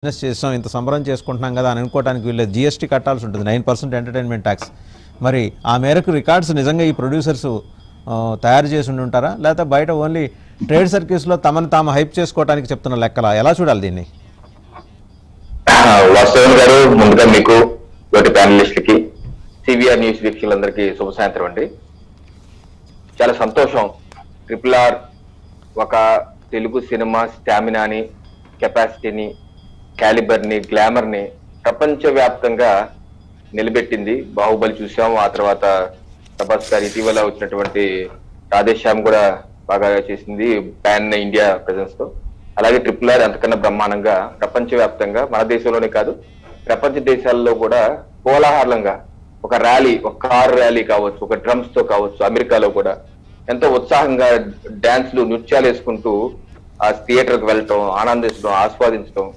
Business చేసాం ఇంత సంబరం చేసుకుంటున్నాం కదా అని అనుకోవడానికి వీళ్ళు జిఎస్టీ కట్టాల్సి ఉంటుంది 9% ఎంటర్టైన్మెంట్ ట్యాక్స్. మరి ఆ మేరకు రికార్డ్స్ నిజంగా ఈ ప్రొడ్యూసర్స్ తయారు చేసి ఉండి ఉంటారా, లేకపోతే బయట ఓన్లీ ట్రేడ్ సర్కిల్స్లో తమను తాము హైప్ చేసుకోవడానికి చెప్తున్న లెక్కలా, ఎలా చూడాలి దీన్ని? వాస్తవన్ గారు, ముందుగా మీకు తోటి ప్యానలిస్టులకి సివిఆర్ న్యూస్ వీక్షకులందరికీ శుభ సాయంత్రం అండి. చాలా సంతోషం. RRR ఒక తెలుగు సినిమా స్టామినాని, కెపాసిటీని, క్యాలిబర్ని, గ్లామర్ని ప్రపంచవ్యాప్తంగా నిలబెట్టింది. బాహుబలి చూసాం, ఆ తర్వాత ప్రభాస్ గారు ఇటీవల వచ్చినటువంటి రాధేశ్యామ్ కూడా బాగా చేసింది పాన్ ఇండియా ప్రెజెన్స్ తో. అలాగే RRR అంతకన్నా బ్రహ్మాండంగా ప్రపంచవ్యాప్తంగా, మన దేశంలోనే కాదు ప్రపంచ దేశాల్లో కూడా కోలాహలంగా ఒక ర్యాలీ, ఒక కార్ ర్యాలీ కావచ్చు, ఒక డ్రమ్స్ తో కావచ్చు, అమెరికాలో కూడా ఎంతో ఉత్సాహంగా డాన్స్లు, నృత్యాలు వేసుకుంటూ ఆ థియేటర్కి వెళ్ళటం, ఆనందించడం, ఆస్వాదించడం,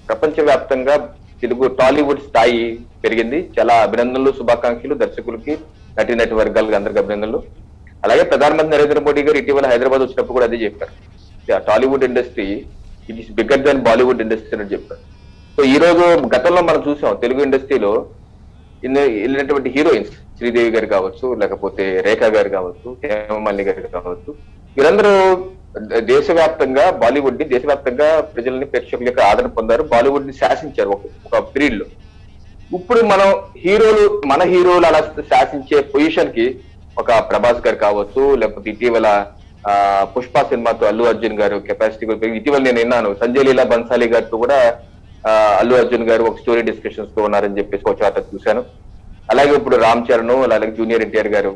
ప్రపంచవ్యాప్తంగా తెలుగు టాలీవుడ్ స్థాయి పెరిగింది. చాలా అభినందనలు, శుభాకాంక్షలు దర్శకులకి, నటి వర్గాలకి అందరికి అభినందనలు. అలాగే ప్రధానమంత్రి నరేంద్ర మోడీ గారు ఇటీవల హైదరాబాద్ వచ్చినప్పుడు కూడా అదే చెప్పారు, Tollywood industry it is bigger than Bollywood industry అని చెప్పారు. సో ఈ రోజు గతంలో మనం చూసాం తెలుగు ఇండస్ట్రీలో వెళ్ళినటువంటి హీరోయిన్స్, శ్రీదేవి గారు కావచ్చు, లేకపోతే రేఖ గారు కావచ్చు, హేమమాలిని గారు కావచ్చు, వీరందరూ దేశవ్యాప్తంగా బాలీవుడ్ ని, దేశవ్యాప్తంగా ప్రజల్ని, ప్రేక్షకుల యొక్క ఆదరణ పొందారు, బాలీవుడ్ ని శాసించారు ఒక పీరియడ్ లో. ఇప్పుడు మనం మన హీరోలు అలా శాసించే పొజిషన్ కి ఒక ప్రభాస్ గారు కావచ్చు, లేకపోతే ఇటీవల పుష్ప సినిమాతో అల్లు అర్జున్ గారు కెపాసిటీ కూడా ఇటీవల నేను విన్నాను, సంజయ్ లీలా బన్సాలి గారితో కూడా అల్లు అర్జున్ గారు ఒక స్టోరీ డిస్కషన్స్ తో ఉన్నారని చెప్పేసి ఒక చోట చూశాను. అలాగే ఇప్పుడు రామ్ చరణ్, అలాగే జూనియర్ ఎన్టీఆర్ గారు,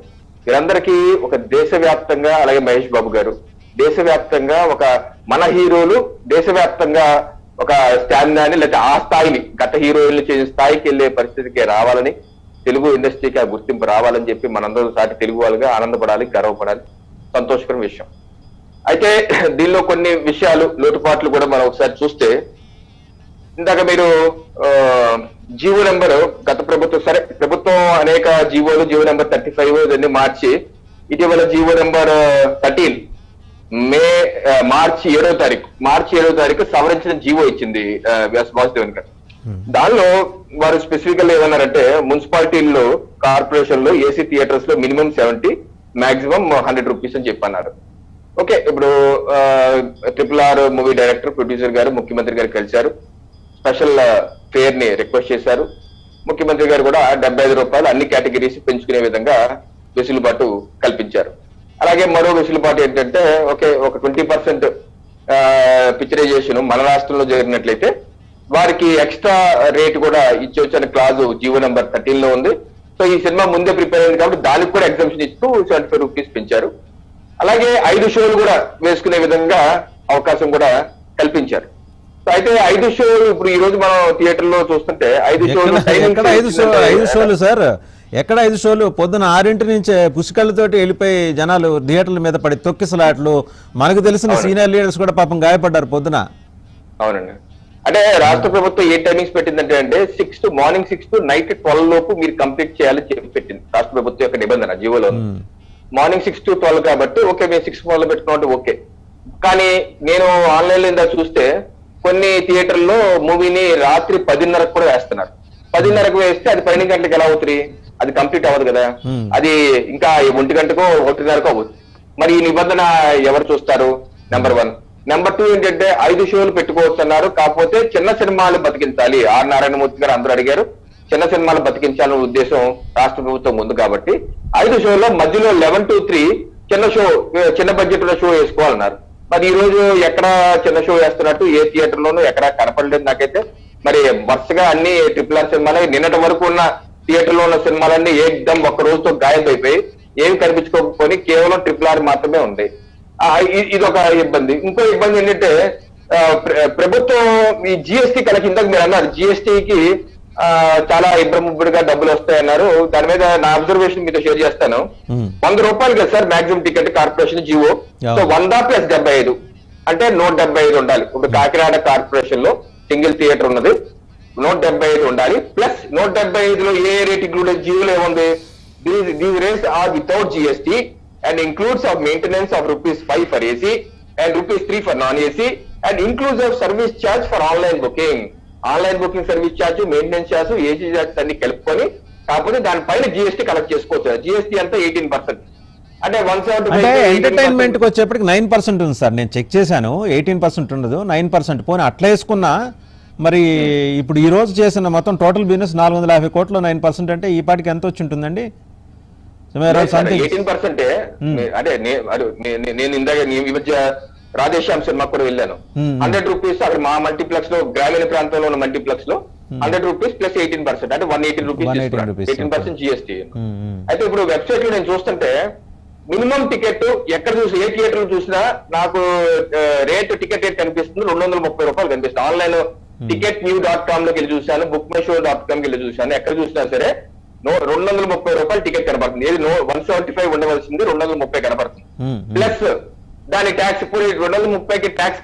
వీరందరికీ ఒక దేశవ్యాప్తంగా, అలాగే మహేష్ బాబు గారు దేశవ్యాప్తంగా ఒక మన హీరోలు దేశవ్యాప్తంగా ఒక స్టామినాని, లేకపోతే ఆ స్థాయిని, గత హీరోయిన్లు చేసే స్థాయికి వెళ్లే పరిస్థితికి రావాలని, తెలుగు ఇండస్ట్రీకి ఆ గుర్తింపు రావాలని చెప్పి మనందరూ సాటి తెలుగు వాళ్ళుగా ఆనందపడాలి, గర్వపడాలి, సంతోషకరమైన విషయం. అయితే దీనిలో కొన్ని విషయాలు, లోటుపాట్లు కూడా మనం ఒకసారి చూస్తే, ఇందాక మీరు జీవో నెంబర్ గత ప్రభుత్వం, సరే ప్రభుత్వం అనేక జీవోలు, జీవో నెంబర్ 35 ఇవన్నీ మార్చి ఇటీవల జీవో నెంబర్ 13 మార్చి 7వ తారీఖు సవరించిన జీవో ఇచ్చింది వాసుదేవన్ గారు. దానిలో వారు స్పెసిఫిక్ గా ఏమన్నారంటే, మున్సిపాలిటీల్లో, కార్పొరేషన్ లో, ఏసీ థియేటర్స్ లో మినిమం 70, మాక్సిమం 100 రూపీస్ అని చెప్పన్నారు. ఓకే, ఇప్పుడు RRR మూవీ డైరెక్టర్, ప్రొడ్యూసర్ గారు ముఖ్యమంత్రి గారు కలిశారు, స్పెషల్ ఫేర్ ని రిక్వెస్ట్ చేశారు. ముఖ్యమంత్రి గారు కూడా 75 రూపాయలు అన్ని కేటగిరీస్ పెంచుకునే విధంగా వెసులుబాటు కల్పించారు. అలాగే మరో వెసులుబాటు ఏంటంటే, ఒక 20% పిక్చరైజేషన్ మన రాష్ట్రంలో జరిగినట్లయితే వారికి ఎక్స్ట్రా రేట్ కూడా ఇచ్చొచ్చు అనే క్లాజు జీవో నెంబర్ 13 లో ఉంది. సో ఈ సినిమా ముందే ప్రిపేర్ అయింది కాబట్టి దానికి కూడా ఎగ్జామ్షన్ ఇస్తూ 75 రూపీస్ పెంచారు. అలాగే 5 షోలు కూడా వేసుకునే విధంగా అవకాశం కూడా కల్పించారు. అయితే 5 షోలు ఇప్పుడు ఈ రోజు మనం థియేటర్ లో చూస్తుంటే 5 షోలు సార్, ఎక్కడ 5 షోలు? పొద్దున 6 నుంచే పుష్కళ్ళతోటి వెళ్ళిపోయి జనాలు థియేటర్ల మీద పడి తొక్కిసలాట్లు, మనకు తెలిసిన సీనియర్ లీడర్స్ కూడా పాపం గాయపడ్డారు పొద్దున. అవునండి. అంటే రాష్ట్ర ప్రభుత్వం ఏ టైమింగ్స్ పెట్టిందంటే మార్నింగ్ 6 to నైట్ 12 లోపు మీరు కంప్లీట్ చేయాలని చెప్పి పెట్టింది రాష్ట్ర ప్రభుత్వం యొక్క నిబంధన జీవోలో. మార్నింగ్ 6 to 12 కాబట్టి ఓకే, మేము 6 మొదలు పెట్టుకున్నట్టు ఓకే. కానీ నేను ఆన్లైన్ లో ఇందా చూస్తే కొన్ని థియేటర్లో మూవీని రాత్రి 10:30 కూడా వేస్తున్నారు. 10:30 వేస్తే అది 12 గంటలకు ఎలా అవుతుంది? అది కంప్లీట్ అవ్వదు కదా, అది ఇంకా 1 గంటకో 1:30కో అవ్వదు. మరి ఈ నిబంధన ఎవరు చూస్తారు? నెంబర్ 1. నెంబర్ 2 ఏంటంటే 5 షోలు పెట్టుకోవచ్చు అన్నారు, కాకపోతే చిన్న సినిమాలు బతికించాలి. ఆర్ నారాయణమూర్తి గారు అందరూ అడిగారు, చిన్న సినిమాలు బతికించాలనే ఉద్దేశం రాష్ట్ర ప్రభుత్వం ఉంది కాబట్టి 5 షోల్లో మధ్యలో 11 to 3 చిన్న బడ్జెట్ లో షో వేసుకోవాలన్నారు. మరి ఈ రోజు ఎక్కడ చిన్న షో వేస్తున్నట్టు ఏ థియేటర్ లోనూ ఎక్కడ కనపడలేదు నాకైతే. మరి వరుసగా అన్ని RRR సినిమాలే, నిన్నటి వరకు ఉన్న థియేటర్ లో ఉన్న సినిమాలన్నీ ఏకదమ్ ఒక్క రోజుతో గాయమైపోయి ఏమి కనిపించుకోకపోయి కేవలం RRR మాత్రమే ఉంది. ఇది ఒక ఇబ్బంది. ఇంకో ఇబ్బంది ఏంటంటే, ప్రభుత్వం ఈ జిఎస్టీ కలకి, ఇందాక మీరు అన్నారు జిఎస్టీకి చాలా ఇబ్బడిగా డబ్బులు వస్తాయన్నారు. దాని మీద నా అబ్జర్వేషన్ మీతో షేర్ చేస్తాను. 100 రూపాయలు కదా sir maximum ticket corporation GO. So 100 + 75 అంటే 175 ఉండాలి. ఇప్పుడు కాకినాడ కార్పొరేషన్ లో సింగిల్ థియేటర్ ఉన్నది, 175 ఉండాలి. ప్లస్ 175లో ఏ రేట్ ఇంక్లూడెడ్ జీవోలో ఏముంది? These rates are without GST and includes of maintenance of ₹5 for AC and ₹3 for non-AC and includes of service charge for online booking. Online booking service charge, maintenance charge, AC charge అన్ని కలుపుకొని, కాకపోతే దానిపైన GST collect చేసుకోవచ్చు. GST అంతా 18%. అంటే 175 అంటే entertainment కి వచ్చేప్పటికి 9% ఉంది సార్. నేను చెక్ చేశాను, 18% ఉండదు, 9%. పోనీ అట్లా వేసుకున్నా మరి ఇప్పుడు ఈ రోజు చేసిన మొత్తం టోటల్ బిజినెస్ 450 కోట్లు, 9% అంటే ఈ పాటికి ఎంత వచ్చి ఉంటుందండి? 18%. అంటే నేను ఇందాక ఈ మధ్య రాధేశ్యామ్ సినిమాకి కూడా వెళ్ళాను. 100 రూపీస్ అక్కడ మా మల్టీప్లెక్స్ లో, గ్రామీణ ప్రాంతంలో ఉన్న మల్టీప్లెక్స్ లో 100 రూపీస్ ప్లస్ 18%, అంటే 118 రూపీస్, 18% జిఎస్టీ. అయితే ఇప్పుడు వెబ్సైట్ లో నేను చూస్తుంటే మినిమం టికెట్ ఎక్కడ చూసి ఏ థియేటర్ చూసినా నాకు టికెట్ రేట్ కనిపిస్తుంది 230 రూపాయలు కనిపిస్తుంది. ఆన్లైన్ ticketnew.com లోకి వెళ్ళి చూశాను, bookmyshow.com వెళ్ళి చూశాను. ఎక్కడ చూసినా సరే 230 రూపాయలు టికెట్ కనబడుతుంది. ఏది 175 ఉండవలసింది 230 కనబడుతుంది. ప్లస్ దాని ట్యాక్స్, ఇప్పుడు 230కి ట్యాక్స్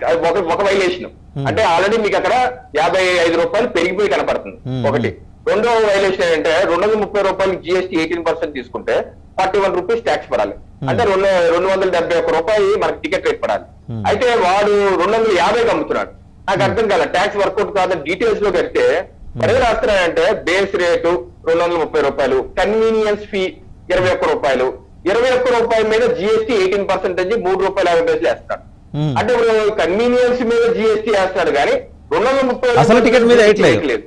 ఒక వైలేషన్. అంటే ఆల్రెడీ మీకు అక్కడ 55 రూపాయలు పెరిగిపోయి కనపడుతుంది ఒకటి. రెండో వైలేషన్ ఏంటంటే 230 రూపాయలకి జిఎస్టీ 18% తీసుకుంటే 41 రూపీస్ ట్యాక్స్ పడాలి. అంటే 271 రూపాయలు మనకి టికెట్ రేట్ పడాలి. అయితే వాడు 250కి అమ్ముతున్నాడు. నాకు అర్థం కాదు, ట్యాక్స్ వర్కౌట్ కాదని డీటెయిల్స్ లో కడితే ఎవరు రాస్తున్నారంటే బేస్ రేటు 230 రూపాయలు, కన్వీనియన్స్ ఫీ 21 రూపాయలు, 21 రూపాయల మీద జిఎస్టీ 18% 3 రూపాయలు 50 పైసలు వేస్తాడు. అంటే ఇప్పుడు కన్వీనియన్స్ మీద జిఎస్టీ వేస్తాడు కానీ 230 అసలు టికెట్ మీద వేయట్లేదు.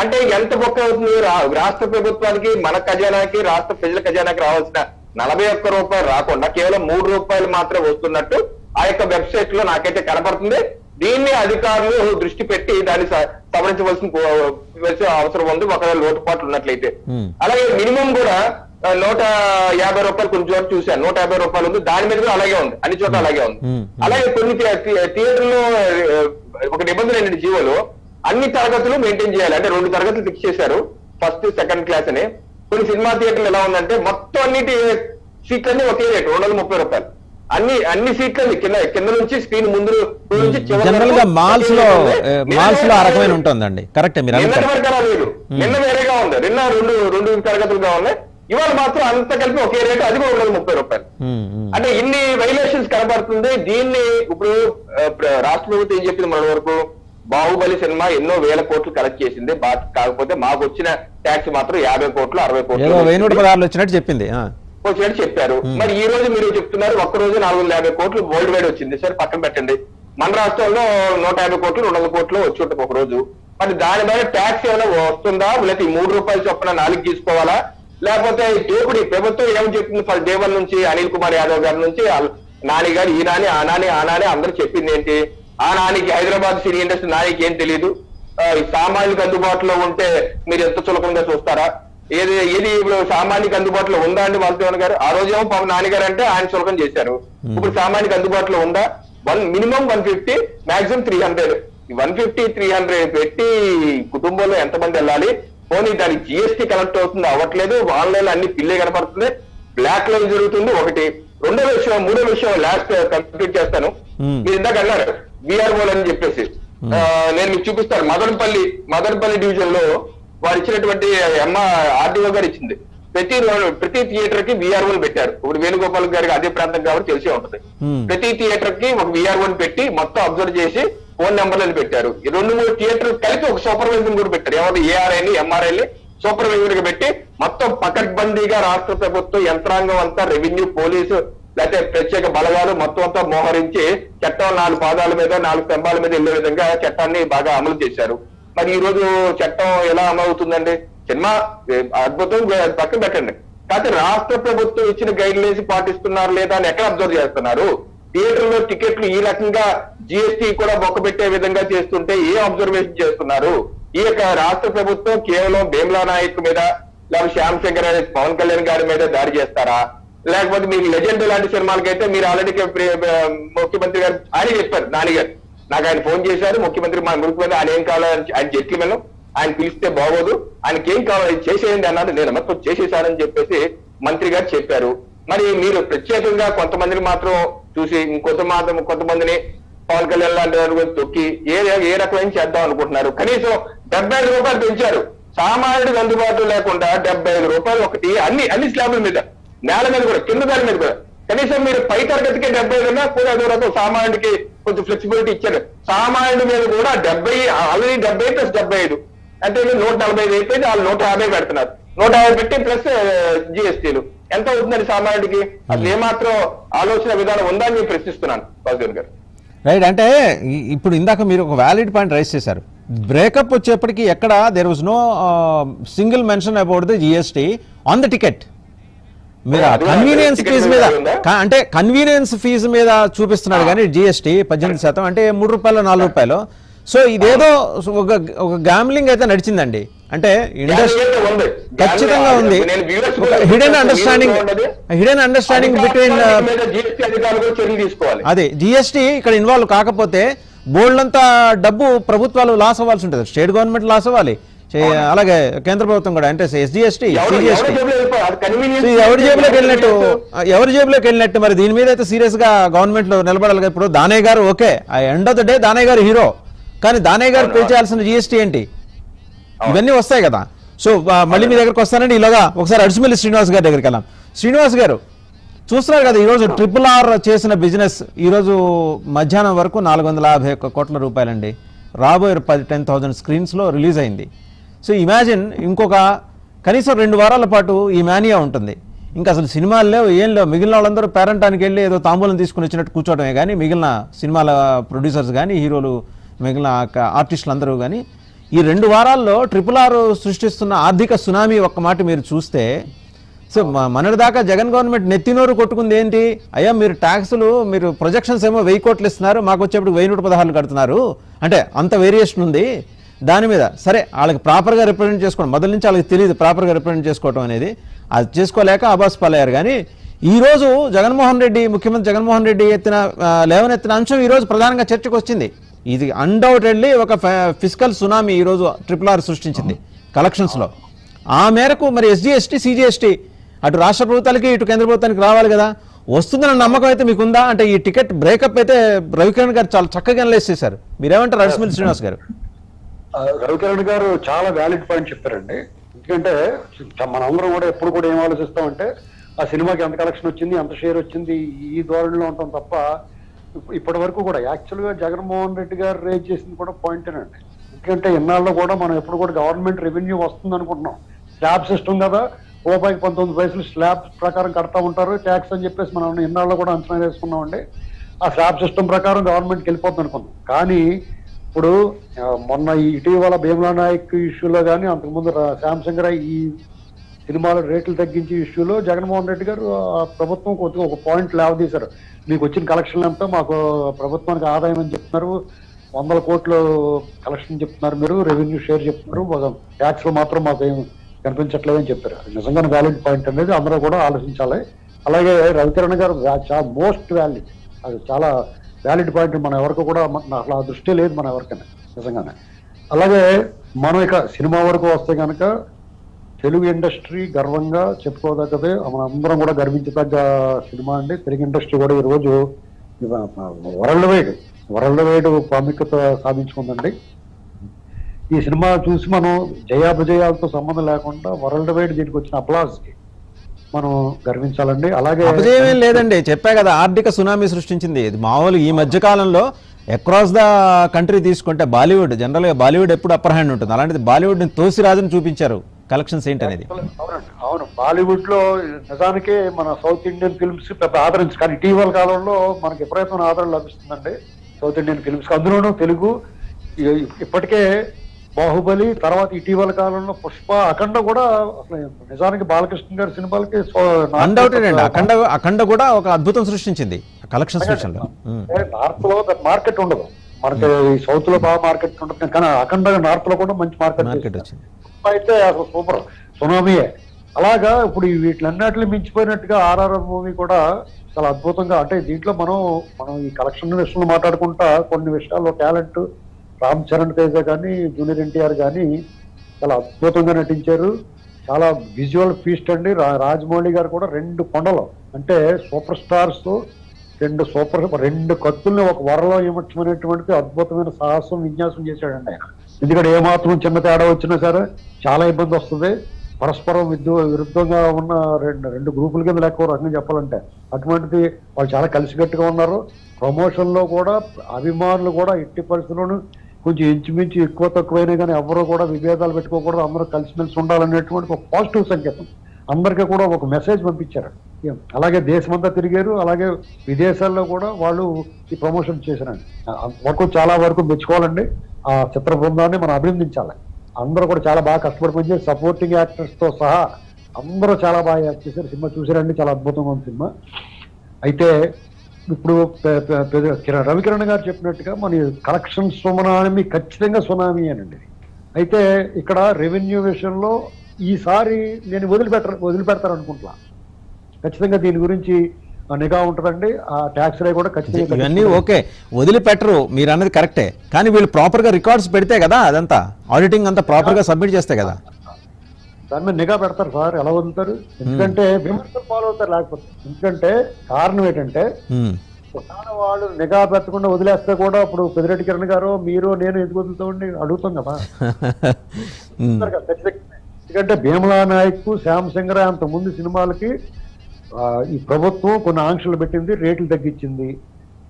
అంటే ఎంత బొక్క అవుతుంది రాష్ట్ర ప్రభుత్వానికి, మన ఖజానాకి, రాష్ట్ర ప్రజల ఖజానాకి రావాల్సిన 41 రూపాయలు రాకుండా కేవలం 3 రూపాయలు మాత్రమే వస్తున్నట్టు ఆ యొక్క వెబ్సైట్ లో నాకైతే కనపడుతుంది. దీన్ని అధికారులు దృష్టి పెట్టి దాన్ని సవరించవలసిన అవసరం ఉంది, ఒకవేళ లోటుపాట్లు ఉన్నట్లయితే. అలాగే మినిమం కూడా 150 రూపాయలు కొన్ని చోట్ల చూశాను, 150 రూపాయలు ఉంది. దాని మీద కూడా అలాగే ఉంది, అన్ని చోట్ల అలాగే ఉంది. అలాగే కొన్ని థియేటర్లో ఒక నిబంధన ఏంటంటే జీవోలో అన్ని తరగతులు మెయింటైన్ చేయాలి. అంటే 2 తరగతులు ఫిక్స్ చేశారు, ఫస్ట్ సెకండ్ క్లాస్ అని. కొన్ని సినిమా థియేటర్లు ఎలా ఉందంటే మొత్తం అన్నిటి సీట్లన్నీ ఒకే రేటు 230 రూపాయలు. అన్ని సీట్లని కింద నుంచి స్క్రీన్ ముందు నుంచి జనరల్ గా మాల్స్ లో ఆ రకమైన ఉంటుందండి. కరెక్ట్, మీరు నిన్న వరకు లేదు, నిన్న వేరేగా ఉంది, నిన్న రెండు తరగతులుగా ఉన్నాయి. ఇవాళ మాత్రం అంత కలిపి ఒకే రేటు, అది కూడా 230 రూపాయలు. అంటే ఇన్ని వైలేషన్స్ కనబడుతుంది. దీన్ని ఇప్పుడు రాష్ట్ర ప్రభుత్వం ఏం చెప్పింది మన వరకు, బాహుబలి సినిమా ఎన్నో వేల కోట్లు కలెక్ట్ చేసింది, కాకపోతే మాకు వచ్చిన ట్యాక్స్ మాత్రం 50 కోట్లు 60 కోట్లు వచ్చినట్టు చెప్పింది, వచ్చినట్టు చెప్పారు. మరి ఈ రోజు మీరు చెప్తున్నారు ఒక్క రోజు 450 కోట్లు వరల్డ్ వైడ్ వచ్చింది. సరే పక్కన పెట్టండి, మన రాష్ట్రంలో 150 కోట్లు 200 కోట్లు వచ్చి ఉంటుంది ఒక రోజు. మరి దాని మీద ట్యాక్స్ ఏమైనా వస్తుందా, లేకపోతే 3 రూపాయలు చొప్పున 4 తీసుకోవాలా, లేకపోతే దోపిడీ ప్రభుత్వం ఏమని చెప్తుంది ఫస్ట్ డే 1 నుంచి అనిల్ కుమార్ యాదవ్ గారి నుంచి నాని గారు, ఈ నాని ఆ నాని అందరూ చెప్పింది ఏంటి, ఆ నానికి హైదరాబాద్ సినీ ఇండస్ట్రీ నానికి ఏం తెలియదు, సామాన్యులకు అందుబాటులో ఉంటే మీరు ఎంత చులకంగా చూస్తారా, ఏది ఇప్పుడు సామాన్యునికి అందుబాటులో ఉందా అండి వాసుదేవన్ గారు? ఆ రోజేమో పవన్ నాన్నగారు అంటే ఆయన చులకం చేశారు. ఇప్పుడు సామాన్యునికి అందుబాటులో ఉందా? Minimum 150, maximum 300. 150, 300 పెట్టి కుటుంబంలో ఎంతమంది వెళ్ళాలి? పోనీ దానికి జిఎస్టీ కలెక్ట్ అవుతుంది, అవ్వట్లేదు. ఆన్లైన్ లో అన్ని పిల్లే కనపడుతుంది, బ్లాక్ లో జరుగుతుంది. ఒకటి. మూడో విషయం లాస్ట్ కంప్లీట్ చేస్తాను. మీరు ఇందాక అన్నారు విఆర్ఓలు అని చెప్పేసి, నేను మీకు చూపిస్తాను. మదనపల్లి డివిజన్ లో వారు ఇచ్చినటువంటి ఆర్డీఓ గారు ఇచ్చింది, ప్రతి థియేటర్ కి విఆర్ఓలు పెట్టారు. ఇప్పుడు వేణుగోపాల్ గారికి అదే ప్రాంతం కాబట్టి తెలిసే ఉంటుంది. ప్రతి థియేటర్ కి ఒక విఆర్ఓని పెట్టి మొత్తం అబ్జర్వ్ చేసి ఫోన్ నెంబర్లను పెట్టారు. 2-3 థియేటర్ కలిపి ఒక సూపర్వైజర్ కూడా పెట్టారు. ఎవరు ఏఆర్ఐని ఎంఆర్ఐని సూపర్వైజర్ గా పెట్టి మొత్తం పకడ్బందీగా రాష్ట్ర ప్రభుత్వం యంత్రాంగం అంతా, రెవెన్యూ, పోలీసు, లేకపోతే ప్రత్యేక బలగాలు మొత్తం అంతా మోహరించి చట్టం 4 పాదాల మీద 4 స్తంభాల మీద వెళ్లే విధంగా చట్టాన్ని బాగా అమలు చేశారు. మరి ఈ రోజు చట్టం ఎలా అమలవుతుందండి? సినిమా అద్భుతం, పక్కన పెట్టండి. కాకపోతే రాష్ట్ర ప్రభుత్వం ఇచ్చిన గైడ్ లైన్స్ పాటిస్తున్నారు లేదా అని ఎక్కడ అబ్జర్వ్ చేస్తున్నారు? థియేటర్ లో టికెట్లు ఈ రకంగా జిఎస్టీ కూడా బొక్కబెట్టే విధంగా చేస్తుంటే ఏ అబ్జర్వేషన్ చేస్తున్నారు? ఈ యొక్క రాష్ట్ర ప్రభుత్వం కేవలం భీమ్లా నాయక్ మీద, లేకపోతే శ్యామ్ శంకర్ అనే పవన్ కళ్యాణ్ గారి మీద దాడి చేస్తారా? లేకపోతే మీకు లెజెండ్ లాంటి సినిమాలకైతే మీరు ఆల్రెడీ ముఖ్యమంత్రి గారు ఆయన చెప్పారు, నానిగారు నాకు ఆయన ఫోన్ చేశారు, ముఖ్యమంత్రి మా ముఖ్యమంత్రి ఆయన ఏం కావాలని, ఆయన జెట్లమెన్, ఆయన పిలిస్తే బాగోదు, ఆయనకి ఏం కావాలి చేసేయండి అన్నారు. నేను మొత్తం చేసేసానని చెప్పేసి మంత్రి గారు చెప్పారు. మరి మీరు ప్రత్యేకంగా కొంతమందిని మాత్రం చూసి కొంతమందిని పవన్ కళ్యాణ్ లాంటి వారు తొక్కి ఏ రకమైన చేద్దాం అనుకుంటున్నారు? కనీసం 75 రూపాయలు పెంచారు. సామాన్యుడికి అందుబాటులో లేకుండా 75 రూపాయలు ఒకటి, అన్ని స్లాబ్ల మీద, నేల మీద కూడా, కింద దాని మీద కూడా. కనీసం మీరు పై తరగతికి 75 ఉన్నా కూడా అదో రకం సామాన్యుడికి కొంచెం ఫ్లెక్సిబిలిటీ ఇచ్చారు. సామాన్యుడి మీద కూడా ఆల్రెడీ 70+75 అంటే 145 అయిపోయింది, వాళ్ళు 150 పెడుతున్నారు. 150 పెట్టి ప్లస్ జిఎస్టీలు ఎంత అవుతుందండి సామాన్యుడికి? అసలు ఏమాత్రం ఆలోచన విధానం ఉందా అని నేను ప్రశ్నిస్తున్నాను వాసుదేవన్ గారు. రైట్. అంటే ఇప్పుడు ఇందాక మీరు ఒక వ్యాలిడ్ పాయింట్ రైజ్ చేశారు. బ్రేకప్ వచ్చేప్పటికి ఎక్కడ there was no single mention about the GST on the ticket. మీరు కన్వీనియన్స్ ఫీజు మీద అంటే కన్వీనియన్స్ ఫీజు మీద చూపిస్తున్నాడు కానీ జిఎస్టీ 18% అంటే ₹3 ₹4. సో ఇదేదో ఒక గ్యామ్లింగ్ అయితే నడిచిందండి. అంటే ఇండస్ట్రీ ఖచ్చితంగా ఉంది. హిడెన్ అండర్స్టాండింగ్ బిట్వీన్ అదే జిఎస్టీ ఇక్కడ ఇన్వాల్వ్ కాకపోతే బోల్డంతా డబ్బు ప్రభుత్వాలు లాస్ అవ్వాల్సి ఉంటుంది. స్టేట్ గవర్నమెంట్ లాస్ అవ్వాలి, అలాగే కేంద్ర ప్రభుత్వం కూడా. అంటే ఎస్జిఎస్టీ సిజిఎస్టీ ఎవరి జేబులోకి వెళ్ళినట్టు మరి దీని మీద అయితే సీరియస్ గా గవర్నమెంట్ లో నిలబడాలి. ఇప్పుడు దానయ్య గారు okay, end of the day Danayya గారు హీరో, కానీ దానయ్య గారు పే చేయాల్సిన జిఎస్టీ ఏంటి? ఇవన్నీ వస్తాయి కదా. సో మళ్ళీ మీ దగ్గరకు వస్తానండి. ఇలాగా ఒకసారి అడిసిమల్లి శ్రీనివాస్ గారి దగ్గరికి వెళ్ళాం. శ్రీనివాస్ గారు చూస్తున్నారు కదా, ఈరోజు RRR చేసిన బిజినెస్ ఈరోజు మధ్యాహ్నం వరకు 451 కోట్ల రూపాయలండి. రాబోయే 10,000 స్క్రీన్స్లో రిలీజ్ అయింది. సో ఇమాజిన్ ఇంకొక కనీసం 2 వారాల పాటు ఈ మానియా ఉంటుంది. ఇంకా అసలు సినిమాలు లేవు, ఏం లేవు. మిగిలిన వాళ్ళందరూ పేరెంటానికి వెళ్ళి ఏదో తాంబూలం తీసుకుని వచ్చినట్టు కూర్చోవడమే కానీ మిగిలిన సినిమాల ప్రొడ్యూసర్స్ కానీ హీరోలు మిగిలిన ఆర్టిస్టులు అందరూ కానీ ఈ 2 వారాల్లో RRR సృష్టిస్తున్న ఆర్థిక సునామీ ఒక్క మాట మీరు చూస్తే, సో మనదాకా జగన్ గవర్నమెంట్ నెత్తినోరు కొట్టుకుంది ఏంటి? అయ్యా మీరు ట్యాక్సులు, మీరు ప్రొజెక్షన్స్ ఏమో 1000 కోట్లు ఇస్తున్నారు, మాకు వచ్చేప్పుడు 1116 కడుతున్నారు, అంటే అంత వేరియేషన్ ఉంది. దాని మీద సరే వాళ్ళకి ప్రాపర్గా రిప్రజెంట్ చేసుకోవడం మొదటి నుంచి వాళ్ళకి తెలియదు, ప్రాపర్గా రిప్రజెంట్ చేసుకోవడం అనేది. అది చేసుకోలేక అబాస్ పాలయ్యారు. కానీ ఈరోజు ముఖ్యమంత్రి జగన్మోహన్ రెడ్డి లేవనెత్తిన అంశం ఈరోజు ప్రధానంగా చర్చకు వచ్చింది. ఇది అన్డౌటెడ్లీ ఒక ఫిస్కల్ సునామీ ఈరోజు RRR సృష్టించింది కలెక్షన్స్లో. ఆ మేరకు మరి ఎస్జిఎస్టీ సిజిఎస్టీ అటు రాష్ట్ర ప్రభుత్వాలకి ఇటు కేంద్ర ప్రభుత్వానికి రావాలి కదా. వస్తుందన్న నమ్మకం అయితే మీకుందా? అంటే ఈ టికెట్ బ్రేకప్ అయితే రవికిరణ్ గారు చాలా చక్కగా అనలైజ్ చేశారు. మీరేమంటారు అడిసిమల్లి శ్రీనివాస్ గారు? రవికిరణ్ గారు చాలా వ్యాలిడ్ పాయింట్ చెప్పారండి. ఎందుకంటే మనందరం కూడా ఎప్పుడు కూడా ఏం ఆలోచిస్తామంటే ఆ సినిమాకి ఎంత కలెక్షన్ వచ్చింది, ఎంత షేర్ వచ్చింది, ఈ ధోరణిలో ఉంటాం తప్ప ఇప్పటి వరకు కూడా యాక్చువల్గా జగన్మోహన్ రెడ్డి గారు రేజ్ చేసింది కూడా పాయింటేనండి. ఎందుకంటే ఇన్నాళ్ళు కూడా మనం ఎప్పుడు కూడా గవర్నమెంట్ రెవెన్యూ వస్తుంది అనుకుంటున్నాం. స్లాబ్ సిస్టమ్ కదా, రూపాయికి 19 పైసలు స్లాబ్ ప్రకారం కడతా ఉంటారు ట్యాక్స్ అని చెప్పేసి మనం ఇన్నాళ్ళు కూడా అంచనా వేసుకున్నామండి. ఆ స్లాబ్ సిస్టమ్ ప్రకారం గవర్నమెంట్కి వెళ్ళిపోతుంది అనుకున్నాం. కానీ ఇప్పుడు మొన్న ఇటీవల భీమ్లా నాయక్ ఇష్యూలో కానీ అంతకుముందు శాంసంగ్ రాయ్ ఈ సినిమాల రేట్లు తగ్గించే ఇష్యూలో జగన్మోహన్ రెడ్డి గారు ప్రభుత్వం కొద్దిగా ఒక పాయింట్ లేవదీశారు. మీకు వచ్చిన కలెక్షన్ అంతా మాకు ప్రభుత్వానికి ఆదాయం అని చెప్తున్నారు, 100 కోట్లు కలెక్షన్ చెప్తున్నారు, మీరు రెవెన్యూ షేర్ చెప్తున్నారు, ట్యాక్స్లు మాత్రం మాకు ఏం కనిపించట్లేదని చెప్పారు. నిజంగానే వ్యాలిడ్ పాయింట్ అనేది అందరూ కూడా ఆలోచించాలి. అలాగే రవికిరణ్ గారు చాలా మోస్ట్ వ్యాలిడ్, అది చాలా వ్యాలిడ్ పాయింట్. మన ఎవరికి కూడా అసలు ఆ దృష్టి లేదు మన ఎవరికైనా నిజంగానే. అలాగే మనం ఇక సినిమా వరకు వస్తే కనుక తెలుగు ఇండస్ట్రీ గర్వంగా చెప్పుకోదగ్గదే, మన అందరం కూడా గర్వించదగ్గ సినిమా అండి. తెలుగు ఇండస్ట్రీ కూడా ఈరోజు వరల్డ్ వైడ్ ప్రాముఖ్యత సాధించుకుందండి. ఈ సినిమా చూసి మనం జయాపజయాలతో సంబంధం లేకుండా వరల్డ్ వైడ్ దీనికి వచ్చిన అప్లాజ్కి మనం గర్వించాలండి. అలాగే అపజయం లేదండి, చెప్పా కదా ఆర్థిక సునామీ సృష్టించింది. మామూలు ఈ మధ్య కాలంలో అక్రాస్ ద కంట్రీ తీసుకుంటే బాలీవుడ్, జనరల్గా బాలీవుడ్ ఎప్పుడు అప్పర్ హ్యాండ్ ఉంటుంది, అలాంటిది బాలీవుడ్ ని తోసిరాజుని చూపించారు కలెక్షన్స్ ఏంటనేది. అవును, బాలీవుడ్ లో నిజానికి మన సౌత్ ఇండియన్ ఫిల్మ్స్ పెద్ద ఆదరించి, కానీ ఇటీవల కాలంలో మనకి ఎప్పుడైతే ఆదరణ లభిస్తుందండి సౌత్ ఇండియన్ ఫిల్మ్స్, అందులోనూ తెలుగు. ఇప్పటికే బాహుబలి తర్వాత ఇటీవల కాలంలో పుష్ప, అఖండ కూడా అసలు నిజానికి బాలకృష్ణ గారి సినిమాలకి అన్డౌటెడ్ అండి. అఖండ కూడా ఒక అద్భుతం సృష్టించింది కలెక్షన్స్ విషయంలో. నార్త్ లో మార్కెట్ ఉండదు, మనకి సౌత్ లో బాగా మార్కెట్ ఉంటుంది, కానీ అఖండ నార్త్ లో కూడా మంచి మార్కెట్ వచ్చింది. అయితే అసలు సూపర్ సునామీయే. అలాగా ఇప్పుడు వీటిలన్నిటిని మించిపోయినట్టుగా RRR మూవీ కూడా చాలా అద్భుతంగా, అంటే దీంట్లో మనం ఈ కలెక్షన్ విషయంలో మాట్లాడుకుంటా కొన్ని విషయాల్లో టాలెంట్ రామ్ చరణ్ తేజ కానీ జూనియర్ ఎన్టీఆర్ కానీ చాలా అద్భుతంగా నటించారు. చాలా విజువల్ ఫీస్ట్ అండి. రాజమౌళి గారు కూడా 2 కొండలు, అంటే సూపర్ స్టార్స్, 2 కత్తుల్ని ఒక వరలో ఏమర్చమనేటువంటి అద్భుతమైన సాహసం విన్యాసం చేశాడండి ఆయన. ఎందుకంటే ఏమాత్రం చిన్న తేడా వచ్చినా సరే చాలా ఇబ్బంది వస్తుంది. పరస్పరం విరుద్ధంగా ఉన్న రెండు గ్రూపుల కింద లెక్క ఒక రకంగా చెప్పాలంటే. అటువంటిది వాళ్ళు చాలా కలిసికట్టుగా ఉన్నారు. ప్రమోషన్ లో కూడా అభిమానులు కూడా ఎట్టి పరిస్థితుల్లోనూ కొంచెం ఇంచుమించు ఎక్కువ తక్కువైనా కానీ ఎవరు కూడా విభేదాలు పెట్టుకోకూడదు, అందరూ కలిసిమెలిసి ఉండాలనేటువంటి ఒక పాజిటివ్ సంకేతం. అందరికీ కూడా ఒక మెసేజ్ పంపించారు. అలాగే దేశమంతా తిరిగారు, అలాగే విదేశాల్లో కూడా వాళ్ళు ఈ ప్రమోషన్ చేశారండి. వరకు చాలా వరకు మెచ్చుకోవాలండి. ఆ చిత్ర బృందాన్ని మనం అభినందించాలి. అందరూ కూడా చాలా బాగా కష్టపడి పనిచేసి సపోర్టింగ్ యాక్టర్స్ తో సహా అందరూ చాలా బాగా యాక్ట్ చేశారు. సినిమా చూసారండి, చాలా అద్భుతంగా ఉంది సినిమా. అయితే ఇప్పుడు రవికిరణ్ గారు చెప్పినట్టుగా మన కలెక్షన్ సునామీ ఖచ్చితంగా సునామీ అనండి. అయితే ఇక్కడ రెవెన్యూ విషయంలో ఈసారి నేను వదిలిపెడతారు అనుకుంటున్నా. ఖచ్చితంగా దీని గురించి నిఘా ఉంటుందండి. ఆ ట్యాక్స్ రే కూడా ఖచ్చితంగా ఇవన్నీ ఓకే, వదిలిపెట్టరు మీరు అన్నది కరెక్టే. కానీ వీళ్ళు ప్రాపర్ గా రికార్డ్స్ పెడితే కదా, అదంతా ఆడిటింగ్ అంతా ప్రాపర్ గా సబ్మిట్ చేస్తే కదా దాని మీద నిఘా పెడతారు సార్. ఎలా వదులుతారు? ఎందుకంటే విమర్శలు ఫాలో అవుతారు. లేకపోతే ఎందుకంటే కారణం ఏంటంటే వాళ్ళు నిఘా పెట్టకుండా వదిలేస్తే కూడా ఇప్పుడు పెద్దిరెడ్డి కిరణ్ గారు మీరు నేను ఎందుకు వదులుతామండి అడుగుతాం కదా. ఎందుకంటే భీమలా నాయక్, శ్యామ్ సింగ్ రాయ్ అంత ముందు సినిమాలకి ఈ ప్రభుత్వం కొన్ని ఆంక్షలు పెట్టింది, రేట్లు తగ్గించింది,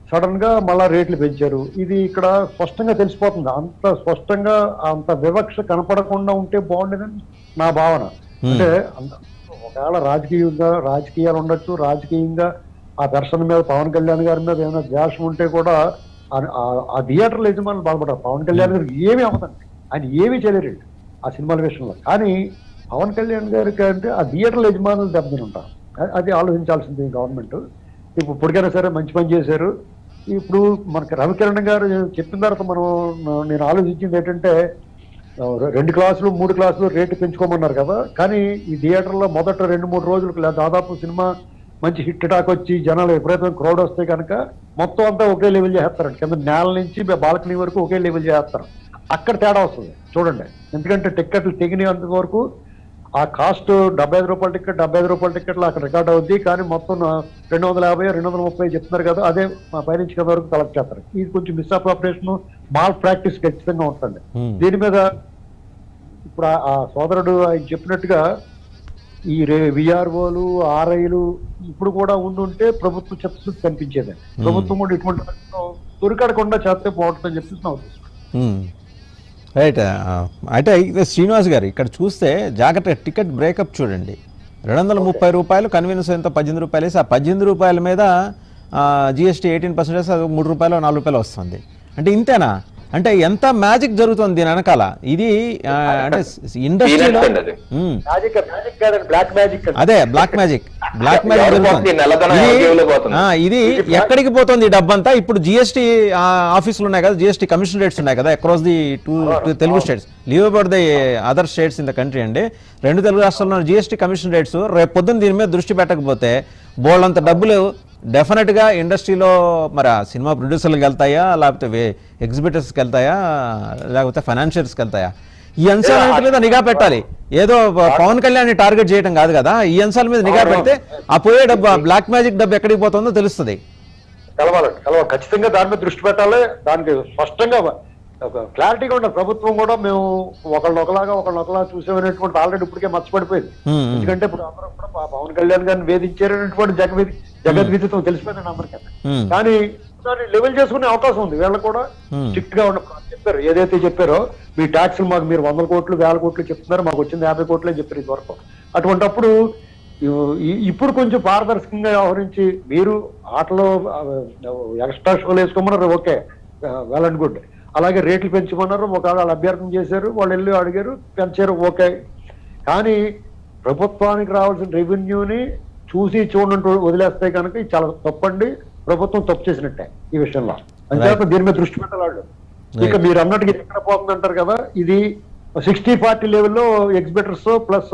సడన్ గా మళ్ళా రేట్లు పెంచారు. ఇది ఇక్కడ స్పష్టంగా తెలిసిపోతుంది. అంత స్పష్టంగా అంత వివక్ష కనపడకుండా ఉంటే బాగుండేదని నా భావన. అంటే ఒకవేళ రాజకీయాలు ఉండొచ్చు, రాజకీయంగా ఆ దర్శనం మీద పవన్ కళ్యాణ్ గారి మీద ఏమైనా ద్వేషం ఉంటే కూడా ఆ థియేటర్ల యజమానులు బాధపడ్డారు. పవన్ కళ్యాణ్ గారికి ఏమీ అవ్వదండి, ఆయన ఏమీ చేయలేరు ఆ సినిమాల విషయంలో. కానీ పవన్ కళ్యాణ్ గారికి అంటే ఆ థియేటర్ల యజమానులు దెబ్బతిని ఉంటారు. అది ఆలోచించాల్సింది గవర్నమెంట్. ఇప్పుడు ఇప్పటికైనా సరే మంచి పని చేశారు. ఇప్పుడు మనకి రవికిరణ్ గారు చెప్పిన తర్వాత నేను ఆలోచించింది ఏంటంటే 2 క్లాసులు 3 క్లాసులు రేటు పెంచుకోమన్నారు కదా. కానీ ఈ థియేటర్లో మొదట 2-3 రోజులకు దాదాపు సినిమా మంచి హిట్ టాక్ వచ్చి జనాలు విపరీతంగా క్రౌడ్ వస్తే కనుక మొత్తం అంతా ఒకే లెవెల్ చేస్తారండి. కింద నేల నుంచి బాల్కనీ వరకు ఒకే లెవెల్ చేస్తారు. అక్కడ తేడా వస్తుంది చూడండి. ఎందుకంటే టిక్కెట్లు తెగినంత వరకు ఆ కాస్ట్ 75 రూపాయల టికెట్ 75 రూపాయల టికెట్లు అక్కడ రికార్డ్ అవుద్ది. కానీ మొత్తం 250 230 చెప్తున్నారు కదా, అదే పైనుంచి కింద వరకు కలెక్ట్ చేస్తారు. ఇది కొంచెం మిస్అప్రాపరేషన్, మాల్ ప్రాక్టీస్ ఖచ్చితంగా ఉంటుంది. దీని మీద ఇప్పుడు ఆ సోదరుడు ఆయన చెప్పినట్టుగా ఈ విఆర్ఓలు ఆర్ఐలు ఇప్పుడు కూడా ఉండుంటే ప్రభుత్వం చిత్తశుద్ధి కనిపించేది. ప్రభుత్వం కూడా ఇటువంటి దొరికాడకుండా చేస్తే బాగుంటుందని చెప్పేసి నా ఉద్దేశం. రైట్. అయితే శ్రీనివాస్ గారు ఇక్కడ చూస్తే జాగ్రత్తగా టికెట్ బ్రేకప్ చూడండి. 230 రూపాయలు, కన్వీనియన్స్ ఎంత 18 రూపాయలు వేసి ఆ 18 రూపాయల మీద జిఎస్టీ 18% అది 3 రూపాయలు 4 రూపాయలు వస్తుంది. అంటే ఇంతేనా? అంటే ఎంత మ్యాజిక్ జరుగుతుంది దీని వెనకాల. ఇది అంటే ఇండస్ట్రీలో అదే బ్లాక్ మ్యాజిక్ జరుగుతుంది. ఇది ఎక్కడికి పోతుంది ఈ డబ్బంతా? ఇప్పుడు జిఎస్టీ ఆఫీసులు ఉన్నాయి కదా, జిఎస్టీ కమిషన్ రేట్స్ ఉన్నాయి కదా across the two Telugu states, leave about the other states in the country అండి. 2 తెలుగు రాష్ట్రాల్లో జిఎస్టీ కమిషన్ రేట్స్ రేపు పొద్దున్న దీని మీద దృష్టి పెట్టకపోతే బోళ్ళంత డబ్బులు డెఫినెట్గా ఇండస్ట్రీలో మరి సినిమా ప్రొడ్యూసర్లకు వెళ్తాయా, లేకపోతే ఎగ్జిబిటర్స్కి వెళ్తాయా, లేకపోతే ఫైనాన్షియర్స్కి వెళ్తాయా? ఈ అంశాల మీద నిఘా పెట్టాలి. ఏదో పవన్ కళ్యాణ్ టార్గెట్ చేయడం కాదు కదా, ఈ అంశాల మీద నిఘా పెడితే ఆ పోయే డబ్బు, బ్లాక్ మ్యాజిక్ డబ్బు ఎక్కడికి పోతుందో తెలుస్తుంది. ఖచ్చితంగా దాని మీద దృష్టి పెట్టాలి. దానికి స్పష్టంగా క్లారిటీగా ఉండాలి. ప్రభుత్వం కూడా మేము ఒకళ్ళొకలాగా చూసామనేటువంటి ఆల్రెడీ ఇప్పటికే మర్చిపడిపోయింది. ఎందుకంటే ఇప్పుడు అందరూ కూడా పవన్ కళ్యాణ్ గారిని వేధించారనేటువంటి జగద్విదితం తెలిసిపోయింది అందరికీ. కానీ దాన్ని లెవెల్ చేసుకునే అవకాశం ఉంది. వీళ్ళకి కూడా స్ట్రిక్ట్ గా చెప్పారు, ఏదైతే చెప్పారో మీ ట్యాక్స్లు మాకు మీరు 100 కోట్లు 1000 కోట్లు చెప్తున్నారు, మాకు వచ్చింది 50 కోట్లే చెప్పారు ఇది వరకు. అటువంటిప్పుడు ఇప్పుడు కొంచెం పారదర్శకంగా వ్యవహరించి మీరు ఆటలో ఎక్స్ట్రా షోలు వేసుకోమన్నారు, ఓకే వెల్ అండ్ గుడ్. అలాగే రేట్లు పెంచమన్నారు, ఒకవేళ అభ్యర్థన చేశారు, వాళ్ళు వెళ్ళి అడిగారు, పెంచారు, ఓకే. కానీ ప్రభుత్వానికి రావాల్సిన రెవెన్యూని చూసి చూడంటూ వదిలేస్తే కనుక ఇది చాలా తప్పండి. ప్రభుత్వం తప్పు చేసినట్టే ఈ విషయంలో. అంతేకాక దీని మీద దృష్టి పెట్టాలి. ఇక మీరు అన్నట్టుగా ఎక్కడ పోతుంది అంటారు కదా, ఇది 60-40 లెవెల్లో ఎగ్జిబిటర్స్ ప్లస్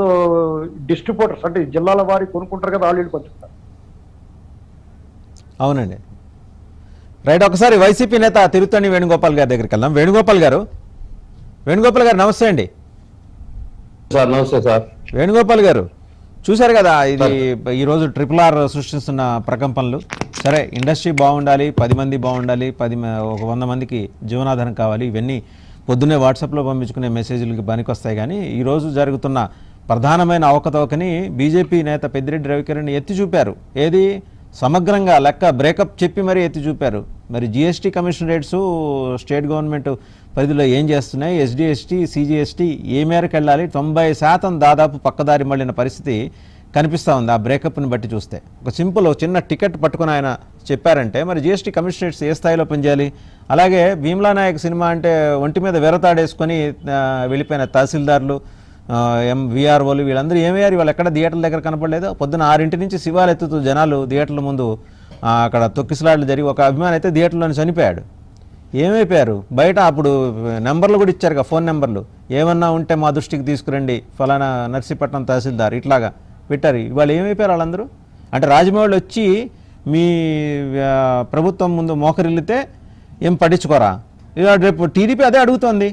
డిస్ట్రిబ్యూటర్స్ అంటే జిల్లాల వారి కొనుక్కుంటారు కదా, వాళ్ళు పంచుకుంటారు. అవునండి, రైట్. ఒకసారి వైసీపీ నేత తిరుత్తణి వేణుగోపాల్ గారి దగ్గరికి వెళ్దాం. వేణుగోపాల్ గారు నమస్తే అండి. సార్ నమస్తే సార్. వేణుగోపాల్ గారు చూశారు కదా, ఇది ఈరోజు RRR సృష్టిస్తున్న ప్రకంపనలు. సరే, ఇండస్ట్రీ బాగుండాలి, 10 మంది బాగుండాలి, 100 మందికి జీవనాధారం కావాలి, ఇవన్నీ పొద్దున్నే వాట్సాప్లో పంపించుకునే మెసేజ్లకి పనికొస్తాయి. కానీ ఈరోజు జరుగుతున్న ప్రధానమైన అవకతవకని బీజేపీ నేత పెద్దిరెడ్డి రవికిరణ్ ఎత్తి చూపారు. ఏది సమగ్రంగా లెక్క బ్రేకప్ చెప్పి మరీ ఎత్తి చూపారు. మరి GST commission rates state government పరిధిలో ఏం చేస్తున్నాయి, ఎస్డిఎస్టీ సిజిఎస్టీ ఏ మేరకు వెళ్ళాలి, 90% దాదాపు పక్కదారి మళ్ళిన పరిస్థితి కనిపిస్తూ ఉంది ఆ బ్రేకప్ని బట్టి చూస్తే. ఒక సింపుల్ చిన్న టికెట్ పట్టుకుని ఆయన చెప్పారంటే మరి జిఎస్టీ కమిషన్ రేట్స్ ఏ స్థాయిలో పనిచేయాలి. అలాగే భీమ్లా నాయక్ సినిమా అంటే ఒంటి మీద వెరతాడేసుకొని వెళ్ళిపోయిన తహసీల్దార్లు, విఆర్ఓలు వీళ్ళందరూ ఏమయ్యారు? వాళ్ళు ఎక్కడ థియేటర్ల దగ్గర కనపడలేదు. పొద్దున 6 నుంచి శివాలు ఎత్తుతూ జనాలు థియేటర్ల ముందు అక్కడ తొక్కిసలాట్లు జరిగి ఒక అభిమాని అయితే థియేటర్లోనే చనిపోయాడు. ఏమైపోయారు? బయట అప్పుడు నెంబర్లు కూడా ఇచ్చారుగా, ఫోన్ నెంబర్లు, ఏమన్నా ఉంటే మా దృష్టికి తీసుకురండి, ఫలానా నర్సీపట్నం తహసీల్దార్, ఇట్లాగా పెట్టారు. ఇవాళ ఏమైపోయారు వాళ్ళందరూ? అంటే రాజమౌళి వచ్చి మీ ప్రభుత్వం ముందు మోకరిల్లితే ఏం పట్టించుకోరా? ఇవాళ రేపు టీడీపీ అదే అడుగుతోంది.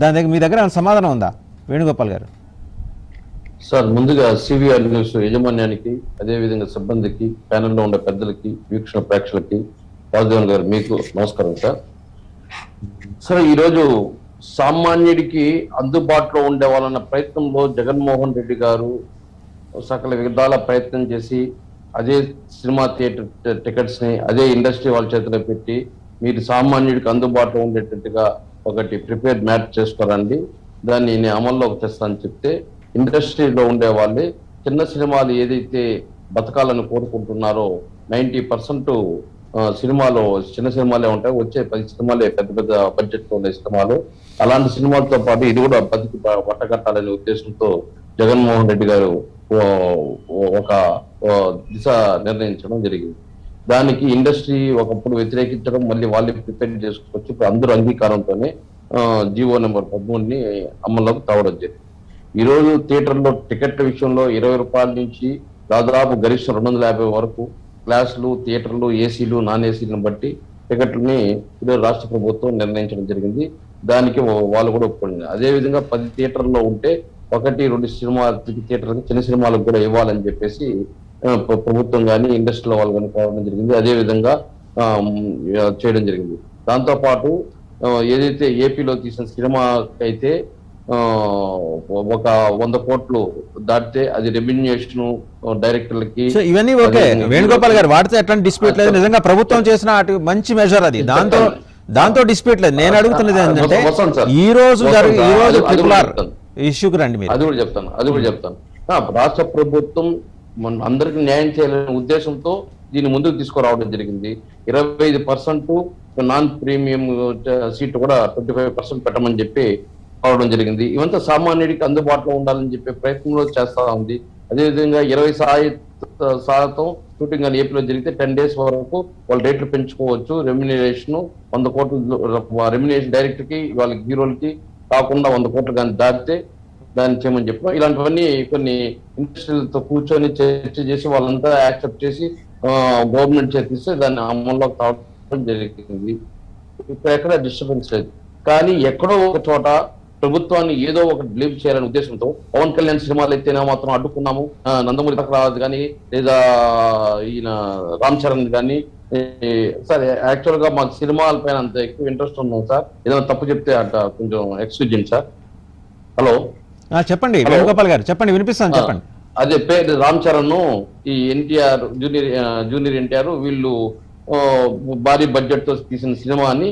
దాని దగ్గర మీ దగ్గర ఏమైనా సమాధానం ఉందా వేణుగోపాల్ గారు? సార్, ముందుగా సివిఆర్ న్యూస్ యాజమాన్యానికి, అదేవిధంగా సిబ్బందికి, ప్యానెల్లో ఉండే పెద్దలకి, వీక్షణ ప్రేక్షకులకి, వాసుదేవన్ గారు మీకు నమస్కారం సార్. సార్, ఈరోజు సామాన్యుడికి అందుబాటులో ఉండే వాళ్ళన్న ప్రయత్నంలో జగన్మోహన్ రెడ్డి గారు సకల విధాల ప్రయత్నం చేసి అదే సినిమా థియేటర్ టికెట్స్ ని అదే ఇండస్ట్రీ వాళ్ళ చేతిలో పెట్టి మీరు సామాన్యుడికి అందుబాటులో ఉండేటట్టుగా ఒకటి ప్రిపేర్ మ్యాట్ చేసుకోరండి, దాన్ని నేను అమల్లోకి తెస్తానని చెప్తే ఇండస్ట్రీలో ఉండే వాళ్ళే చిన్న సినిమాలు ఏదైతే బతకాలని కోరుకుంటున్నారో 90% సినిమాలు చిన్న సినిమాలే ఉంటాయి. వచ్చే 10 సినిమాలే పెద్ద పెద్ద బడ్జెట్ లో ఉండే సినిమాలు. అలాంటి సినిమాలతో పాటు ఇది కూడా బతికి పట్టగట్టాలనే ఉద్దేశంతో జగన్మోహన్ రెడ్డి గారు ఒక దిశ నిర్ణయించడం జరిగింది. దానికి ఇండస్ట్రీ ఒకప్పుడు వ్యతిరేకించడం, మళ్ళీ వాళ్ళే ప్రిపేర్ చేసుకోవచ్చు. ఇప్పుడు అందరూ అంగీకారంతోనే జీవో నెంబర్ 13ని అమల్లోకి తేవడం జరిగింది. ఈ రోజు థియేటర్లో టికెట్ల విషయంలో 20 రూపాయల నుంచి దాదాపు గరిష్ట 250 వరకు క్లాసులు, థియేటర్లు, ఏసీలు, నాన్ ఏసీలను బట్టి టికెట్లని ఈరోజు రాష్ట్ర ప్రభుత్వం నిర్ణయించడం జరిగింది. దానికి వాళ్ళు కూడా ఒప్పుకుంది. అదేవిధంగా 10 థియేటర్లో ఉంటే 1-2 సినిమా థియేటర్కి చిన్న సినిమాలకు కూడా ఇవ్వాలని చెప్పేసి ప్రభుత్వం కానీ ఇండస్ట్రీలో వాళ్ళు కానీ కోరడం జరిగింది. అదేవిధంగా చేయడం జరిగింది. దాంతోపాటు ఏదైతే ఏపీలో తీసిన సినిమాకి అయితే ఒక 100 కోట్లు దాటితే అది రెమ్యునరేషన్ డైరెక్టర్లకి ఇవన్నీ ఓకే వేణుగోపాల్ గారు, వాటితో ఎట్లాంటి డిస్ప్యూట్ లేదు. నిజంగా ప్రభుత్వం చేసిన అటు మంచి మెజర్ అది, దాంతో డిస్ప్యూట్ లేదు. నేను అడుగుతున్నది ఏంటంటే ఈ రోజు ఇష్యూకి రండి మీరు. అది కూడా చెప్తాను. రాష్ట్ర ప్రభుత్వం అందరికి న్యాయం చేయాలనే ఉద్దేశంతో దీన్ని ముందుకు తీసుకురావడం జరిగింది. 25% నాన్ ప్రీమియం సీట్ కూడా 25% పెట్టమని చెప్పి అవడం జరిగింది. ఇవంతా సామాన్యుడికి అందుబాటులో ఉండాలని చెప్పే ప్రయత్నంలో చేస్తా ఉంది. అదేవిధంగా 20% షూటింగ్ అని ఏపీలో జరిగితే 10 days వరకు వాళ్ళ రేట్లు పెంచుకోవచ్చు. రెమ్యునరేషన్ 100 కోట్లు రెమ్యునరేషన్ డైరెక్టర్ కి, వాళ్ళ హీరోలకి కాకుండా 100 కోట్లు కానీ దాటితే దాన్ని చేయమని చెప్పాం. ఇలాంటివన్నీ కొన్ని ఇండస్ట్రీలతో కూర్చొని చర్చ చేసి వాళ్ళంతా యాక్సెప్ట్ చేసి గవర్నమెంట్ చేతిస్తే దాన్ని అమల్లోకి తావడం జరిగింది. ఇక్కడ ఎక్కడ డిస్టర్బెన్స్ లేదు. కానీ ఎక్కడో ఒక చోట ప్రభుత్వాన్ని ఏదో ఒకటి బ్లేమ్ చేయాలనే ఉద్దేశంతో పవన్ కళ్యాణ్ సినిమాలు అయితేనే మాత్రం అడ్డుకున్నాము, నందమూరి తారక కానీ లేదా ఈయన రామ్ చరణ్ కానీ. సార్, యాక్చువల్ గా మాకు సినిమాల పైన అంత ఎక్కువ ఇంట్రెస్ట్ ఉన్నాం సార్. ఏదైనా తప్పు చెప్తే అట్లా కొంచెం ఎక్స్క్యూజ్ చేయండి సార్. హలో, చెప్పండి వేణుగోపాల్ గారు, చెప్పండి, వినిపిస్తాను, చెప్పండి. అదే పేరు రామ్ చరణ్, ఈ ఎన్టీఆర్ జూనియర్ ఎన్టీఆర్ వీళ్ళు భారీ బడ్జెట్ తో తీసిన సినిమా అని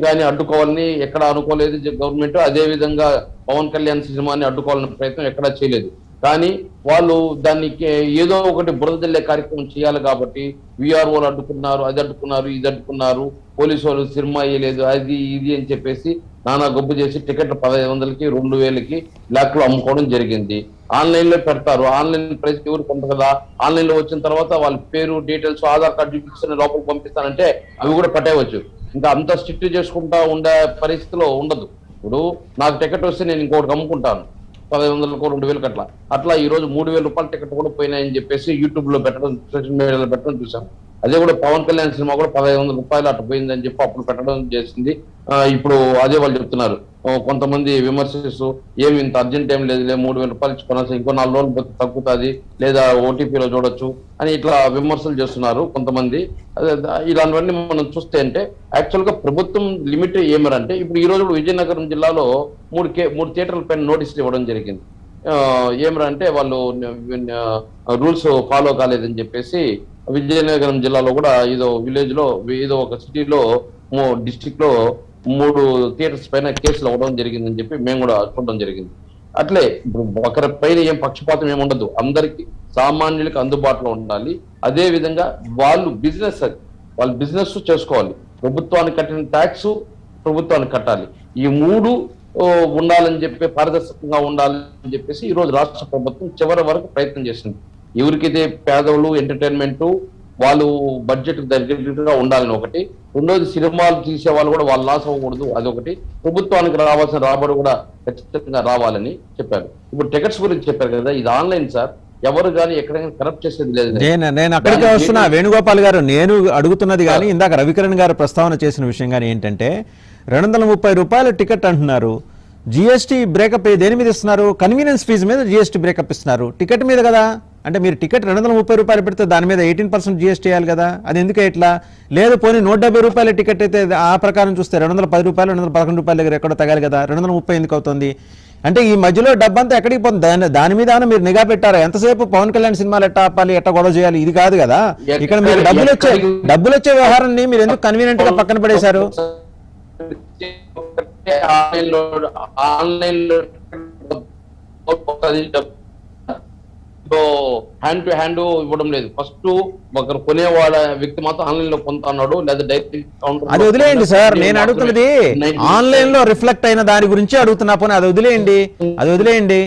కానీ అడ్డుకోవాలని ఎక్కడ అనుకోలేదు గవర్నమెంట్. అదే విధంగా పవన్ కళ్యాణ్ సినిమాని అడ్డుకోవాలనే ప్రయత్నం ఎక్కడా చేయలేదు. కానీ వాళ్ళు దానికి ఏదో ఒకటి బురద జల్లే కార్యక్రమం చేయాలి కాబట్టి విఆర్ఓలు అడ్డుకున్నారు, అది అడ్డుకున్నారు, ఇది అడ్డుకున్నారు, పోలీసు వాళ్ళు సినిమా వేయలేదు, అది ఇది అని చెప్పేసి నానా గొప్ప చేసి టికెట్లు 1500కి 2000కి బ్లాక్ లో అమ్ముకోవడం జరిగింది. ఆన్లైన్ లో పెడతారు, ఆన్లైన్ ప్రైస్ ఎవరు కొంటారు కదా. ఆన్లైన్ లో వచ్చిన తర్వాత వాళ్ళ పేరు, డీటెయిల్స్, ఆధార్ కార్డు చూపిస్తాను లోపలికి పంపిస్తానంటే అవి కూడా పెట్టవచ్చు. ఇంకా అంత స్ట్రిక్ట్ చేసుకుంటా ఉండే పరిస్థితిలో ఉండదు. ఇప్పుడు నాకు టికెట్ వస్తే నేను ఇంకోటి అమ్ముకుంటాను 1500కు 2000కి అట్లా ఈ రోజు 3000 రూపాయల టికెట్ కూడా పోయినాయని చెప్పేసి యూట్యూబ్ లో పెట్టడం, సోషల్ మీడియాలో పెట్టడం చూసాం. అదే కూడా పవన్ కళ్యాణ్ సినిమా కూడా 1500 రూపాయలు అట్లా పోయిందని చెప్పి అప్పుడు పెట్టడం చేసింది. ఇప్పుడు అదే వాళ్ళు చెప్తున్నారు, కొంతమంది విమర్శిస్తూ ఏమి ఇంత అర్జెంట్ ఏం లేదు, 3000 రూపాయలు ఇచ్చుకోవాలి, ఇంకో 4 రోజులు తగ్గుతుంది లేదా ఓటీపీలో చూడొచ్చు అని ఇట్లా విమర్శలు చేస్తున్నారు కొంతమంది. ఇలాంటివన్నీ మనం చూస్తే అంటే యాక్చువల్ గా ప్రభుత్వం లిమిట్ ఏమరంటే ఇప్పుడు ఈ రోజు విజయనగరం జిల్లాలో 3 థియేటర్ల పైన నోటీసులు ఇవ్వడం జరిగింది. ఏమరా అంటే వాళ్ళు రూల్స్ ఫాలో కాలేదని చెప్పేసి విజయనగరం జిల్లాలో కూడా ఏదో విలేజ్ లో ఏదో ఒక సిటీలో డిస్ట్రిక్ట్ లో 3 థియేటర్స్ పైన కేసులు అవ్వడం జరిగిందని చెప్పి మేము కూడా చూడడం జరిగింది. అట్లే ఇప్పుడు ఒకరి పైన ఏం పక్షపాతం ఏమి ఉండదు, అందరికి సామాన్యులకు అందుబాటులో ఉండాలి. అదే విధంగా వాళ్ళు బిజినెస్ చేసుకోవాలి. ప్రభుత్వానికి కట్టిన ట్యాక్స్ ప్రభుత్వానికి కట్టాలి. ఈ 3 ఉండాలని చెప్పి పారదర్శకంగా ఉండాలని చెప్పేసి ఈ రోజు రాష్ట్ర ప్రభుత్వం చివరి వరకు ప్రయత్నం చేసింది. ఎవరికైతే పేదలు ఎంటర్టైన్మెంట్ వాళ్ళు బడ్జెట్ దగ్గరగా ఉండాలని ఒకటి, రెండోది సినిమాలు తీసే వాళ్ళు కూడా వాళ్ళు లాస్ అవ్వకూడదు అదొకటి, ప్రభుత్వానికి రావాల్సిన రాబడి కూడా ఖచ్చితంగా రావాలని చెప్పారు. ఇప్పుడు టికెట్స్ గురించి చెప్పారు కదా, ఇది ఆన్లైన్ సార్, ఎవరు కానీ ఎక్కడైనా కరప్ట్ చేసేది లేదు. నేను అక్కడికే వస్తున్నా వేణుగోపాల్ గారు. నేను అడుగుతున్నది కానీ ఇందాక రవికిరణ్ గారు ప్రస్తావన చేసిన విషయం కానీ ఏంటంటే 230 రూపాయల టికెట్ అంటున్నారు. జిఎస్టీ బ్రేకప్ దేని మీద ఇస్తున్నారు? కన్వీనియన్స్ ఫీజు మీద జిఎస్టీ బ్రేకప్ ఇస్తున్నారు, టికెట్ మీద కదా. అంటే మీరు టికెట్ 230 రూపాయలు పెడితే దాని మీద 18% జిఎస్టీ వేయాలి కదా, అది ఎందుకు ఇట్లా లేదు? పోనీ 170 రూపాయల టికెట్ అయితే ఆ ప్రకారం చూస్తే 210 రూపాయలు 211 రూపాయల దగ్గర ఎక్కడో తగాలి కదా, 230 ఎందుకు అవుతుంది? అంటే ఈ మధ్యలో డబ్బంతా ఎక్కడికి పోతుంది? దాని మీద మీరు నిఘా పెట్టారా? ఎంతసేపు పవన్ కళ్యాణ్ సినిమాలు ఎట్లా ఆపాలి, ఎట్లా గొడవ చేయాలి, ఇది కాదు కదా. ఇక్కడ మీరు డబ్బులు వచ్చే వ్యవహారాన్ని మీరు ఎందుకు కన్వీనియంట్ గా పక్కన పడేశారు? హ్యాండ్ టు హ్యాండ్ ఇవ్వడం లేదు. ఫస్ట్ ఒకరు కొనేవాళ్ళ వ్యక్తి మాత్రం ఆన్లైన్ లో పొందుతున్నాడు, లేదా డైరెక్ట్ కౌంటర్. అది వదిలేయండి సార్, నేను అడుగుతున్నది ఆన్లైన్ లో రిఫ్లెక్ట్ అయిన దాని గురించి అడుగుతున్నా. పోనీ అది వదిలేయండి.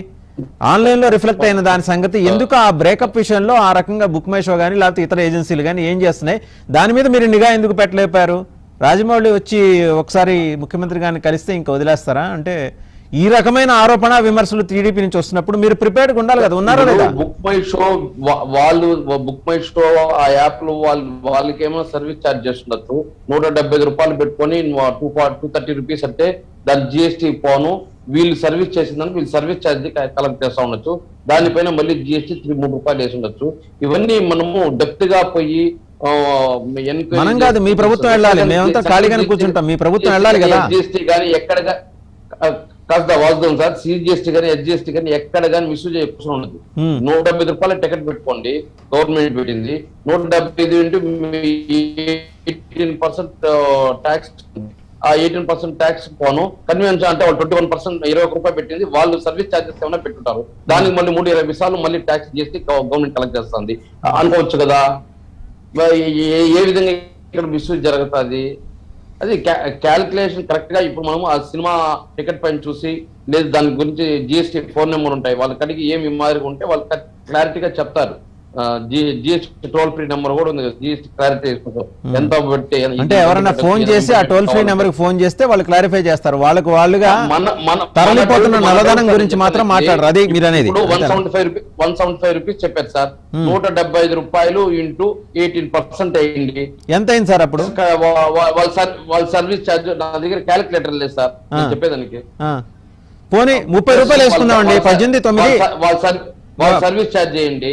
ఆన్లైన్ లో రిఫ్లెక్ట్ అయిన దాని సంగతి ఎందుకు ఆ బ్రేకప్ విషయంలో ఆ రకంగా బుక్ మై షో కానీ లేకపోతే ఇతర ఏజెన్సీలు కానీ ఏం చేస్తున్నాయి, దాని మీద మీరు నిఘా ఎందుకు పెట్టలేపారు? రాజమౌళి వచ్చి ఒకసారి ముఖ్యమంత్రి గారిని కలిస్తే ఇంకా వదిలేస్తారా? అంటే ఈ రకమైన ఆరోపణ విమర్శలు టీడీపీ నుంచి వస్తున్నప్పుడు మీరు ప్రిపేర్డ్గా ఉండాలి కదా, ఉన్నారా లేదా? బుక్ మై షో వాళ్ళు బుక్ మై షో ఆ యాప్ లో వాళ్ళకేమో సర్వీస్ ఛార్జ్ చేస్తుండొచ్చు. 175 రూపాయలు పెట్టుకొని 230 రూపీస్ అంటే దాని జిఎస్టీ పోను, వీళ్ళు సర్వీస్ చేసిందని వీళ్ళు సర్వీస్ ఛార్జ్ కలెక్ట్ చేస్తా ఉండొచ్చు. దానిపైన మళ్ళీ జిఎస్టీ 3 రూపాయలు వేసి ఉండొచ్చు. ఇవన్నీ మనము డెప్త్ గా పోయి మనం కాదు, మీ ప్రభుత్వం వెళ్ళాలి, మేమంతా ఖాళీగానే కూర్చుంటాం, మీ ప్రభుత్వం వెళ్ళాలి కదా. జిఎస్టీ కానీ ఎక్కడ కాస్త వాస్తవం సార్, సిజిఎస్టీ కానీ ఎస్జిఎస్టీ కానీ ఎక్కడ కానీ మిస్యూజ్ చేయకుండా ఉండదు. 170 రూపాయల టికెట్ పెట్టుకోండి, గవర్నమెంట్ పెట్టింది. 175 ఇంటూ 18% ట్యాక్స్, ఆ 18% ట్యాక్స్ పోను కన్వీనియన్స్ అంటే వాళ్ళు 21% 21 రూపాయలు పెట్టింది, వాళ్ళు సర్వీస్ ఛార్జెస్ ఏమైనా పెట్టుకుంటారు. దానికి మళ్ళీ 320 సార్లు మళ్ళీ ట్యాక్స్ చేసి గవర్నమెంట్ కలెక్ట్ చేస్తుంది అనుకోవచ్చు కదా. ఏ విధంగా ఇక్కడ మిస్యూజ్ జరుగుతుంది? అది క్యాల్కులేషన్ కరెక్ట్ గా ఇప్పుడు మనం ఆ సినిమా టికెట్ పైన చూసి లేదు దాని గురించి జిఎస్టీ ఫోన్ నెంబర్ ఉంటాయి, వాళ్ళకి అడిగి ఏమి మాదిరిగా ఉంటే వాళ్ళు క్లారిటీగా చెప్తారు. జిఎస్టీ టోల్ ఫ్రీ నెంబర్ కూడా ఉంది, జిఎస్టీ క్లారిటీ ఎంత బట్టి అంటే ఎవరైనా ఫోన్ చేసి ఆ టోల్ ఫ్రీ నెంబర్ కి ఫోన్ చేస్తే వాళ్ళు క్లారిఫై చేస్తారు, వాళ్ళుగా తరలిపోతున్న నల్లధనం గురించి మాత్రం మాట్లాడరు. అది మీరు అనేది 175 రూపీస్ చెప్పారు సార్, 175 రూపాయలు ఇంటూ 18% అయ్యింది. ఎంత అయింది సార్ అప్పుడు? వాళ్ళ సర్వీస్ ఛార్జ్ నా దగ్గర క్యాలిక్యులేటర్ లేదు సార్ చెప్పేదానికి. పోనీ 30 రూపాయలు వేసుకుందామండి, 18,9 వాళ్ళ సర్వీస్ ఛార్జ్ చేయండి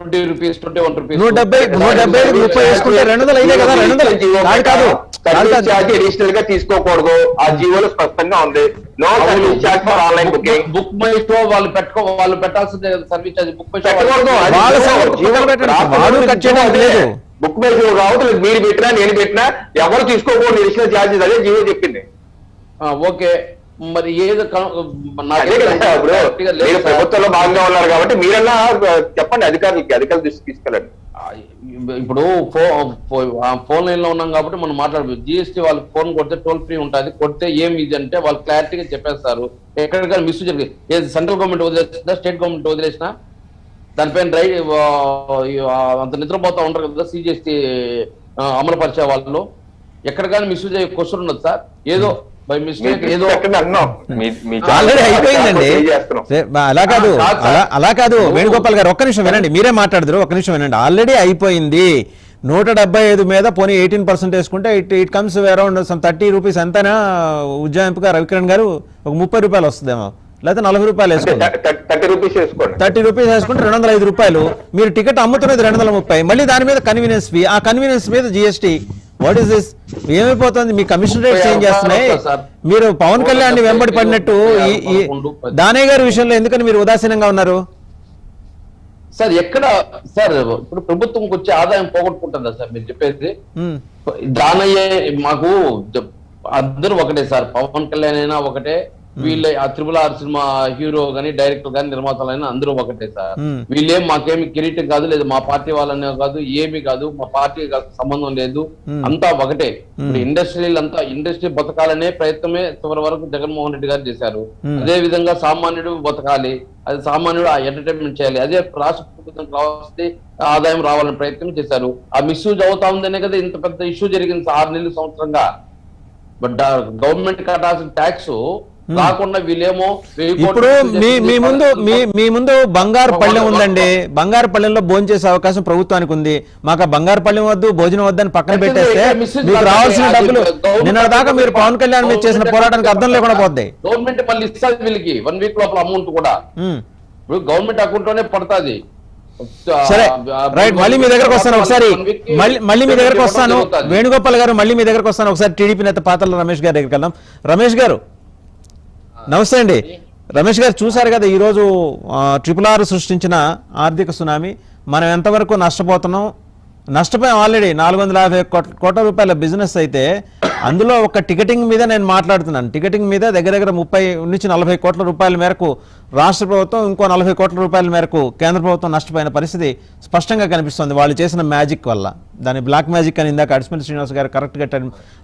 20 రూపీస్ 21 రూపీస్ 170 రూపాయలు వేసుకుంటే 200 అయినాయి కదా. 200 కాదు అడిషనల్ గా తీసుకోకూడదు, ఆ జీవోలో స్పష్టంగా ఉంది. No service charge for online booking. Book my show వాళ్ళు పెట్టాల్సిందే service charge. Book my show book my show కావద్దు, మీరు పెట్టినా నేను పెట్టినా ఎవరు తీసుకోకూడదు అడిషనల్ ఛార్జెస్, అదే జీవో చెప్పింది. ఓకే, మరి ఏదో ప్రభుత్వంలో భాగంగా ఉన్నారు కాబట్టి మీరన్నా చెప్పండి అధికారులు దృష్టికి తీసుకెళ్ళండి. ఇప్పుడు ఫోన్ లైన్ లో ఉన్నాం కాబట్టి మనం మాట్లాడవచ్చు. జిఎస్టీ వాళ్ళకి ఫోన్ కొడితే టోల్ ఫ్రీ ఉంటుంది, కొడితే ఏం ఇది అంటే వాళ్ళు క్లారిటీగా చెప్పేస్తారు. ఎక్కడికైనా మిస్ జరిగింది, ఏది సెంట్రల్ గవర్నమెంట్ వదిలేసినా స్టేట్ గవర్నమెంట్ వదిలేసినా దానిపైన అంత నిద్రపోతా ఉంటారు కదా సిజిఎస్టీ అమలు పరిచే వాళ్ళు. ఎక్కడికైనా మిస్యూజ్ అయ్యే క్వశ్చన్ ఉన్నది సార్, ఏదో బై మిస్టేక్ ఏదో ఆల్రెడీ అయిపోయిందండి. అలా కాదు వేణుగోపాల్ గారు, ఒక్క నిమిషం వినండి, మీరే మాట్లాడదురు, ఒక్క నిమిషం వినండి. ఆల్రెడీ అయిపోయింది. 175 మీద పోనీ 18% వేసుకుంటే ఇట్ కమ్స్ అరౌండ్ 30 రూపీస్. ఎంతైనా ఉజ్జాయింపుగా రవికిరణ్ గారు ఒక 30 రూపాయలు వస్తుందేమో, లేకపోతే 40 రూపాయలు వేసుకోండి. 30 రూపీస్ వేసుకుంటే 205 రూపాయలు. మీరు టికెట్ అమ్ముతున్నది 230, మళ్ళీ దాని మీద కన్వీనియన్స్ ఫీ, ఆ కన్వీనియన్స్ మీద జిఎస్టీ వాట్ ఈస్ దిస్? ఏమైపోతుంది? మీ కమిషన్ రేట్స్ ఏం చేస్తున్నాయి? సార్. మీరు పవన్ కళ్యాణ్ వెంబడి పడినట్టు ఈ దానయ్య గారి విషయంలో ఎందుకని మీరు ఉదాసీనంగా ఉన్నారు? సార్ ఎక్కడ సార్ ఇప్పుడు ప్రభుత్వంకి వచ్చే ఆదాయం పోగొట్టుకుంటుందా సార్ మీరు చెప్పేది? ఉమ్, దానయ్యే మాకు అందరూ ఒకటే సార్, పవన్ కళ్యాణ్ అయినా ఒకటే, వీళ్ళ ఆ RRR సినిమా హీరో గానీ డైరెక్టర్ గానీ నిర్మాతలైనా అందరూ ఒకటే సార్. వీళ్ళేం మాకేమి కిరీటం కాదు, లేదు మా పార్టీ వాళ్ళనే కాదు, ఏమి కాదు, మా పార్టీ సంబంధం లేదు, అంతా ఒకటే. ఇప్పుడు ఇండస్ట్రీ బతకాలనే ప్రయత్నమే చివరి వరకు జగన్మోహన్ రెడ్డి గారు చేశారు. అదే విధంగా సామాన్యుడు బతకాలి, అది సామాన్యుడు ఆ ఎంటర్టైన్మెంట్ చేయాలి, అదే రాష్ట్ర ప్రభుత్వం రావాల్సి ఆదాయం రావాలని ప్రయత్నం చేశారు. ఆ మిస్యూజ్ అవుతా ఉందనే కదా ఇంత పెద్ద ఇష్యూ జరిగింది 6 నెలలు సంవత్సరంగా. బట్ గవర్నమెంట్ కట్టాల్సిన ట్యాక్స్ కాకుండా వీళ్ళేమో ఇప్పుడు మీ ముందు బంగారు పళ్ళెం ఉందండి. బంగారు పళ్ళెంలో భోజనం చేసే అవకాశం ప్రభుత్వానికి ఉంది. మాకు ఆ బంగారు పళ్ళెం వద్దు, భోజనం వద్దని పక్కన పెట్టేస్తే మీకు రావాల్సిన డబ్బులు నిన్న దాకా మీరు పవన్ కళ్యాణ్ మీద చేసిన పోరాటానికి అర్థం లేకుండా పోద్ది. గవర్నమెంట్ మళ్ళీ ఇస్తుంది వీళ్ళకి 1 వీక్ లోపల అమౌంట్ కూడా. ఇప్పుడు గవర్నమెంట్ అకౌంట్ లోనే పడుతుంది. సరే రైట్, మళ్ళీ మీ దగ్గరకు వస్తాను ఒకసారి. మళ్ళీ మీ దగ్గరకు వస్తాను వేణుగోపాల్ గారు, మళ్ళీ మీ దగ్గరకు వస్తాను ఒకసారి. టీడీపీ నేత పాతల రమేష్ గారి దగ్గరికి వెళ్దాం. రమేష్ గారు నమస్తే అండి. రమేష్ గారు చూశారు కదా ఈరోజు RRR సృష్టించిన ఆర్థిక సునామీ. మనం ఎంతవరకు నష్టపోతున్నాం? నష్టపోయాం ఆల్రెడీ. 450 కోట్ల రూపాయల బిజినెస్ అయితే అందులో ఒక టికెటింగ్ మీద నేను మాట్లాడుతున్నాను. టికెటింగ్ మీద దగ్గర 30 నుంచి 40 కోట్ల రూపాయల మేరకు రాష్ట్ర ప్రభుత్వం, ఇంకో 40 కోట్ల రూపాయల మేరకు కేంద్ర ప్రభుత్వం నష్టపోయిన పరిస్థితి స్పష్టంగా కనిపిస్తుంది వాళ్ళు చేసిన మ్యాజిక్ వల్ల. దాని బ్లాక్ మ్యాజిక్ అని ఇందాక అడిస్మిల్ శ్రీనివాస్ గారు కరెక్ట్గా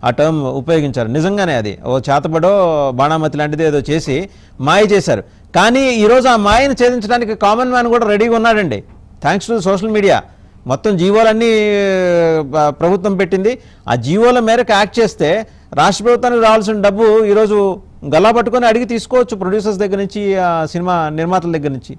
ఆ టర్మ్ ఉపయోగించారు. నిజంగానే అది ఓ చేతబడో బాణామతి లాంటిది ఏదో చేసి మాయ చేశారు. కానీ ఈరోజు ఆ మాయను ఛేదించడానికి కామన్ మ్యాన్ కూడా రెడీగా ఉన్నాడండి. Thanks to social media. మొత్తం జీవోలన్నీ ప్రభుత్వం పెట్టింది. ఆ జీవోల మేరకు యాక్ట్ చేస్తే రాష్ట్ర ప్రభుత్వానికి రావాల్సిన డబ్బు ఈరోజు గల్లా పట్టుకొని అడిగి తీసుకోవచ్చు ప్రొడ్యూసర్స్ దగ్గర నుంచి, సినిమా నిర్మాతల దగ్గర నుంచి.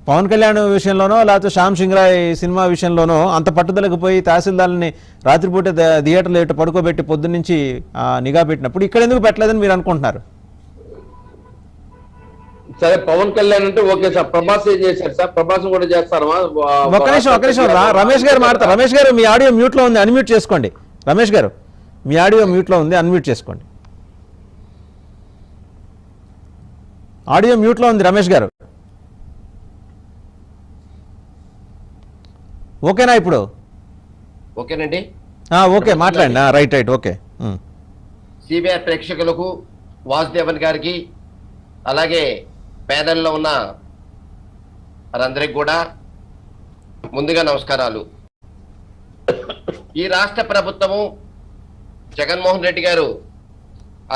పవన్ కళ్యాణ్ విషయంలోనో లేకపోతే శ్యామ్ సింగ్ రాయ్ సినిమా విషయంలోనో అంత పట్టుదలకు పోయి తహసీల్దార్ని రాత్రిపూట థియేటర్లో ఇటు పడుకోబెట్టి పొద్దున్నుంచి నిఘా పెట్టినప్పుడు ఇక్కడ ఎందుకు పెట్టలేదని మీరు అనుకుంటున్నారు? సరే పవన్ కళ్యాణ్ అంటే ఓకే సార్, ప్రభాస్ ఏం చేశారు సార్? ప్రభాస్ కూడా చేస్తారా? ఒక్క నిమిషం రమేష్ గారు మాట్లాడతారు. రమేష్ గారు మీ ఆడియో మ్యూట్లో ఉంది, అన్మ్యూట్ చేసుకోండి. రమేష్ గారు మీ ఆడియో మ్యూట్లో ఉంది, అన్మ్యూట్ చేసుకోండి. ఆడియో మ్యూట్లో ఉంది రమేష్ గారు. ఓకేనా ఇప్పుడు? ఓకేనండి, ఓకే మాట్లాడండి. Right okay. సిబిఐ ప్రేక్షకులకు, వాసుదేవన్ గారికి, అలాగే ప్యానెల్లో ఉన్న వారందరికి కూడా ముందుగా నమస్కారాలు. ఈ రాష్ట్ర ప్రభుత్వము జగన్మోహన్ రెడ్డి గారు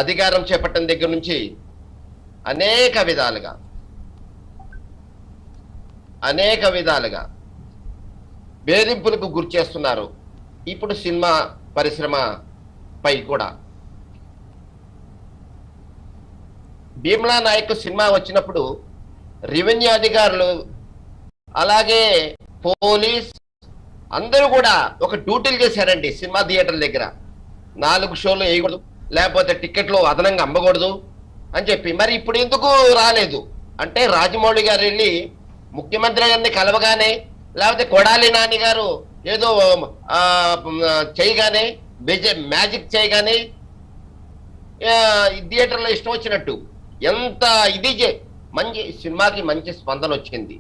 అధికారం చేపట్టిన దగ్గర నుంచి అనేక విధాలుగా వేధింపులకు గురి చేస్తున్నారు. ఇప్పుడు సినిమా పరిశ్రమ పై కూడా భీమ్లా నాయక్ సినిమా వచ్చినప్పుడు రెవెన్యూ అధికారులు అలాగే పోలీస్ అందరూ కూడా ఒక డ్యూటీలు చేశారండి. సినిమా థియేటర్ల దగ్గర 4 షోలు వేయకూడదు, లేకపోతే టికెట్లు అదనంగా అమ్మకూడదు అని చెప్పి. మరి ఇప్పుడు ఎందుకు రాలేదు అంటే రాజమౌళి గారు వెళ్ళి ముఖ్యమంత్రి గారిని కలవగానే, లేకపోతే కొడాలి నాని గారు ఏదో చేయగానే, మ్యాజిక్ చేయగానే థియేటర్లో ఇష్టం వచ్చినట్టు ఎంత మంచి సినిమాకి మంచి స్పందన వచ్చింది.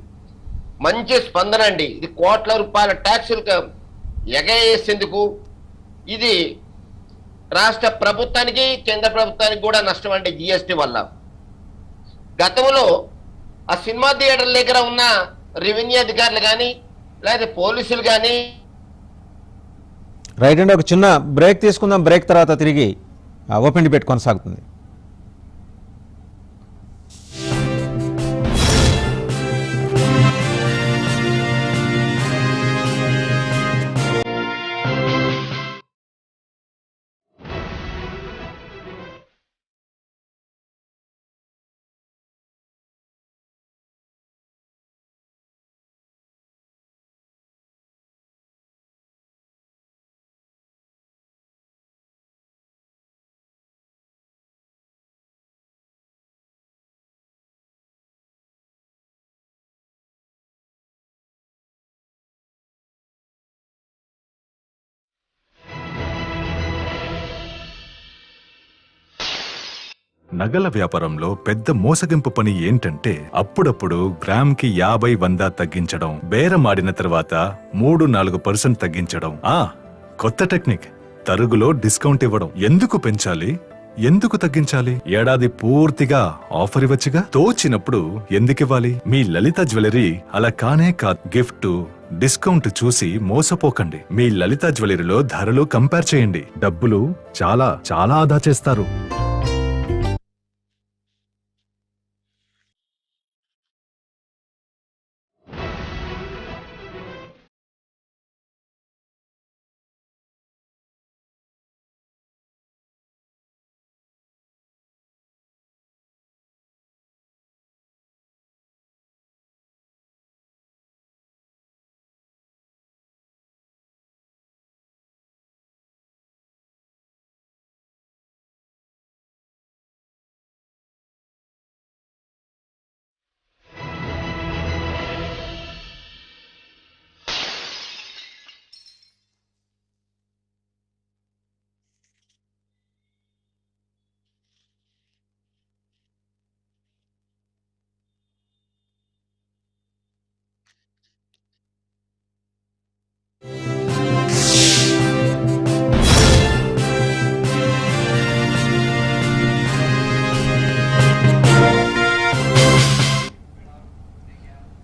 మంచి స్పందన అండి. ఇది కోట్ల రూపాయల ట్యాక్సులు ఎగేసేందుకు ఇది రాష్ట్ర ప్రభుత్వానికి, కేంద్ర ప్రభుత్వానికి కూడా నష్టం అండి జిఎస్టీ వల్ల. గతంలో ఆ సినిమా థియేటర్ల దగ్గర ఉన్న రెవెన్యూ అధికారులు కానీ లేదా పోలీసులు కానీ. రైట్ అండి, ఒక చిన్న బ్రేక్ తీసుకుందాం. బ్రేక్ తర్వాత తిరిగి ఓపెన్ డిబేట్ కొనసాగుతుంది. నగల వ్యాపారంలో పెద్ద మోసగింపు పని ఏంటంటే అప్పుడప్పుడు గ్రామ్కి 50-100 తగ్గించడం, బేరమాడిన తర్వాత 3-4% తగ్గించడం. కొత్త టెక్నిక్, తరుగులో డిస్కౌంట్ ఇవ్వడం. ఎందుకు పెంచాలి, ఎందుకు తగ్గించాలి? ఏడాది పూర్తిగా ఆఫర్ ఇవ్వచ్చుగా. తోచినప్పుడు ఎందుకివ్వాలి? మీ లలిత జ్యువెలరీ అలా కానే కాదు. గిఫ్ట్, డిస్కౌంట్ చూసి మోసపోకండి. మీ లలిత జ్యువెలరీలో ధరలు కంపేర్ చేయండి. డబ్బులు చాలా చాలా ఆదా చేస్తారు.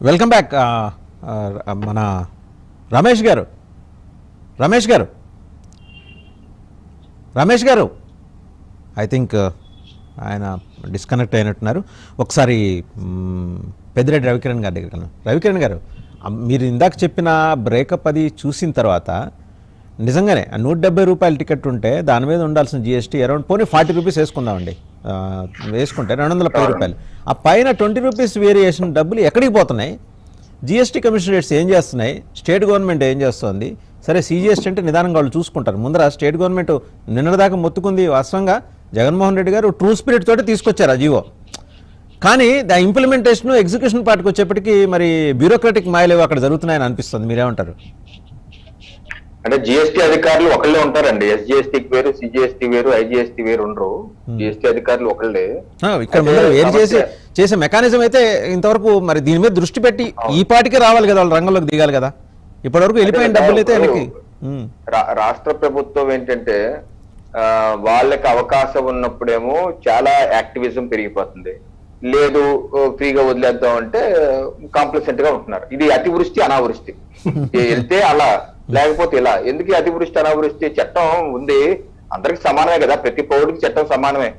Welcome back. మన రమేష్ గారు ఐ థింక్ ఆయన డిస్కనెక్ట్ అయినట్టున్నారు. ఒకసారి పెద్దిరెడ్డి రవికిరణ్ గారి దగ్గర. రవికిరణ్ గారు, మీరు ఇందాక చెప్పిన బ్రేకప్ అది చూసిన తర్వాత నిజంగానే 170 రూపాయల టికెట్ ఉంటే దాని మీద ఉండాల్సిన జిఎస్టీ అరౌండ్ పోనీ 40 రూపీస్ వేసుకుందామండి, వేసుకుంటే 210 రూపాయలు. ఆ పైన 20 రూపీస్ వేరియేషన్ డబ్బులు ఎక్కడికి పోతున్నాయి? జిఎస్టీ కమిషనరేట్స్ ఏం చేస్తున్నాయి? స్టేట్ గవర్నమెంట్ ఏం చేస్తుంది? సరే, సిజిఎస్టీ అంటే నిదానంగా వాళ్ళు చూసుకుంటారు. ముందర స్టేట్ గవర్నమెంట్ నిన్నటిదాకా మొత్తుకుంది. వాస్తవంగా జగన్మోహన్ రెడ్డి గారు ట్రూ స్పిరిట్ తోటి తీసుకొచ్చారు ఆ జీవో. కానీ దా ఇంప్లిమెంటేషన్, ఎగ్జిక్యూషన్ పార్ట్కి వచ్చేప్పటికి మరి బ్యూరోక్రటిక్ మాయలేవో అక్కడ జరుగుతున్నాయని అనిపిస్తుంది. మీరేమంటారు? అంటే జిఎస్టీ అధికారులు ఒకళ్ళే ఉంటారండి. ఎస్జిఎస్టీకి వేరు, సిజిఎస్టీ వేరు, ఐజిఎస్టీ వేరు ఉండరు. జిఎస్టీ అధికారులు ఒకళ్ళే. ఇక్కడ వేరు చేసే మెకానిజం అయితే ఇంతవరకు మరి దీని మీద దృష్టి పెట్టి ఈ పాటికే రావాలి కదా, వాళ్ళు రంగంలోకి దిగాలి కదా. ఇప్పటివరకు వెళ్ళిపోయిన డబ్బులు అయితే రాష్ట్ర ప్రభుత్వం ఏంటంటే వాళ్ళకి అవకాశం ఉన్నప్పుడేమో చాలా యాక్టివిజం పెరిగిపోతుంది, లేదు ఫ్రీగా వదిలేద్దాం అంటే కాంప్లసెంట్ గా ఉంటున్నారు. ఇది అతివృష్టి అనావృష్టి. వెళ్తే అలా, లేకపోతే ఇలా. ఎందుకు అతివృష్టి అనావృష్టి? చట్టం ఉంది, అందరికి సమానమే కదా, ప్రతి పౌరుడికి చట్టం సమానమే.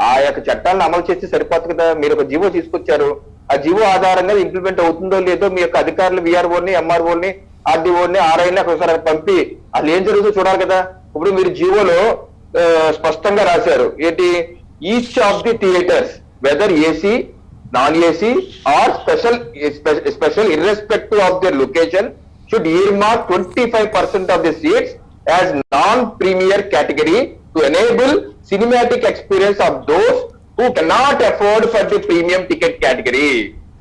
ఆ యొక్క చట్టాలను అమలు చేస్తే సరిపోతుంది కదా. మీరు ఒక జీవో తీసుకొచ్చారు, ఆ జీవో ఆధారంగా ఇంప్లిమెంట్ అవుతుందో లేదో మీ యొక్క అధికారులు విఆర్ఓని, ఎంఆర్ఓని, ఆర్డీఓని, ఆర్ఐని ఒకసారి పంపి అసలు ఏం జరుగుతుందో చూడాలి కదా. ఇప్పుడు మీరు జీవోలో స్పష్టంగా రాశారు ఏంటి? Each of the theatres whether AC, non AC or special irrespective of their location should earmark 25% of the seats as non-premier category to enable cinematic experience of those who cannot afford for the premium ticket category.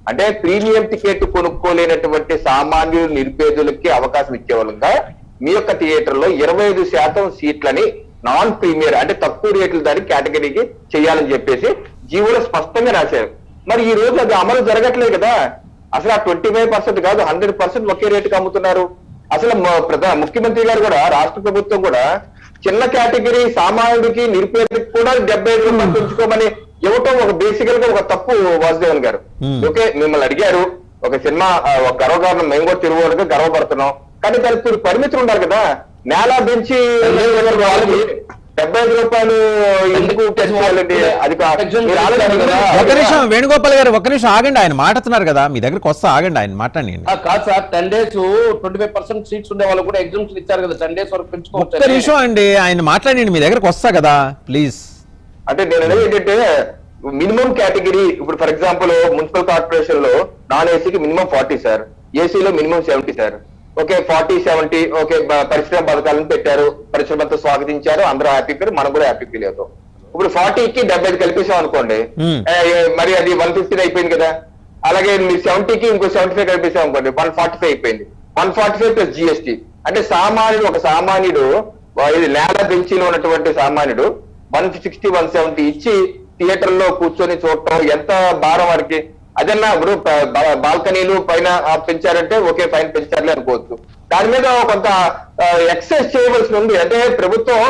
అంటే premium ticket కొనుక్కోలేనటువంటి సామాన్యులు, నిరుపేదలకి అవకాశం ఇచ్చేవాళ్ళంగా మీ యొక్క theatre లో 25% సీట్లని non premier అంటే తక్కువ రేట్ల దాని కేటగిరీకి చేయాలని చెప్పేసి జీవోలో స్పష్టంగా రాశారు. మరి ఈ రోజు అది అమలు జరగట్లేదు కదా. అసలు ఆ 25% కాదు, 100% ఒకే రేటుకి అమ్ముతున్నారు. అసలు ముఖ్యమంత్రి గారు కూడా, రాష్ట్ర ప్రభుత్వం కూడా చిన్న కేటగిరీ సామాన్యుడికి, నిరుపేదకి కూడా 75 రూపాయలు పెంచుకోమని ఇవ్వటం ఒక బేసికల్ గా ఒక తప్పు. వాసుదేవన్ గారు, ఓకే మిమ్మల్ని అడిగారు, ఒక సినిమా ఒక గర్వకారణం, మేము కూడా తెలుగు గర్వపడుతున్నాం, కానీ దానికి పరిమితులు ఉండాలి కదా. నేల పెంచి 75 రూపాయలు ఎందుకు తెచ్చుకోవాలండి? అది ఒక నిమిషం వేణుగోపాల్ గారు, ఒక్క నిమిషం ఆగండి. ఆయన మాట్లాడుతున్నారు కదా, మీ దగ్గరకు వస్తా, ఆగండి, ఆయన మాట్లాడండి. కాదు సార్, 10 days 25% సీట్స్ ఉండే వాళ్ళు కూడా ఎగ్జామ్స్ ఇచ్చారు కదా, 10 days వరకు పెంచుకోవచ్చు. ఒక్క నిమిషం అండి, ఆయన మాట్లాడండి, మీ దగ్గరకు వస్తా కదా ప్లీజ్. అంటే నేను అనేది ఏంటంటే మినిమం కేటగిరీ, ఇప్పుడు ఫర్ ఎగ్జాంపుల్ మున్సిపల్ కార్పొరేషన్ లో నాన్ ఏసీకి మినిమం 40 సార్, ఏసీలో మినిమం 70 సార్. Okay 40-70 okay. పరిశ్రమ పథకాలను పెట్టారు, పరిశ్రమతో స్వాగతించారు, అందరూ హ్యాపీ ఫీల్, మనం కూడా హ్యాపీ ఫీల్ అవుతాం. ఇప్పుడు 40కి 75 కల్పించాం అనుకోండి, మరి అది 150 అయిపోయింది కదా. అలాగే మీరు 70కి ఇంకో 75 కల్పించాం అనుకోండి, 145 అయిపోయింది. 145 ప్లస్ జిఎస్టీ అంటే సామాన్యుడు, ఒక సామాన్యుడు ఇది నేల బెంచీలో ఉన్నటువంటి సామాన్యుడు 160-170 ఇచ్చి థియేటర్ లో కూర్చొని చూడటం ఎంత భారం వారికి. అదన్నా ఇప్పుడు బాల్కనీలు పైన పెంచారంటే ఓకే ఫైన్ పెంచారులే అనుకోవచ్చు. దాని మీద కొంత ఎక్సైజ్ చేయవలసి ఉంది. అంటే ప్రభుత్వం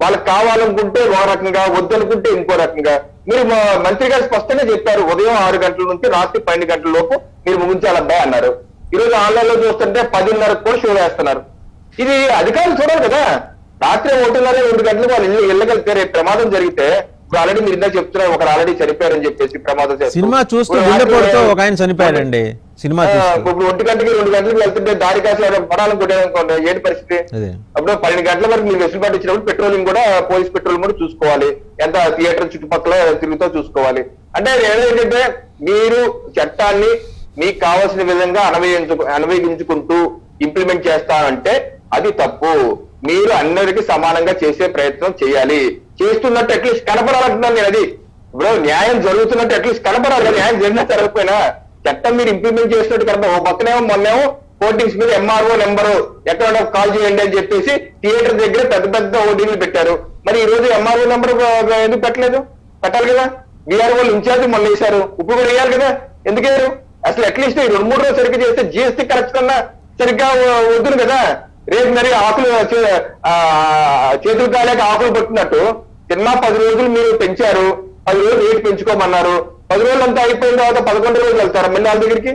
వాళ్ళకి కావాలనుకుంటే ఒక రకంగా, వద్దనుకుంటే ఇంకో రకంగా. మీరు మంత్రి గారు స్పష్టంగా చెప్పారు, ఉదయం 6 గంటల నుంచి రాత్రి 12 గంటల లోపు మీరు ముగించాలబ్బాయి అన్నారు. ఈ రోజు ఆన్లైన్ లో చూస్తుంటే 10:30 కూడా షో వేస్తున్నారు. ఇది అధికారులు చూడాలి కదా. రాత్రి 1:30, 2 గంటలకు వాళ్ళు ఇళ్ళకెళ్తే రేపు ప్రమాదం జరిగితే, ఇప్పుడు ఆల్రెడీ మీరు ఇందాక చెప్తున్నారు ఒకరు ఆల్రెడీ చనిపోయారని చెప్పేసి ప్రమాదం. సినిమా చూస్తూ గుండెపోటుతో ఒక ఆయన చనిపోయాడండి. సినిమా ఇప్పుడు 1 గంటకి 2 గంటలకు వెళ్తుంటే దారి కాసి పడాలనుకుంటే ఏంటి పరిస్థితి? అప్పుడు 12 గంటల వరకు మీరు వెసులుబాటు ఇచ్చినప్పుడు పెట్రోలింగ్ కూడా, పోలీస్ పెట్రోలింగ్ కూడా చూసుకోవాలి. ఎంత థియేటర్ చుట్టుపక్కల తిరుగుతో చూసుకోవాలి. అంటే ఏంటంటే మీరు చట్టాన్ని మీకు కావాల్సిన విధంగా అన్వయించుకుంటూ ఇంప్లిమెంట్ చేస్తానంటే అది తప్పు. మీరు అందరికీ సమానంగా చేసే ప్రయత్నం చేయాలి. చేస్తున్నట్టు అట్లీస్ట్ కనపడాలంటున్నాను నేను. అది ఇప్పుడు న్యాయం జరుగుతున్నట్టు అట్లీస్ట్ కనపడాలి. న్యాయం జరిగినా జరగకపోయినా చట్టం మీరు ఇంప్లిమెంట్ చేసినట్టు కనపడ. ఓ పక్కనేమో మొన్నేమో హోర్డింగ్స్ మీద ఎంఆర్ఓ నెంబరు ఎక్కడ కాల్ చేయండి అని చెప్పేసి థియేటర్ దగ్గర పెద్ద పెద్ద హోర్డింగ్లు పెట్టారు. మరి ఈ రోజు ఎంఆర్ఓ నెంబర్ ఎందుకు పెట్టలేదు? పెట్టాలి కదా. బీఆర్ఓలు ఇన్ఛార్జ్ మొన్న వేశారు, ఇప్పుడు కూడా వేయాలి కదా. ఎందుకు వేయరు? అసలు అట్లీస్ట్ 2-3 రోజులు సరిగ్గా చేస్తే జిఎస్టీ కరెక్షన్ అన్నా సరిగ్గా వద్దును కదా. రేపు మరి ఆకులు చేతులు కాలేక ఆకులు పట్టినట్టు సినిమా 10 రోజులు మీరు పెంచారు, 10 రోజులు రేటు పెంచుకోమన్నారు. 10 రోజులు అంతా అయిపోయిన తర్వాత 11 రోజులు వెళ్తారా మళ్ళీ వాళ్ళ దగ్గరికి?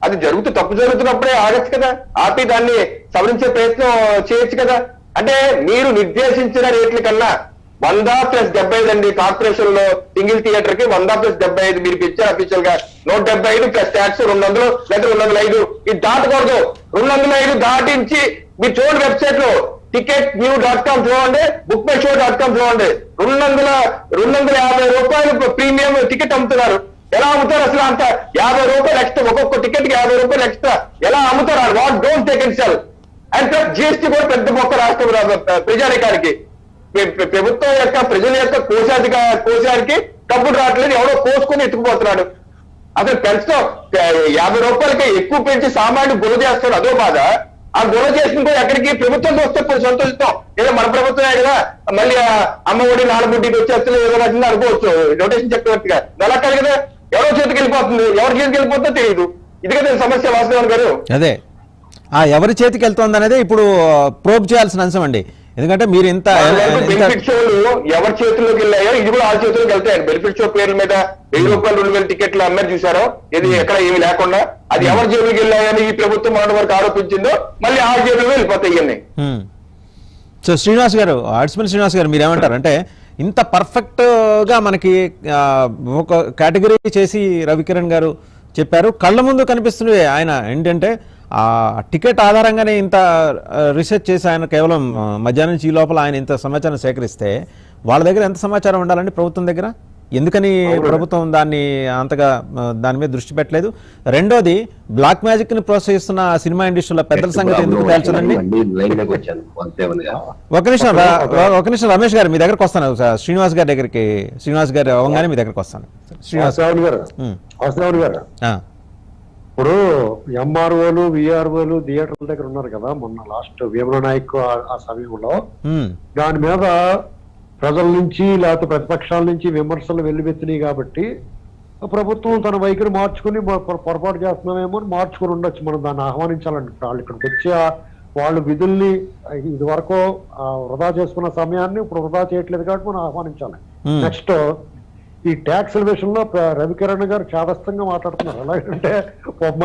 అది తప్పు జరుగుతున్నప్పుడే ఆగచ్చు కదా. ఆపి దాన్ని సవరించే ప్రయత్నం చేయొచ్చు కదా. అంటే మీరు నిర్దేశించిన రేట్ల కన్నా 100+75 అండి. కార్పొరేషన్ లో సింగిల్ థియేటర్ కి 100+75 మీరు ఇచ్చారు అఫీషియల్ గా. 175 ప్లస్ ట్యాక్స్ 200 లేదా 205 ఇది దాటకూడదు. 205 దాటించి మీరు చూడండి, వెబ్సైట్ లో ticketnew.com చూడండి, bookmyshow.com చూడండి. 250 రూపాయలు ప్రీమియం టికెట్ అమ్ముతున్నారు. ఎలా అమ్ముతారు అసలు? అంత 50 రూపాయలు ఎక్స్ట్రా, ఒక్కొక్క టికెట్ కి 50 రూపాయలు ఎక్స్ట్రా ఎలా అమ్ముతారు? What don't take and cell. And plus GST కూడా పెద్ద మొక్క రాష్ట్ర ప్రజానికానికి, ప్రభుత్వం యొక్క ప్రజల యొక్క కోశానికి డబ్బులు రావట్లేదు. ఎవడో కోసుకుని ఎత్తుకుపోతున్నాడు. అసలు పెంచడం 50 రూపాయలకి ఎక్కువ పెంచి సామాన్యుడు గుణ చేస్తాడు, అదో బాధ. ఆ గుణ చేసిన కూడా ఎక్కడికి? ప్రభుత్వం వస్తే సంతోషిస్తాం. ఏదో మన ప్రభుత్వమే కదా, మళ్ళీ అమ్మ ఒడి 4 బుడ్డికి వచ్చేస్తే ఏదో రకంగా అనుకోవచ్చు నోటేషన్ చక్రవర్తిగా. అలా కాదు కదా, ఎవరో చేతికి వెళ్ళిపోతుంది. ఎవరి చేతికి వెళ్ళిపోతుందో తెలియదు. ఇది కదా సమస్య వాసుదేవన్ గారు. అదే ఎవరి చేతికి వెళ్తోంది అనేది ఇప్పుడు ప్రోబ్ చేయాల్సిన అంశం అండి. ఎందుకంటే మీరు ఇంత బెనిఫిట్ షోలు ఎవరి చేతుల్లోకి వెళ్ళాయో ఇది కూడా వాళ్ళ చేతుల్లోకి వెళ్తాయండి. బెనిఫిట్ షో పేర్ల మీద 1000 రూపాయలు 2000 టికెట్లు అమ్మారు చూసారో, ఇది ఎక్కడ ఏమి లేకుండా. అది ఎవరి జేబుకి వెళ్ళాయని ఈ ప్రభుత్వం మొన్నటి వరకు ఆరోపించిందో మళ్ళీ ఆ జేబులో వెళ్ళిపోతాయి ఇవన్నీ. సో శ్రీనివాస్ గారు, ఆర్ట్స్మెన్ శ్రీనివాస్ గారు, మీరు ఏమంటారు? అంటే ఇంత పర్ఫెక్ట్ గా మనకి ఒక కేటగిరీ చేసి రవికిరణ్ గారు చెప్పారు. కళ్ళ ముందు కనిపిస్తుంది ఆయన ఏంటంటే ఆ టికెట్ ఆధారంగానే ఇంత రీసెర్చ్ చేసి ఆయన కేవలం మధ్యాహ్నం నుంచి ఈ లోపల ఆయన ఇంత సమాచారం సేకరిస్తే వాళ్ళ దగ్గర ఎంత సమాచారం ఉండాలండి ప్రభుత్వం దగ్గర? ఎందుకని ప్రభుత్వం దాన్ని అంతగా దాని మీద దృష్టి పెట్టలేదు? రెండోది, బ్లాక్ మ్యాజిక్ ని ప్రోత్సహిస్తున్న సినిమా ఇండస్ట్రీలో పెద్దల సంగతి ఎందుకు తేల్చదండి? ఒక నిమిషం రమేష్ గారు మీ దగ్గరకు వస్తాను. శ్రీనివాస్ గారి దగ్గరికి, శ్రీనివాస్ గారు అవ్వగానే మీ దగ్గరకు వస్తాను. శ్రీనివాస్ గారు, ఇప్పుడు ఎంఆర్ఓలు విఆర్ఓలు థియేటర్ల దగ్గర ఉన్నారు కదా. మొన్న లాస్ట్ వేమన నాయక్ ఆ సమయంలో దాని మీద ప్రజల నుంచి లేకపోతే ప్రతిపక్షాల నుంచి విమర్శలు వెల్లువెత్తినాయి. కాబట్టి ప్రభుత్వం తన వైఖరి మార్చుకుని పొరపాటు చేస్తున్నామేమో అని మార్చుకుని ఉండొచ్చు. మనం దాన్ని ఆహ్వానించాలండి. వాళ్ళు ఇక్కడికి వచ్చి వాళ్ళు విధుల్ని ఇది వరకు వృధా చేసుకున్న సమయాన్ని ఇప్పుడు వృధా చేయట్లేదు కాబట్టి మనం ఆహ్వానించాలి. నెక్స్ట్, ఈ ట్యాక్స్ విషయంలో రవికిరణ్ గారు చాదస్తంగా మాట్లాడుతున్నారు. ఎలాగంటే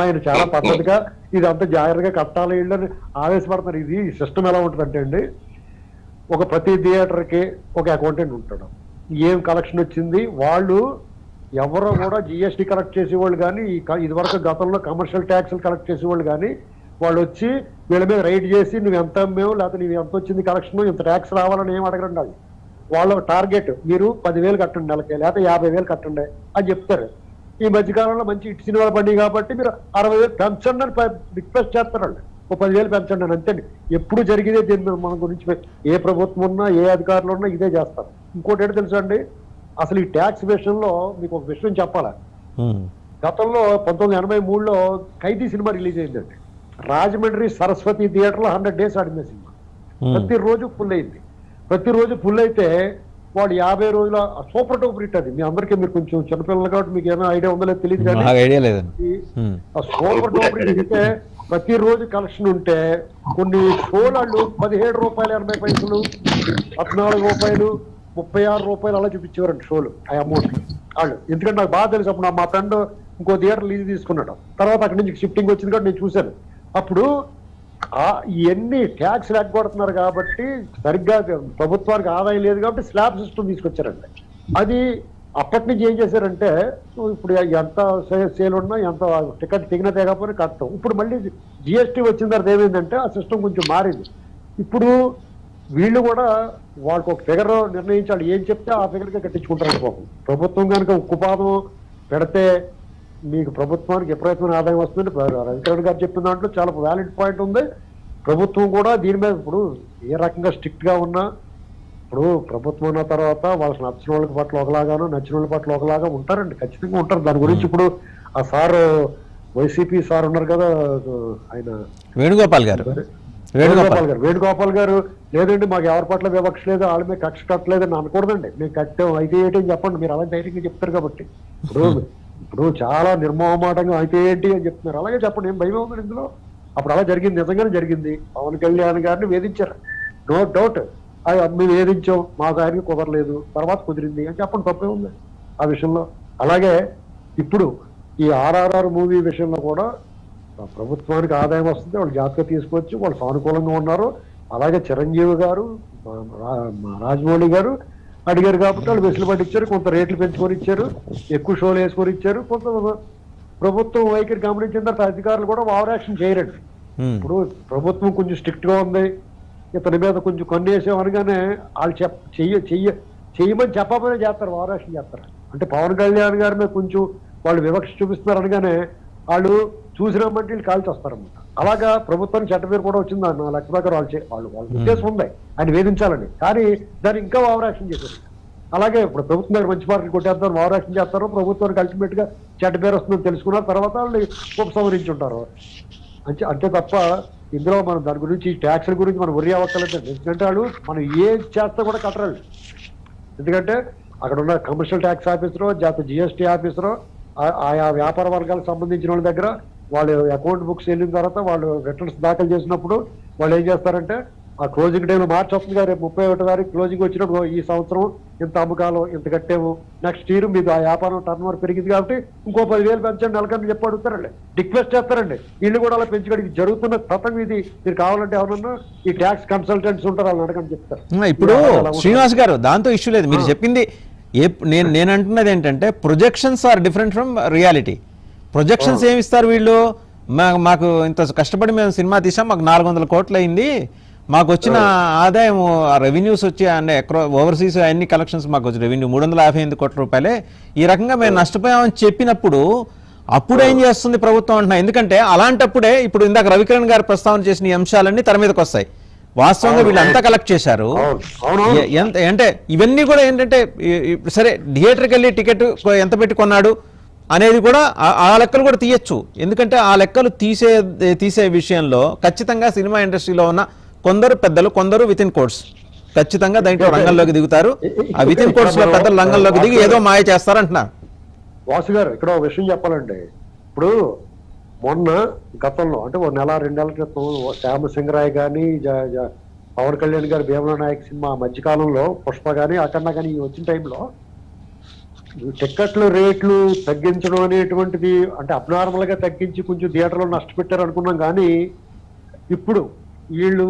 ఆయన చాలా పద్ధతిగా ఇదంతా జాగ్రత్తగా కట్టాలి వీళ్ళని ఆవేశపడుతున్నారు. ఇది సిస్టమ్ ఎలా ఉంటుందంటే అండి, ఒక ప్రతి థియేటర్కి ఒక అకౌంటెంట్ ఉంటాడు. ఏం కలెక్షన్ వచ్చింది, వాళ్ళు ఎవరో కూడా జిఎస్టీ కలెక్ట్ చేసేవాళ్ళు కానీ, ఇది వరకు గతంలో కమర్షియల్ ట్యాక్స్లు కలెక్ట్ చేసేవాళ్ళు కానీ వాళ్ళు వచ్చి వీళ్ళ మీద రైడ్ చేసి నువ్వు ఎంత అమ్మేవు లేకపోతే నువ్వు ఎంత వచ్చింది కలెక్షన్, ఇంత ట్యాక్స్ రావాలని ఏం అడగరండి. అది వాళ్ళ టార్గెట్, మీరు 10,000 కట్టండి నెలకి, లేకపోతే 50,000 కట్టండి అని చెప్తారు. ఈ మధ్యకాలంలో మంచి ఇటు సినిమాలు పండి కాబట్టి మీరు 60,000 పెంచండి అని రిక్వెస్ట్ చేస్తారండి. ఓ 10,000 పెంచండి అని. అంతే. ఎప్పుడు జరిగేదే దీని మన గురించి ఏ ప్రభుత్వం ఉన్నా ఏ అధికారులు ఉన్నా ఇదే చేస్తారు. ఇంకోటి ఏంటో తెలుసా అండి, అసలు ఈ ట్యాక్స్ విషయంలో మీకు ఒక విషయం చెప్పాలా. గతంలో 1983లో ఖైదీ సినిమా రిలీజ్ అయిందండి. రాజమండ్రి సరస్వతి థియేటర్లో 100 days ఆడింది సినిమా. ప్రతిరోజు ఫుల్ అయింది. ప్రతిరోజు ఫుల్ అయితే వాడు 50 రోజుల సూపర్ టూపర్ హిట్. అది మీ అందరికీ, మీరు కొంచెం చిన్నపిల్లలు కాబట్టి మీకు ఏమైనా ఐడియా ఉందో లేదో తెలియదు కానీ నాకు ఐడియా లేదండి. ఆ సూపర్ టూపర్ హిట్ అయితే ప్రతిరోజు కలెక్షన్ ఉంటే కొన్ని షోలు వాళ్ళు 17 రూపాయలు 80 పైసలు, 14 రూపాయలు, 36 రూపాయలు అలా చూపించేవారండి షోలు ఆ అమౌంట్ వాళ్ళు. ఎందుకంటే నాకు బాగా తెలుసు. అప్పుడు మా ఫ్రెండ్ ఇంకో థియేటర్ లీజ్ తీసుకున్నాడు, తర్వాత అక్కడి నుంచి షిఫ్టింగ్ వచ్చింది కాబట్టి నేను చూశాను. అప్పుడు ఇవన్నీ ట్యాక్స్ ఎగ్గొడుతున్నారు కాబట్టి, సరిగ్గా ప్రభుత్వానికి ఆదాయం లేదు కాబట్టి స్లాబ్ సిస్టమ్ తీసుకొచ్చారండి. అది అప్పటి నుంచి ఏం చేశారంటే, ఇప్పుడు ఎంత సేల్ ఉన్నా ఎంత టికెట్ తిగిన తెగకపోయినా కట్టం. ఇప్పుడు మళ్ళీ జిఎస్టీ వచ్చిన తర్వాత ఏమైందంటే ఆ సిస్టమ్ కొంచెం మారింది. ఇప్పుడు వీళ్ళు కూడా వాళ్ళకి ఒక ఫిగర్ నిర్ణయించాలి, ఏం చెప్తే ఆ ఫిగర్గా కట్టించుకుంటారు. పాపం ప్రభుత్వం కనుక ఉక్కుపాదం పెడితే మీకు ప్రభుత్వానికి విపరీతమైన ఆదాయం వస్తుంది. రవికిరణ్ గారు చెప్పిన దాంట్లో చాలా వ్యాలిడ్ పాయింట్ ఉంది. ప్రభుత్వం కూడా దీని మీద ఇప్పుడు ఏ రకంగా స్ట్రిక్ట్ గా ఉన్నా, ఇప్పుడు ప్రభుత్వం ఉన్న తర్వాత వాళ్ళకి నచ్చిన వాళ్ళకి పట్ల ఒకలాగాను, నచ్చిన వాళ్ళ పట్ల ఒకలాగా ఉంటారండి, ఖచ్చితంగా ఉంటారు. దాని గురించి ఇప్పుడు ఆ సార్ వైసీపీ సార్ ఉన్నారు కదా, ఆయన వేణుగోపాల్ గారు లేదండి మాకు ఎవరి పట్ల వివక్ష లేదు, వాళ్ళ మీద కక్ష కట్టలేదని అనకూడదండి. మేము కట్టాం అయితే ఏంటి అని చెప్పండి, మీరు అలా ధైర్యంగా చెప్తారు కాబట్టి. ఇప్పుడు చాలా నిర్మోహమాటంగా అయితే ఏంటి అని చెప్తున్నారు, అలాగే చెప్పండి, ఏం భయం ఉంది ఇందులో. అప్పుడు అలా జరిగింది, నిజంగానే జరిగింది. పవన్ కళ్యాణ్ గారిని వేధించారు, నో డౌట్. మేము వేధించాం, మాకు ఆయనకి కుదరలేదు, తర్వాత కుదిరింది అని చెప్పండి, తప్పే ఉంది ఆ విషయంలో. అలాగే ఇప్పుడు ఈ RRR మూవీ విషయంలో కూడా ప్రభుత్వానికి ఆదాయం వస్తుంది, వాళ్ళు జాగ్రత్త తీసుకోవచ్చు, వాళ్ళు సానుకూలంగా ఉన్నారు. అలాగే చిరంజీవి గారు, రాజమౌళి గారు అడిగారు కాబట్టి వాళ్ళు వెసులుబాటు ఇచ్చారు, కొంత రేట్లు పెంచుకొని ఇచ్చారు, ఎక్కువ షోలు వేసుకొని ఇచ్చారు. కొంత ప్రభుత్వం వైఖరి గమనించిన తర్వాత అధికారులు కూడా ఓవర్ యాక్షన్ చేయరండి. ఇప్పుడు ప్రభుత్వం కొంచెం స్ట్రిక్ట్ గా ఉంది, ఇతని మీద కొంచెం కొన్నేసాం అనగానే వాళ్ళు చెయ్యమని చెప్పబోయే చేస్తారు, ఓవర్ యాక్షన్ చేస్తారు. అంటే పవన్ కళ్యాణ్ గారి మీద కొంచెం వాళ్ళు వివక్ష చూపిస్తున్నారు అనగానే వాళ్ళు చూసినామంటే వీళ్ళు కాల్చి వస్తారన్నమాట. అలాగా ప్రభుత్వానికి చట్ట పేరు కూడా వచ్చింది నా లెక్క ప్రకారం. వాళ్ళ ఉద్దేశం ఉంది ఆయన వేధించాలని, కానీ దాన్ని ఇంకా ఓవర్ యాక్షన్ చేశారు. అలాగే ఇప్పుడు ప్రభుత్వం దగ్గర మంచి పార్టీలు కొట్టేస్తారు, ఓవర్ యాక్షన్ చేస్తారు, ప్రభుత్వానికి అల్టిమేట్ గా చెడ్డ పేరు వస్తుందని తెలుసుకున్నారు, తర్వాత వాళ్ళు ఉపసంహరించుంటారు అంతే తప్ప ఇందులో మనం దాని గురించి ట్యాక్స్ల గురించి మనం వరి అవ్వక్కర్లేదండి. ఎందుకంటే వాళ్ళు మనం ఏ చేస్తా కూడా కట్టరాలి. ఎందుకంటే అక్కడ ఉన్న కమర్షియల్ ట్యాక్స్ ఆఫీసరో జాతీయ జిఎస్టీ ఆఫీసరో ఆయా వ్యాపార వర్గాలకు సంబంధించిన వాళ్ళ దగ్గర వాళ్ళు అకౌంట్ బుక్స్ వెళ్ళిన తర్వాత వాళ్ళు రిటర్న్స్ దాఖలు చేసినప్పుడు వాళ్ళు ఏం చేస్తారంటే ఆ క్లోజింగ్ టైంలో మార్చి వస్తుంది కదా, రేపు 31వ తారీఖు క్లోజింగ్ వచ్చినప్పుడు ఈ సంవత్సరం ఇంత అమ్మకాలు ఇంత కట్టాము, నెక్స్ట్ ఇయర్ మీకు ఆ వ్యాపారం టర్న్ ఓవర్ పెరిగింది కాబట్టి ఇంకో 10,000 పెంచండి నెలకని చెప్పి అడుగుతారండి, రిక్వెస్ట్ చేస్తారండి. వీళ్ళు కూడా అలా పెంచుకోవడం ఇది జరుగుతున్న తతంగం. ఇది మీరు కావాలంటే ఎవరన్నా ఈ ట్యాక్స్ కన్సల్టెంట్స్ ఉంటారు, వాళ్ళని అడగని చెప్తారు. ఇప్పుడు శ్రీనివాస్ గారు దాంతో ఇష్యూ లేదు, మీరు చెప్పింది. నేను అంటున్నది ఏంటంటే projections are different from reality. Projections ఏమి ఇస్తారు వీళ్ళు, మాకు ఇంత కష్టపడి మేము సినిమా తీసాం, మాకు 400 కోట్లు అయింది, మాకు వచ్చిన ఆదాయం రెవెన్యూస్ వచ్చి అంటే ఓవర్సీస్ అన్ని కలెక్షన్స్ మాకు వచ్చి రెవెన్యూ 358 కోట్ల రూపాయలే, ఈ రకంగా మేము నష్టపోయామని చెప్పినప్పుడు అప్పుడు ఏం చేస్తుంది ప్రభుత్వం అంటున్నా. ఎందుకంటే అలాంటప్పుడే ఇప్పుడు ఇందాక రవికిరణ్ గారు ప్రస్తావన చేసిన ఈ అంశాలన్నీ తెర మీదకి వస్తాయి. వాస్తవంగా వీళ్ళు అంతా కలెక్ట్ చేశారు అంటే ఇవన్నీ కూడా ఏంటంటే సరే థియేటర్కి వెళ్ళి టికెట్ ఎంత పెట్టి కొన్నాడు అనేది కూడా ఆ లెక్కలు కూడా తీయచ్చు. ఎందుకంటే ఆ లెక్కలు తీసే విషయంలో ఖచ్చితంగా సినిమా ఇండస్ట్రీలో ఉన్న కొందరు పెద్దలు, కొందరు విత్ ఇన్ కోర్ట్స్ ఖచ్చితంగా దాంట్లో రంగంలోకి దిగుతారు. ఆ విత్ ఇన్ కోర్ట్స్ లో పెద్దలు రంగంలోకి దిగి ఏదో మాయ చేస్తారంటున్నారు. వాసు గారు ఇక్కడ ఒక విషయం చెప్పాలండి. ఇప్పుడు మొన్న గతంలో అంటే 1 నెల 2 నెలల క్రితం శ్యామసింగరాయ్ కానీ పవన్ కళ్యాణ్ గారు భీమలా నాయక్ సినిమా మధ్యకాలంలో పుష్ప కానీ అఖండ కానీ వచ్చిన టైంలో టికెట్ల రేట్లు తగ్గించడం అనేటువంటిది అంటే అబ్నార్మల్ గా తగ్గించి కొంచెం థియేటర్లో నష్టపెట్టారు అనుకున్నాం. కానీ ఇప్పుడు వీళ్ళు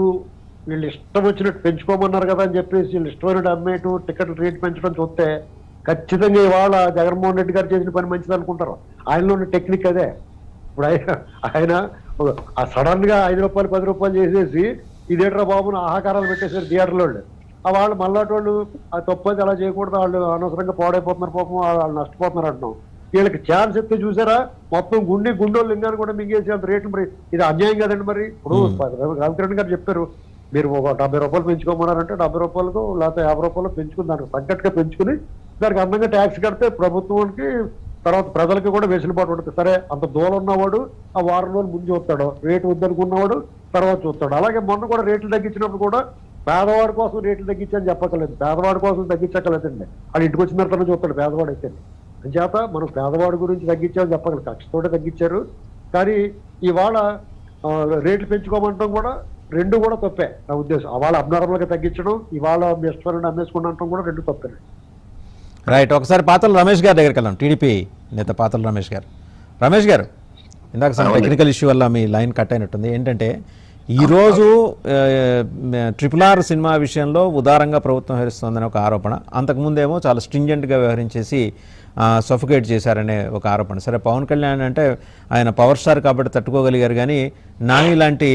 ఇష్టం వచ్చినట్టు పెంచుకోమన్నారు కదా అని చెప్పేసి వీళ్ళు ఇష్టమైనట్టు అమ్మేటు టికెట్ల రేట్ పెంచడం చూస్తే ఖచ్చితంగా ఇవాళ జగన్మోహన్ రెడ్డి గారు చేసిన పని మంచిది అనుకుంటారు. ఆయనలో ఉన్న టెక్నిక్ అదే. ఇప్పుడు ఆయన సడన్ గా 5 రూపాయలు 10 రూపాయలు చేసేసి ఇదేట్రా బాబును ఆహాకారాలు పెట్టేసారు థియేటర్లో. వాళ్ళు మళ్ళాటి వాళ్ళు ఆ తప్పది అలా చేయకూడదు, వాళ్ళు అనవసరంగా పాడైపోతున్నారు, పాపం వాళ్ళు నష్టపోతున్నారు అంటున్నాం. వీళ్ళకి ఛాన్స్ ఎత్తే చూసారా మొత్తం గుండోళ్ళు లింగాన్ని కూడా మింగేసి అంత రేట్లు. మరి ఇది అన్యాయం కదండి. మరి ఇప్పుడు రవికిరణ్ గారు చెప్పారు మీరు ఒక 70 రూపాయలు పెంచుకోమన్నారంటే 70 రూపాయలకు లేకపోతే 50 రూపాయలు పెంచుకుని దానికి తగ్గట్టుగా పెంచుకుని దానికి అందంగా ట్యాక్స్ కడితే ప్రభుత్వానికి తర్వాత ప్రజలకి కూడా వెసులుబాటు ఉంటుంది. సరే అంత దూరం ఉన్నవాడు ఆ వారం రోజులు ముందు చూస్తాడు, రేటు వద్దనుకున్నవాడు తర్వాత చూస్తాడు. అలాగే మొన్న కూడా రేట్లు తగ్గించినప్పుడు కూడా పేదవాడి కోసం రేట్లు తగ్గించని చెప్పక్కర్లేదు, పేదవాడి కోసం తగ్గించక్కర్లేదండి. వాళ్ళు ఇంటికి వచ్చిన తర్వాత చూస్తాడు పేదవాడు అయితే. అంచేత మనం పేదవాడి గురించి తగ్గించామని చెప్పగలరు, కక్షతోటే తగ్గించారు. కానీ ఇవాళ రేట్లు పెంచుకోమంటాం కూడా రెండు కూడా తప్పే నా ఉద్దేశం. వాళ్ళ అబ్నార్మల్గా తగ్గించడం, ఇవాళ బెస్ట్ అమ్మేసుకుంటాం కూడా రెండు తప్పే. రైట్, ఒకసారి పాతల రమేష్ గారి దగ్గరికి వెళ్దాం. టీడీపీ నేత పాతల రమేష్ గారు. రమేష్ గారు, ఇందాక సమ్ టెక్నికల్ ఇష్యూ వల్ల మీ లైన్ కట్ అయినట్టుంది. ఏంటంటే ఈరోజు RRR సినిమా విషయంలో ఉదారంగా ప్రభుత్వం వ్యవహరిస్తోందని ఒక ఆరోపణ, అంతకుముందేమో చాలా స్ట్రింజెంట్గా వ్యవహరించేసి సఫికేట్ చేశారనే ఒక ఆరోపణ. సరే, పవన్ కళ్యాణ్ అంటే ఆయన పవర్ స్టార్ కాబట్టి తట్టుకోగలిగారు, కానీ నాని లాంటి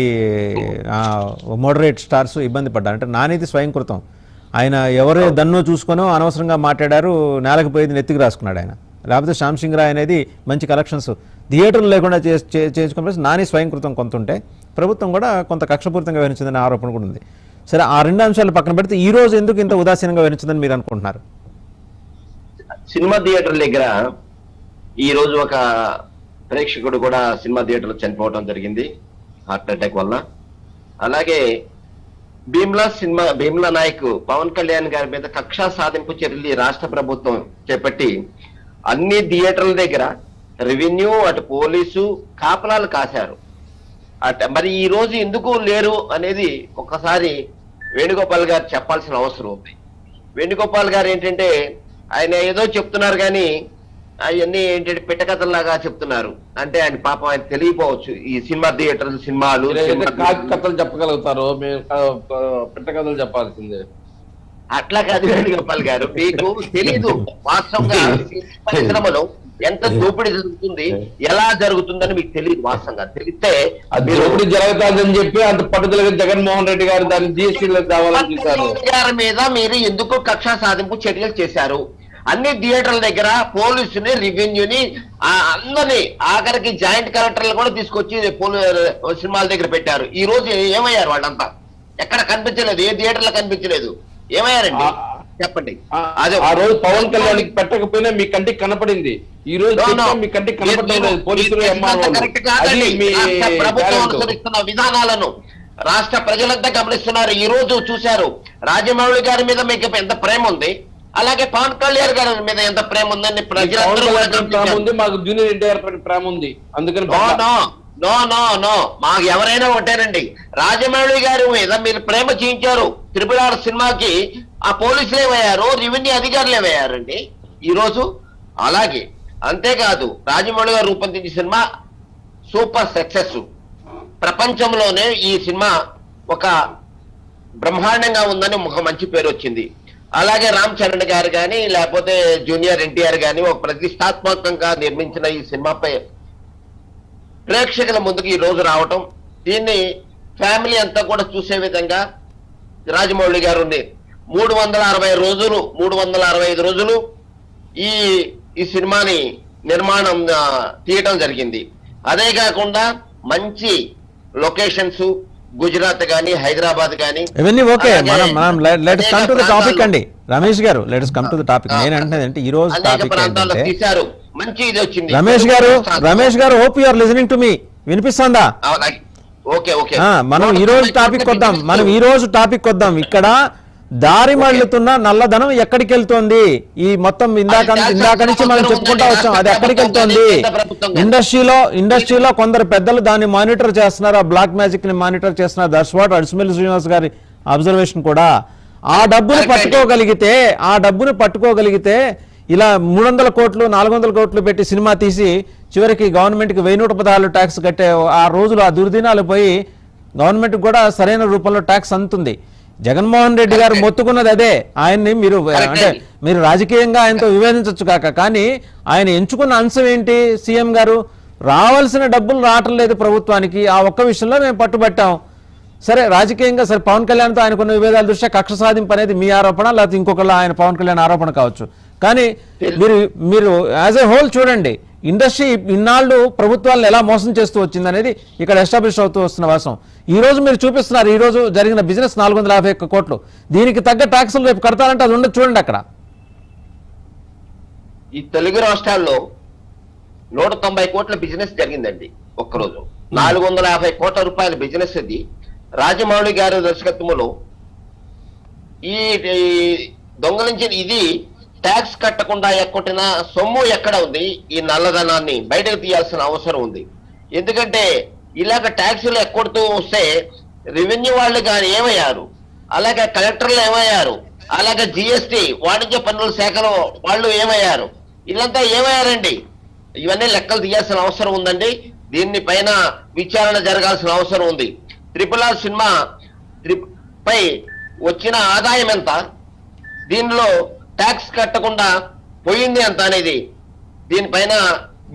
మోడరేట్ స్టార్స్ ఇబ్బంది పడ్డారు. అంటే నానిది స్వయంకృతం. ఆయన ఎవరు దన్నో చూసుకొనో అనవసరంగా మాట్లాడారు, నేలకు పోయేది నెత్తికి రాసుకున్నాడు ఆయన. లేకపోతే శ్యామ్ సింగ్ రాయ్ అనేది మంచి కలెక్షన్స్ థియేటర్లు లేకుండా చేసుకునే నాని స్వయంకృతం కొంత ఉంటే, ప్రభుత్వం కూడా కొంత కక్షపూరితంగా వ్యవహరించిందనే ఆరోపణ కూడా ఉంది. సరే, ఆ రెండు అంశాలు పక్కన పెడితే ఈ రోజు ఎందుకు ఇంత ఉదాసీనంగా వ్యవహరించిందని మీరు అనుకుంటున్నారు? సినిమా థియేటర్ దగ్గర ఈ రోజు ఒక ప్రేక్షకుడు కూడా సినిమా థియేటర్ చనిపోవడం జరిగింది హార్ట్ అటాక్ వల్ల. అలాగే భీమ్లా నాయక్ పవన్ కళ్యాణ్ గారి మీద కక్షా సాధింపు చర్యలు ఈ రాష్ట్ర ప్రభుత్వం చేపట్టి అన్ని థియేటర్ల దగ్గర రెవెన్యూ అటు పోలీసు కాపలాలు కాశారు. మరి ఈ రోజు ఎందుకు లేరు అనేది ఒకసారి వేణుగోపాల్ గారు చెప్పాల్సిన అవసరం ఉంది. వేణుగోపాల్ గారు ఏంటంటే ఆయన ఏదో చెప్తున్నారు కానీ అవన్నీ ఏంటంటే పిట్టకథల్లాగా చెప్తున్నారు. అంటే ఆయన పాపం ఆయన తెలియపోవచ్చు ఈ సినిమా థియేటర్లు సినిమాలు కథలు చెప్పగలుగుతారు, పిట్టకథలు చెప్పాల్సిందే. అట్లా కాదు వేణుగోపాల్ గారు, మీకు తెలీదు వాస్తవంగా పరిశ్రమలో ఎంత దోపిడీ జరుగుతుంది, ఎలా జరుగుతుందని మీకు తెలియదు. వాస్తవంగా తెలిస్తే దోపిడీ జరుగుతుందని చెప్పి అంత పట్టుదలగా జగన్మోహన్ రెడ్డి గారు దాన్ని జీఎస్టీలో కావాలని చూశారు. గారి మీద మీరు ఎందుకు కక్షా సాధింపు చర్యలు చేశారు? అన్ని థియేటర్ల దగ్గర పోలీసుని రెవెన్యూని అందరినీ ఆఖరికి జాయింట్ కలెక్టర్లు కూడా తీసుకొచ్చి సినిమాల దగ్గర పెట్టారు. ఈ రోజు ఏమయ్యారు వాళ్ళంతా? ఎక్కడ కనిపించలేదు, ఏ థియేటర్లో కనిపించలేదు. ఏమయ్యారండి చెప్పండి. అదే ఆ రోజు పవన్ కళ్యాణ్ పెట్టకపోయినా మీ కంటికి కనపడింది, ఈ రోజు మీ కంటికి కనపడలేదు. పోలీసులు ప్రభుత్వం అనుసరిస్తున్న విధానాలను రాష్ట్ర ప్రజలంతా గమనిస్తున్నారు. ఈ రోజు చూశారు రాజమౌళి గారి మీద మీకు ఎంత ప్రేమ ఉంది, అలాగే పవన్ కళ్యాణ్ గారి మీద ఎంత ప్రేమ ఉందని ప్రజలందరూ మాకు జూనియర్ ఎన్టీఆర్ ప్రేమ ఉంది. అందుకని నో నో నో మాకు ఎవరైనా ఒకటేనండి. రాజమౌళి గారి మీద మీరు ప్రేమ చూపించారు. RRR సినిమాకి ఆ పోలీసులు ఏమయ్యారు, రెవెన్యూ అధికారులు ఏమయ్యారండి ఈ రోజు. అలాగే అంతేకాదు రాజమౌళి గారు రూపొందించిన సినిమా సూపర్ సక్సెస్. ప్రపంచంలోనే ఈ సినిమా ఒక బ్రహ్మాండంగా ఉందని ఒక మంచి పేరు వచ్చింది. అలాగే రామ్ చరణ్ గారు కానీ లేకపోతే జూనియర్ ఎన్టీఆర్ కానీ ఒక ప్రతిష్టాత్మకంగా నిర్మించిన ఈ సినిమాపై ప్రేక్షకుల ముందుకు ఈ రోజు రావటం, దీన్ని ఫ్యామిలీ అంతా కూడా చూసే విధంగా రాజమౌళి గారు 360 రోజులు 365 రోజులు ఈ సినిమాని నిర్మాణం తీయటం జరిగింది. అదే కాకుండా మంచి లొకేషన్స్ గుజరాత్ గానీ హైదరాబాద్ గానీ ఇవన్నీ ఓకే. మనం let's come to the topic అండి రమేష్ గారు. Let's come to the topic. నేను అంటే ఈ రోజు టాపిక్ ఏంటంటే తీశారు, మంచి ఇది వచ్చింది. Ramesh garu hope you are listening to me. వినిపిస్తుందా? Okay okay. మనం ఈ రోజు టాపిక్ వద్దాం. ఇక్కడ దారి మళ్ళుతున్న నల్లధనం ఎక్కడికి వెళ్తోంది? ఈ మొత్తం ఇందాక నుంచి మనం చెప్పుకుంటా వచ్చాం, అది ఎక్కడికి వెళ్తోంది? ఇండస్ట్రీలో కొందరు పెద్దలు దాన్ని మానిటర్ చేస్తున్నారు, ఆ బ్లాక్ మ్యాజిక్ ని మానిటర్ చేస్తున్నారు. దట్స్ వాట్ అడిసిమల్లి శ్రీనివాస్ గారి అబ్జర్వేషన్ కూడా. ఆ డబ్బును పట్టుకోగలిగితే ఇలా 300 కోట్లు 400 కోట్లు పెట్టి సినిమా తీసి చివరికి గవర్నమెంట్కి 1116 ట్యాక్స్ కట్టే ఆ రోజులు, ఆ దుర్దినాలు పోయి గవర్నమెంట్ కూడా సరైన రూపంలో ట్యాక్స్ అందుతుంది. జగన్మోహన్ రెడ్డి గారు మొత్తుకున్నది అదే. ఆయన్ని మీరు రాజకీయంగా ఆయనతో విభేదించవచ్చు కాక, కానీ ఆయన ఎంచుకున్న అంశం ఏంటి? సీఎం గారు రావాల్సిన డబ్బులు రావటం లేదు ప్రభుత్వానికి, ఆ ఒక్క విషయంలో మేము పట్టుబట్టాం. సరే, రాజకీయంగా సరే పవన్ కళ్యాణ్తో ఆయనకున్న విభేదాల దృష్ట్యా కక్ష సాధింపు అనేది మీ ఆరోపణ, లేకపోతే ఇంకొకళ్ళ ఆయన పవన్ కళ్యాణ్ ఆరోపణ కావచ్చు. కానీ మీరు యాజ్ ఎ హోల్ చూడండి, ఇండస్ట్రీ ఇన్నాళ్ళు ప్రభుత్వాలను ఎలా మోసం చేస్తూ వచ్చింది అనేది ఇక్కడ ఎస్టాబ్లిష్ అవుతూ వస్తున్న వాస్తవం. ఈ రోజు మీరు చూపిస్తున్నారు, ఈ రోజు జరిగిన బిజినెస్ 451 కోట్లు, దీనికి తగ్గ ట్యాక్సులు రేపు కడతారంటే అది ఉండదు. చూడండి అక్కడ ఈ తెలుగు రాష్ట్రాల్లో 190 కోట్ల బిజినెస్ జరిగిందండి ఒక్కరోజు. 450 కోట్ల రూపాయల బిజినెస్ అది రాజమౌళి గారి దర్శకత్వంలో ఈ దొంగలించిన ఇది ట్యాక్స్ కట్టకుండా ఎక్కొట్టిన సొమ్ము ఎక్కడ ఉంది? ఈ నల్లధనాన్ని బయటకు తీయాల్సిన అవసరం ఉంది. ఎందుకంటే ఇలాగ ట్యాక్సులు ఎక్కొడుతూ వస్తే రెవెన్యూ వాళ్ళు కానీ ఏమయ్యారు, అలాగే కలెక్టర్లు ఏమయ్యారు, అలాగే జిఎస్టి వాణిజ్య పన్నుల శాఖలో వాళ్ళు ఏమయ్యారు, వీళ్ళంతా ఏమయ్యారండి? ఇవన్నీ లెక్కలు తీయాల్సిన అవసరం ఉందండి. దీన్ని పైన విచారణ జరగాల్సిన అవసరం ఉంది. RRR సినిమా పై వచ్చిన ఆదాయం ఎంత, దీనిలో ట్యాక్స్ కట్టకుండా పోయింది ఎంత అనేది దీనిపైన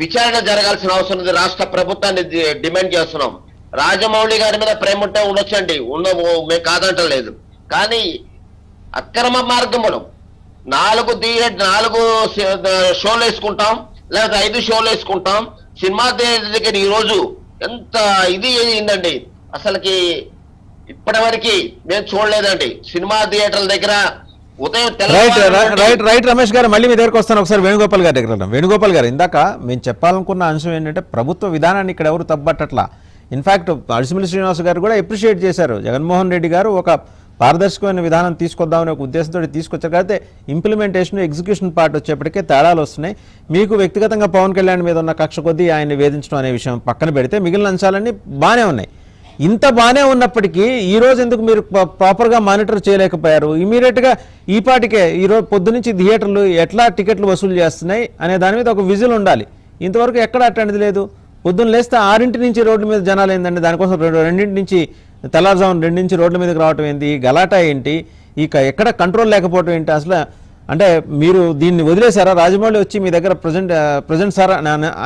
విచారణ జరగాల్సిన అవసరం ఉంది. రాష్ట్ర ప్రభుత్వాన్ని డిమాండ్ చేస్తున్నాం. రాజమౌళి గారి మీద ప్రేమ ఉంటే ఉండొచ్చండి, మేము కాదంటలేదు. కానీ అక్రమ మార్గములు 4 షోలు వేసుకుంటాం, లేకపోతే 5 షోలు వేసుకుంటాం. సినిమా దగ్గర ఈ రోజు ఎంత ఇది అయిందండి, అసలుకి ఇప్పటివరకు మేము చూడలేదండి. సినిమా థియేటర్ల దగ్గర ఉదయం రైట్ రమేష్ గారు, మళ్ళీ మీ దగ్గరకు వస్తాను. ఒకసారి వేణుగోపాల్ గారి దగ్గర. వేణుగోపాల్ గారు, ఇందాక మేము చెప్పాలనుకున్న అంశం ఏంటంటే ప్రభుత్వ విధానాన్ని ఇక్కడ ఎవరు తప్పట్టట్లా. ఇన్ఫాక్ట్ అడిసిమిల్లి శ్రీనివాస్ గారు కూడా అప్రిషియేట్ చేశారు. జగన్మోహన్ రెడ్డి గారు ఒక పారదర్శకమైన విధానం తీసుకొద్దామనే ఒక ఉద్దేశంతో తీసుకొచ్చారు. అయితే ఇంప్లిమెంటేషన్ ఎగ్జిక్యూషన్ పార్ట్ వచ్చేప్పటికే తేడాలు వస్తున్నాయి. మీకు వ్యక్తిగతంగా పవన్ కళ్యాణ్ మీద ఉన్న కక్ష కొద్దీ ఆయన్ని వేధించడం అనే విషయం పక్కన పెడితే మిగిలిన అంశాలన్నీ బాగానే ఉన్నాయి. ఇంత బాగానే ఉన్నప్పటికీ ఈ రోజు ఎందుకు మీరు ప్రాపర్గా మానిటర్ చేయలేకపోయారు? ఇమీడియట్గా ఈ పాటికే ఈరోజు పొద్దు నుంచి థియేటర్లు ఎట్లా టికెట్లు వసూలు చేస్తున్నాయి అనే దాని మీద ఒక విజిల్ ఉండాలి. ఇంతవరకు ఎక్కడ అట్లాంటిది లేదు. పొద్దున్న లేస్తే 6 నుంచి రోడ్ల మీద జనాలు ఏందండి, దానికోసం 2 నుంచి తెల్లారుజామున 2 నుంచి రోడ్ల మీదకి రావటం ఏంటి, గలాటా ఏంటి, ఇక ఎక్కడ కంట్రోల్ లేకపోవటం ఏంటి? అసలు అంటే మీరు దీన్ని వదిలేశారా? రాజమౌళి వచ్చి మీ దగ్గర ప్రజెంట్ సార్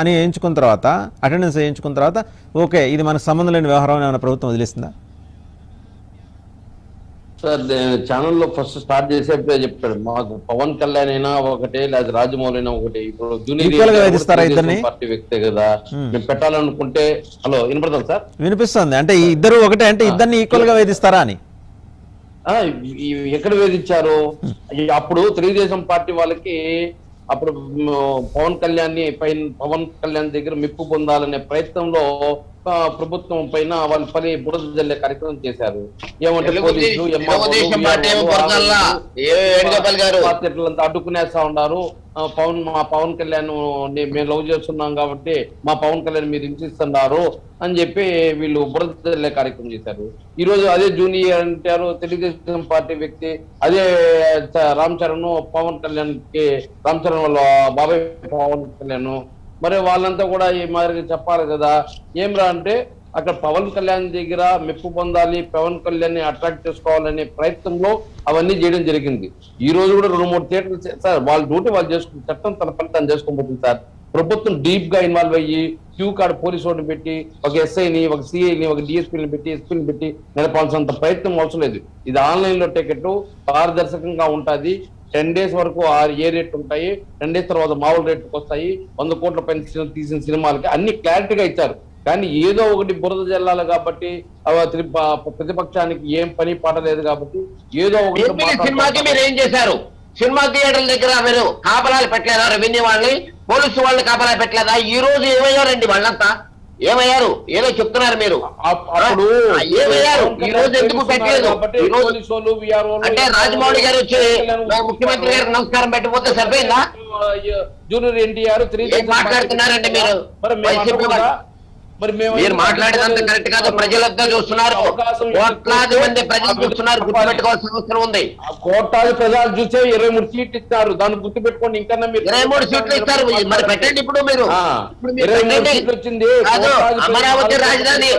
అని వేయించుకున్న తర్వాత, అటెండెన్స్ వేయించుకున్న తర్వాత ఓకే ఇది మనకు సంబంధం లేని వ్యవహారం ఏమైనా ప్రభుత్వం వదిలేస్తుందా? సార్ ఛానల్లో ఫస్ట్ స్టార్ట్ చేసేప్పుడే చెప్పాడు, మాకు పవన్ కళ్యాణ్ అయినా ఒకటే, లేదా రాజమౌళి అయినా ఒకటే. ఇప్పుడు జూనియర్ పార్టీ వ్యక్తే కదా, మేము పెట్టాలనుకుంటే. Hello వినపడతాం sir? వినిపిస్తుంది. అంటే ఈ ఇద్దరు ఒకటే అంటే ఇద్దరిని ఈక్వల్ గా వేధిస్తారా అని? ఎక్కడ వేధించారు? అప్పుడు తెలుగుదేశం పార్టీ వాళ్ళకి అప్పుడు పవన్ కళ్యాణ్ దగ్గర మెప్పు పొందాలనే ప్రయత్నంలో ప్రభుత్వం పైన వాళ్ళు బురద జల్లే కార్యక్రమం చేశారు. ఏమంటే పార్టీలంతా అడ్డుకునేస్తా ఉన్నారు. మా పవన్ కళ్యాణ్ మేము లవ్ చేస్తున్నాం కాబట్టి మా పవన్ కళ్యాణ్ మీరు హింసిస్తున్నారు అని చెప్పి వీళ్ళు బురద జల్లే కార్యక్రమం చేశారు. ఈ రోజు అదే జూనియర్ అంటారు తెలుగుదేశం పార్టీ వ్యక్తి, అదే రామ్ చరణ్ పవన్ కళ్యాణ్ కి, రామ్ చరణ్ వాళ్ళ బాబాయ్ పవన్ కళ్యాణ్, మరి వాళ్ళంతా కూడా ఈ మాదిరిగా చెప్పాలి కదా. ఏమ్రా అంటే అక్కడ పవన్ కళ్యాణ్ దగ్గర మెప్పు పొందాలి, పవన్ కళ్యాణ్ ని అట్రాక్ట్ చేసుకోవాలనే ప్రయత్నంలో అవన్నీ చేయడం జరిగింది. ఈ రోజు కూడా 2-3 థియేటర్లు సార్ వాళ్ళ డ్యూటీ వాళ్ళు చేసుకుని చట్టం తన ఫలితాన్ని చేసుకోబోతుంది సార్. ప్రభుత్వం డీప్ గా ఇన్వాల్వ్ అయ్యి క్యూ కార్డు పోలీసు వాడిని పెట్టి ఒక ఎస్ఐని, ఒక సిఐని, ఒక డిఎస్పీని పెట్టి, ఎస్పీని పెట్టి నిలపాల్సినంత ప్రయత్నం అవసరం లేదు. ఇది ఆన్లైన్ లో టికెట్ పారదర్శకంగా ఉంటుంది. 10 days వరకు ఏ రేట్ ఉంటాయి, 10 days తర్వాత మామూలు రేట్కి వస్తాయి. 100 కోట్ల పైన తీసిన సినిమాలకి అన్ని క్లారిటీగా ఇచ్చారు. కానీ ఏదో ఒకటి బురద జల్లాలి కాబట్టి ప్రతిపక్షానికి ఏం పని పాట లేదు కాబట్టి ఏదో ఒకటి. సినిమాకి మీరు ఏం చేశారు? సినిమా థియేటర్ల దగ్గర మీరు కాపలాలు పెట్టలేదా? రెవెన్యూ వాళ్ళని, పోలీసు వాళ్ళని కాపలా పెట్టలేదా? ఈ రోజు ఏమయ్యారండి వాళ్ళంతా? ఏమయ్యారు? ఏదో చెప్తున్నారు మీరు. అప్పుడు ఏమయ్యారు? ఈ రోజు ఎందుకు పెట్టలేదు? అంటే రాజమౌళి గారు వచ్చి ముఖ్యమంత్రి గారికి నమస్కారం పెట్టిపోతే సరిపోయిందా? జూనియర్ ఎన్టీఆర్ మాట్లాడుతున్నారండి మీరు. మీరు మాట్లాడేదంత కరెక్ట్ కాదు. ప్రజలంతా చూస్తున్నారు, కోట్లాది మంది ప్రజలు చూస్తున్నారు. గుర్తుపెట్టుకోవాల్సిన అవసరం ఉంది. కోట్లాది ప్రజలు చూసే 23 సీట్లు ఇస్తారు. దాన్ని గుర్తుపెట్టుకోండి. ఇంకా 23 సీట్లు ఇస్తారు. మరి పెట్టండి ఇప్పుడు మీరు. 23 సీట్లు వచ్చింది. అమరావతి రాజధాని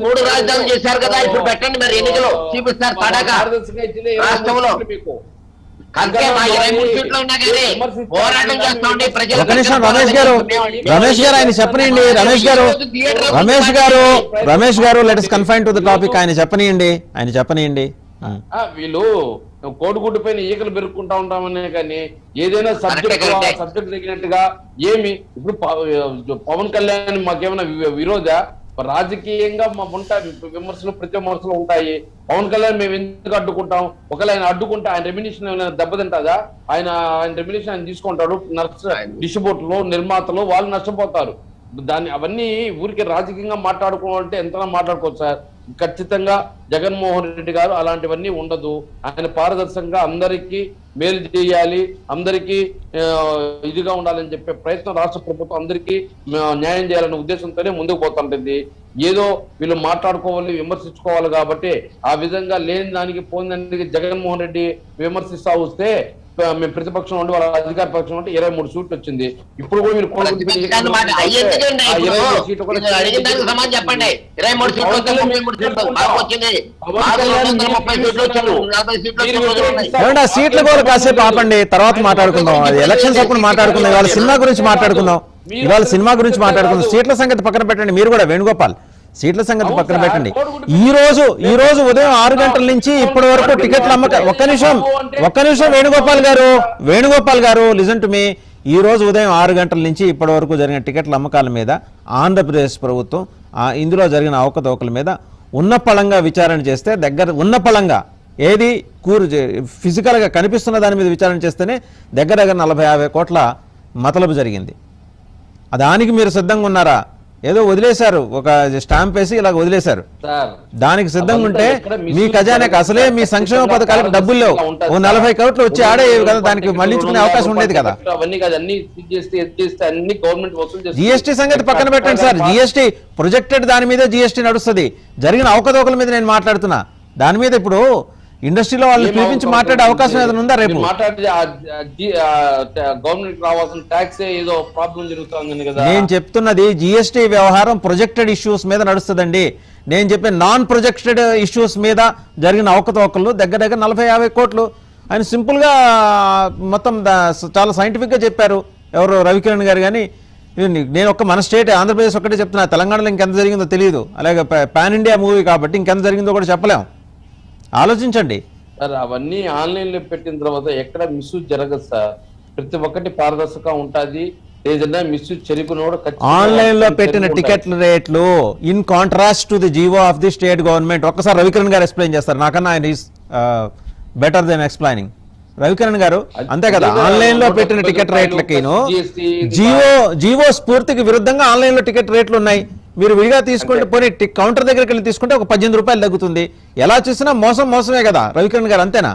మూడు రాజధానులు చేశారు కదా, ఇప్పుడు పెట్టండి మరి. ఎన్నికలు చూపిస్తారు తడగా రాష్ట్రంలో. ఒక నిమిషం రమేష్ గారు ఆయన చెప్పనియండి. రమేష్ గారు let us confine to the topic. ఆయన చెప్పనియండి. వీళ్ళు కోడిగుడ్డు పైన ఈకలు పెరుక్కుంటా ఉంటామనే కానీ ఏదైనా సబ్జెక్ట్ తగినట్టుగా ఏమి. ఇప్పుడు పవన్ కళ్యాణ్ మాకేమైనా విరోధ? రాజకీయంగా ఉంటాయి విమర్శలు, ప్రతి విమర్శలు ఉంటాయి. పవన్ కళ్యాణ్ మేము ఎందుకు అడ్డుకుంటాం? ఒకవేళ ఆయన అడ్డుకుంటే ఆయన రెమ్యునేషన్ ఏమైనా దెబ్బతింటుందా? ఆయన రెమ్యునేషన్ ఆయన తీసుకుంటాడు. డిస్ట్రిబ్యూటర్లు, నిర్మాతలు వాళ్ళు నష్టపోతారు. అవన్నీ ఊరికి రాజకీయంగా మాట్లాడుకోవాలంటే ఎంతైనా మాట్లాడుకోవచ్చు సార్. ఖచ్చితంగా జగన్మోహన్ రెడ్డి గారు అలాంటివన్నీ ఉండదు. ఆయన పారదర్శకంగా అందరికీ మేలు చేయాలి, అందరికీ ఇదిగా ఉండాలని చెప్పే ప్రయత్నం రాష్ట్ర ప్రభుత్వం అందరికీ న్యాయం చేయాలనే ఉద్దేశంతోనే ముందుకు పోతుంటుంది. ఏదో వీళ్ళు మాట్లాడుకోవాలి, విమర్శించుకోవాలి కాబట్టి ఆ విధంగా లేని దానికి పోని దానికి జగన్మోహన్ రెడ్డి విమర్శిస్తా వస్తే మేము ప్రతిపక్షం ఉండి వాళ్ళ అధికార పక్షం ఉంటే 23 సీట్లు వచ్చింది. ఇప్పుడు కూడా మీరు సీట్ల కూడా కాసేపు ఆపండి, తర్వాత మాట్లాడుకుందాం. అది ఎలక్షన్స్ అప్పుడు మాట్లాడుకుందాం. ఇవాళ సినిమా గురించి మాట్లాడుకుందాం. సీట్ల సంగతి పక్కన పెట్టండి. మీరు కూడా వేణుగోపాల్ సీట్ల సంగతి పక్కన పెట్టండి. ఈ రోజు ఉదయం 6 గంటల నుంచి ఇప్పటి వరకు టికెట్ల అమ్మకం. ఒక్క నిమిషం వేణుగోపాల్ గారు లిజన్ టు మీ. ఈ రోజు ఉదయం 6 గంటల నుంచి ఇప్పటి వరకు జరిగిన టికెట్ల అమ్మకాల మీద ఆంధ్రప్రదేశ్ ప్రభుత్వం ఇందులో జరిగిన అవకతవకల మీద ఉన్నపళంగా విచారణ చేస్తే ఉన్నపళంగా ఏది ఫిజికల్గా కనిపిస్తున్న దాని మీద విచారణ చేస్తేనే దగ్గర 40-50 కోట్ల మతలబు జరిగింది. దానికి మీరు సిద్ధంగా ఉన్నారా? ఏదో వదిలేశారు, ఒక స్టాంప్ వేసి ఇలా వదిలేశారు. దానికి సిద్ధంగా ఉంటే మీ ఖజానాకి అసలే మీ సంక్షేమ పథకాలకు డబ్బులు లేవు. 40 కోట్లు వచ్చి ఆడేవి కదా, దానికి మళ్లించుకునే అవకాశం ఉండేది కదా. జిఎస్టీ సంగతి పక్కన పెట్టండి సార్. జిఎస్టీ ప్రొజెక్టెడ్ దాని మీద జిఎస్టీ నడుస్తుంది. జరిగిన అవకతవకల మీద నేను మాట్లాడుతున్నా. దాని మీద ఇప్పుడు ఇండస్ట్రీలో వాళ్ళు పిలిపించి మాట్లాడే అవకాశం ఏదైనా ఉందా? రేపు గవర్నమెంట్ రావాల్సిన ట్యాక్స్ ఏదో ప్రాబ్లం జరుగుతుంది కదా. నేను చెప్తున్నది జిఎస్టీ వ్యవహారం ప్రొజెక్టెడ్ ఇష్యూస్ మీద నడుస్తుందండి. నేను చెప్పే నాన్ ప్రొజెక్టెడ్ ఇష్యూస్ మీద జరిగిన అవకతవకలు దగ్గర 40-50 కోట్లు. ఆయన సింపుల్ గా మొత్తం చాలా సైంటిఫిక్ గా చెప్పారు. ఎవరు రవికిరణ్ గారు. కానీ నేను మన స్టేట్ ఆంధ్రప్రదేశ్ ఒక్కటే చెప్తున్నా. తెలంగాణలో ఇంకెంత జరిగిందో తెలియదు. అలాగే పాన్ ఇండియా మూవీ కాబట్టి ఇంకెంత జరిగిందో కూడా చెప్పలేం. ఆలోచించండి సార్. అవన్నీ ఆన్లైన్ లో పెట్టిన తర్వాత ఎక్కడ మిస్యూజ్ జరగదు సార్. ప్రతి ఒక్కటి పారదర్శకంగా ఉంటుంది. ఏదైనా మిస్యూజ్ జరిగినోడు ఆన్లైన్ లో పెట్టిన టికెట్ల రేట్లు in contrast to the GO of the state government. ఒక్కసారి రవికిరణ్ గారు ఎక్స్ప్లెయిన్ చేస్తారు. నాకన్నా ఆయన is better then explaining. Ravikiran garu అంతే కదా. ఆన్లైన్ లో పెట్టిన టికెట్ రేట్లకిను జీవో స్ఫూర్తికి విరుద్ధంగా ఆన్లైన్ లో టికెట్ రేట్లు ఉన్నాయి. మీరు విడిగా తీసుకుంటే పోనీ కౌంటర్ దగ్గరికి వెళ్ళి తీసుకుంటే ఒక 18 రూపాయలు తగ్గుతుంది. ఎలా చూసినా మోసమే కదా రవికిరణ్ గారు. అంతేనా?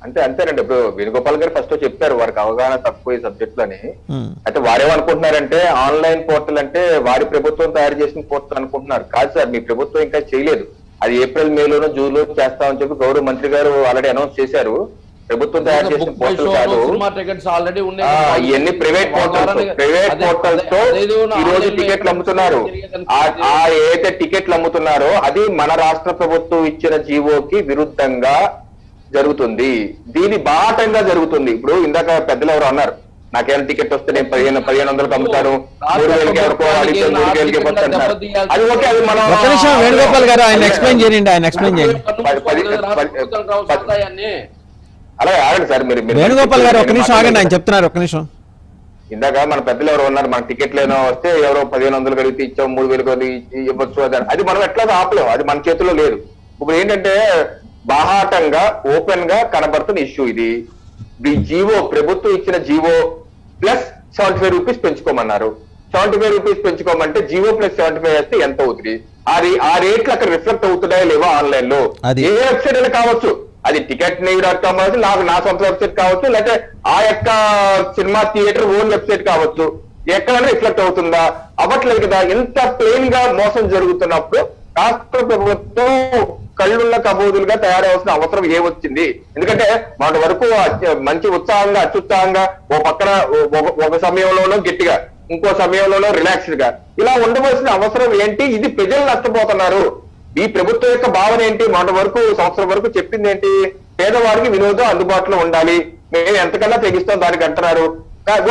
అంతేనండి. ఇప్పుడు వేణుగోపాల్ గారు ఫస్ట్ చెప్పారు వారికి అవగాహన తక్కువ ఈ సబ్జెక్ట్ అని. అయితే వారేమనుకుంటున్నారంటే ఆన్లైన్ పోర్టల్ అంటే వారి ప్రభుత్వం తయారు చేసిన పోర్టల్ అనుకుంటున్నారు. కాదు సార్, మీ ప్రభుత్వం ఇంకా చేయలేదు. అది ఏప్రిల్ మేలోనో జూన్లో చేస్తామని చెప్పి గౌరవ మంత్రి గారు ఆల్రెడీ అనౌన్స్ చేశారు. ప్రభుత్వం తయారు చేసిన పోర్టల్ కాదు. ఇవన్నీ ప్రైవేట్ పోర్టల్స్ తో ఈ రోజు టికెట్లు అమ్ముతున్నారు. ఏదైతే టికెట్లు అమ్ముతున్నారో అది మన రాష్ట్ర ప్రభుత్వం ఇచ్చిన జీవోకి విరుద్ధంగా జరుగుతుంది. దీని బాటంగా జరుగుతుంది. ఇప్పుడు ఇందాక పెద్దలు ఎవరు అన్నారు, నాకేమైనా టికెట్ వస్తే నేను 1500కి అమ్ముతాను, 3000కి ఎవరికో 3000కి అంటారు. అది ఓకే. అది మనం వేణుగోపాల్ గారు ఆయన ఎక్స్ప్లెయిన్ చేయండి. అలాగే ఆగండి సార్. మీరు వేణుగోపాల్ గారు ఒక నిమిషం ఆగండి, ఆయన చెప్తున్నారు. ఒక నిమిషం. ఇందాక మన పెద్దలు ఎవరు ఉన్నారు, మన టికెట్లు ఏమైనా వస్తే ఎవరో 1500 కలిగితే ఇచ్చాం, 3000 కలిగి ఇవ్వచ్చు. అది మనం ఎట్లా ఆపలేము. అది మన చేతిలో లేదు. ఇప్పుడు ఏంటంటే బాహాటంగా ఓపెన్ గా కనబడుతున్న ఇష్యూ ఇది. ఈ జీవో ప్రభుత్వం ఇచ్చిన జీవో ప్లస్ 75 రూపీస్ పెంచుకోమన్నారు. 75 రూపీస్ పెంచుకోమంటే జీవో ప్లస్ 75 వేస్తే ఎంత అవుతుంది? ఆ రేట్లు అక్కడ రిఫ్లెక్ట్ అవుతున్నాయా లేవా ఆన్లైన్ లో? ఏ వెబ్సైట్ అయినా కావచ్చు. అది టికెట్ .com కావచ్చు, నా సొంత వెబ్సైట్ కావచ్చు, లేకపోతే ఆ యొక్క సినిమా థియేటర్ ఓన్ వెబ్సైట్ కావచ్చు. ఎక్కడైనా రిఫ్లెక్ట్ అవుతుందా? అవ్వట్లేదు కదా. ఇంత ప్లెయిన్ గా మోసం జరుగుతున్నప్పుడు రాష్ట్ర ప్రభుత్వం కళ్ళున్న కబోదులుగా తయారవలసిన అవసరం ఏమొచ్చింది? ఎందుకంటే మన వరకు మంచి ఉత్సాహంగా అత్యుత్సాహంగా ఓ పక్కన ఒక సమయంలోనూ గట్టిగా, ఇంకో సమయంలోనూ రిలాక్స్డ్ గా ఇలా ఉండవలసిన అవసరం ఏంటి? ఇది ప్రజలు నష్టపోతున్నారు. ఈ ప్రభుత్వం యొక్క భావన ఏంటి? మన వరకు సంవత్సరం వరకు చెప్పింది ఏంటి? పేదవాడికి వినోదం అందుబాటులో ఉండాలి, మేము ఎంతకన్నా తెగిస్తాం దానికి అంటున్నారు.